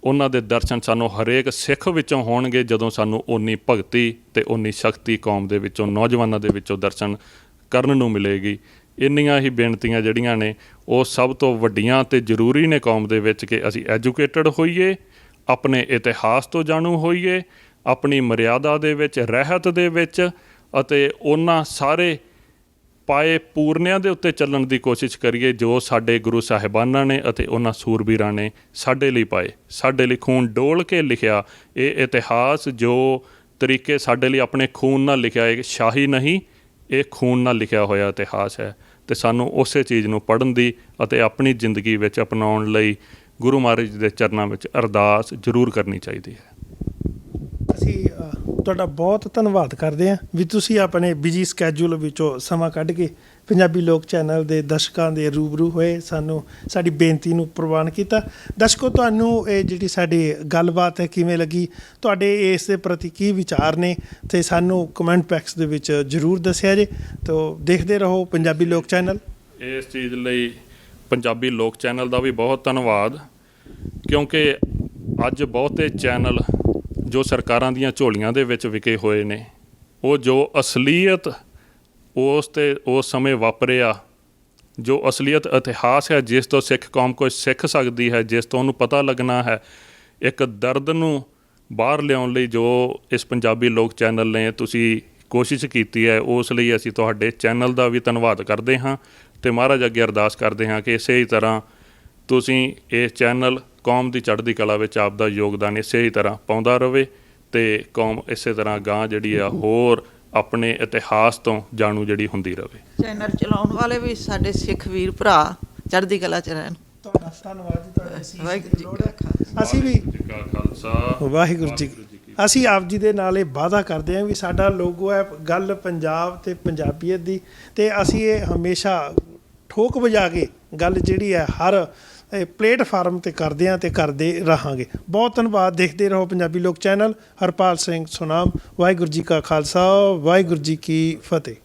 ਉਹਨਾਂ ਦੇ ਦਰਸ਼ਨ ਸਾਨੂੰ ਹਰੇਕ ਸਿੱਖ ਵਿੱਚੋਂ ਹੋਣਗੇ ਜਦੋਂ ਸਾਨੂੰ ਓਨੀ ਭਗਤੀ ਤੇ ਓਨੀ ਸ਼ਕਤੀ ਕੌਮ ਦੇ ਵਿੱਚੋਂ, ਨੌਜਵਾਨਾਂ ਦੇ ਵਿੱਚੋਂ ਦਰਸ਼ਨ ਕਰਨ ਨੂੰ ਮਿਲੇਗੀ। ਇੰਨੀਆਂ ਹੀ ਬੇਨਤੀਆਂ ਜਿਹੜੀਆਂ ਨੇ ਉਹ ਸਭ ਤੋਂ ਵੱਡੀਆਂ ਤੇ ਜ਼ਰੂਰੀ ਨੇ ਕੌਮ ਦੇ ਵਿੱਚ ਕਿ ਅਸੀਂ ਐਜੂਕੇਟਡ ਹੋਈਏ, ਆਪਣੇ ਇਤਿਹਾਸ ਤੋਂ ਜਾਣੂ ਹੋਈਏ, ਆਪਣੀ ਮਰਿਆਦਾ ਦੇ ਵਿੱਚ, ਰਹਿਤ ਦੇ ਵਿੱਚ, ਅਤੇ ਉਹਨਾਂ ਸਾਰੇ ਪਾਏ ਪੂਰਨਿਆਂ ਦੇ ਉੱਤੇ ਚੱਲਣ ਦੀ ਕੋਸ਼ਿਸ਼ ਕਰੀਏ ਜੋ ਸਾਡੇ ਗੁਰੂ ਸਾਹਿਬਾਨਾਂ ਨੇ ਅਤੇ ਉਹਨਾਂ ਸੂਰਬੀਰਾਂ ਨੇ ਸਾਡੇ ਲਈ ਪਾਏ, ਸਾਡੇ ਲਈ ਖੂਨ ਡੋਲ ਕੇ ਲਿਖਿਆ ਇਹ ਇਤਿਹਾਸ। ਜੋ ਤਰੀਕੇ ਸਾਡੇ ਲਈ ਆਪਣੇ ਖੂਨ ਨਾਲ ਲਿਖਿਆ, ਇਹ ਸ਼ਾਹੀ ਨਹੀਂ, ਇਹ ਖੂਨ ਨਾਲ ਲਿਖਿਆ ਹੋਇਆ ਇਤਿਹਾਸ ਹੈ। ਅਤੇ ਸਾਨੂੰ ਉਸੇ ਚੀਜ਼ ਨੂੰ ਪੜ੍ਹਨ ਦੀ ਅਤੇ ਆਪਣੀ ਜ਼ਿੰਦਗੀ ਵਿੱਚ ਅਪਣਾਉਣ ਲਈ ਗੁਰੂ ਮਹਾਰਾਜ ਦੇ ਚਰਨਾਂ ਵਿੱਚ ਅਰਦਾਸ ਜ਼ਰੂਰ ਕਰਨੀ ਚਾਹੀਦੀ ਹੈ। ਅਸੀਂ ਤੁਹਾਡਾ ਬਹੁਤ ਧੰਨਵਾਦ ਕਰਦੇ ਹਾਂ ਵੀ ਤੁਸੀਂ ਆਪਣੇ ਬਿਜੀ ਸਕੈਜੂਲ ਵਿੱਚੋਂ ਸਮਾਂ ਕੱਢ ਕੇ ਪੰਜਾਬੀ ਲੋਕ ਚੈਨਲ ਦੇ ਦਰਸ਼ਕਾਂ ਦੇ ਰੂਬਰੂ ਹੋਏ, ਸਾਨੂੰ ਸਾਡੀ ਬੇਨਤੀ ਨੂੰ ਪ੍ਰਵਾਨ ਕੀਤਾ। ਦਰਸ਼ਕੋ, ਤੁਹਾਨੂੰ ਇਹ ਜਿਹੜੀ ਸਾਡੀ ਗੱਲਬਾਤ ਹੈ ਕਿਵੇਂ ਲੱਗੀ, ਤੁਹਾਡੇ ਇਸ ਦੇ ਪ੍ਰਤੀ ਕੀ ਵਿਚਾਰ ਨੇ, ਅਤੇ ਸਾਨੂੰ ਕਮੈਂਟ ਬਾਕਸ ਦੇ ਵਿੱਚ ਜ਼ਰੂਰ ਦੱਸਿਆ ਜੇ। ਤੋ ਦੇਖਦੇ ਰਹੋ ਪੰਜਾਬੀ ਲੋਕ ਚੈਨਲ। ਇਸ ਚੀਜ਼ ਲਈ ਪੰਜਾਬੀ ਲੋਕ ਚੈਨਲ ਦਾ ਵੀ ਬਹੁਤ ਧੰਨਵਾਦ, ਕਿਉਂਕਿ ਅੱਜ ਬਹੁਤੇ ਚੈਨਲ ਜੋ ਸਰਕਾਰਾਂ ਦੀਆਂ ਝੋਲੀਆਂ ਦੇ ਵਿੱਚ ਵਿਕੇ ਹੋਏ ਨੇ, ਉਹ ਜੋ ਅਸਲੀਅਤ ਉਸ ਸਮੇਂ ਵਾਪਰਿਆ, ਜੋ ਅਸਲੀਅਤ ਇਤਿਹਾਸ ਹੈ, ਜਿਸ ਤੋਂ ਸਿੱਖ ਕੌਮ ਕੁਝ ਸਿੱਖ ਸਕਦੀ ਹੈ, ਜਿਸ ਤੋਂ ਉਹਨੂੰ ਪਤਾ ਲੱਗਣਾ ਹੈ, ਇੱਕ ਦਰਦ ਨੂੰ ਬਾਹਰ ਲਿਆਉਣ ਲਈ ਜੋ ਇਸ ਪੰਜਾਬੀ ਲੋਕ ਚੈਨਲ ਨੇ ਤੁਸੀਂ ਕੋਸ਼ਿਸ਼ ਕੀਤੀ ਹੈ, ਉਸ ਲਈ ਅਸੀਂ ਤੁਹਾਡੇ ਚੈਨਲ ਦਾ ਵੀ ਧੰਨਵਾਦ ਕਰਦੇ ਹਾਂ ਅਤੇ ਮਹਾਰਾਜ ਅੱਗੇ ਅਰਦਾਸ ਕਰਦੇ ਹਾਂ ਕਿ ਇਸੇ ਹੀ ਤਰ੍ਹਾਂ ਤੁਸੀਂ ਇਹ ਚੈਨਲ ਕੌਮ ਦੀ ਚੜ੍ਹਦੀ ਕਲਾ ਵਿੱਚ ਆਪ ਦਾ ਯੋਗਦਾਨ ਇਸੇ ਹੀ ਤਰ੍ਹਾਂ ਪਾਉਂਦਾ ਰਹੇ ਅਤੇ ਕੌਮ ਇਸੇ ਤਰ੍ਹਾਂ ਗਾਂਹ ਜਿਹੜੀ ਆ ਹੋਰ ਆਪਣੇ ਇਤਿਹਾਸ ਤੋਂ ਜਾਣੂ ਜਿਹੜੀ ਹੁੰਦੀ ਰਹੇ। ਚੈਨਲ ਚਲਾਉਣ ਵਾਲੇ ਵੀ ਸਾਡੇ ਸਿੱਖ ਵੀਰ ਭਰਾ ਚੜ੍ਹਦੀ ਕਲਾ 'ਚ ਰਹਿਣ। ਤੁਹਾਡਾ ਧੰਨਵਾਦ ਜੀ, ਤੁਹਾਡਾ ਵਾਹਿਗੁਰੂ ਜੀ ਕਾ ਖਾਲਸਾ। ਅਸੀਂ ਵੀ ਵਾਹਿਗੁਰੂ ਜੀ, ਅਸੀਂ ਆਪ ਜੀ ਦੇ ਨਾਲ ਇਹ ਵਾਅਦਾ ਕਰਦੇ ਹਾਂ ਵੀ ਸਾਡਾ ਲੋਗੋ ਹੈ ਗੱਲ ਪੰਜਾਬ ਤੇ ਪੰਜਾਬੀਅਤ ਦੀ, ਅਤੇ ਅਸੀਂ ਇਹ ਹਮੇਸ਼ਾ ਠੋਕ ਵਜਾ ਕੇ ਗੱਲ ਜਿਹੜੀ ਹੈ ਹਰ ਪਲੇਟਫਾਰਮ 'ਤੇ ਕਰਦੇ ਹਾਂ ਅਤੇ ਕਰਦੇ ਰਹਾਂਗੇ। ਬਹੁਤ ਧੰਨਵਾਦ। ਦੇਖਦੇ ਰਹੋ ਪੰਜਾਬੀ ਲੋਕ ਚੈਨਲ। ਹਰਪਾਲ ਸਿੰਘ ਸੁਨਾਮ। ਵਾਹਿਗੁਰੂ ਜੀ ਕਾ ਖਾਲਸਾ, ਵਾਹਿਗੁਰੂ ਜੀ ਕੀ ਫਤਿਹ।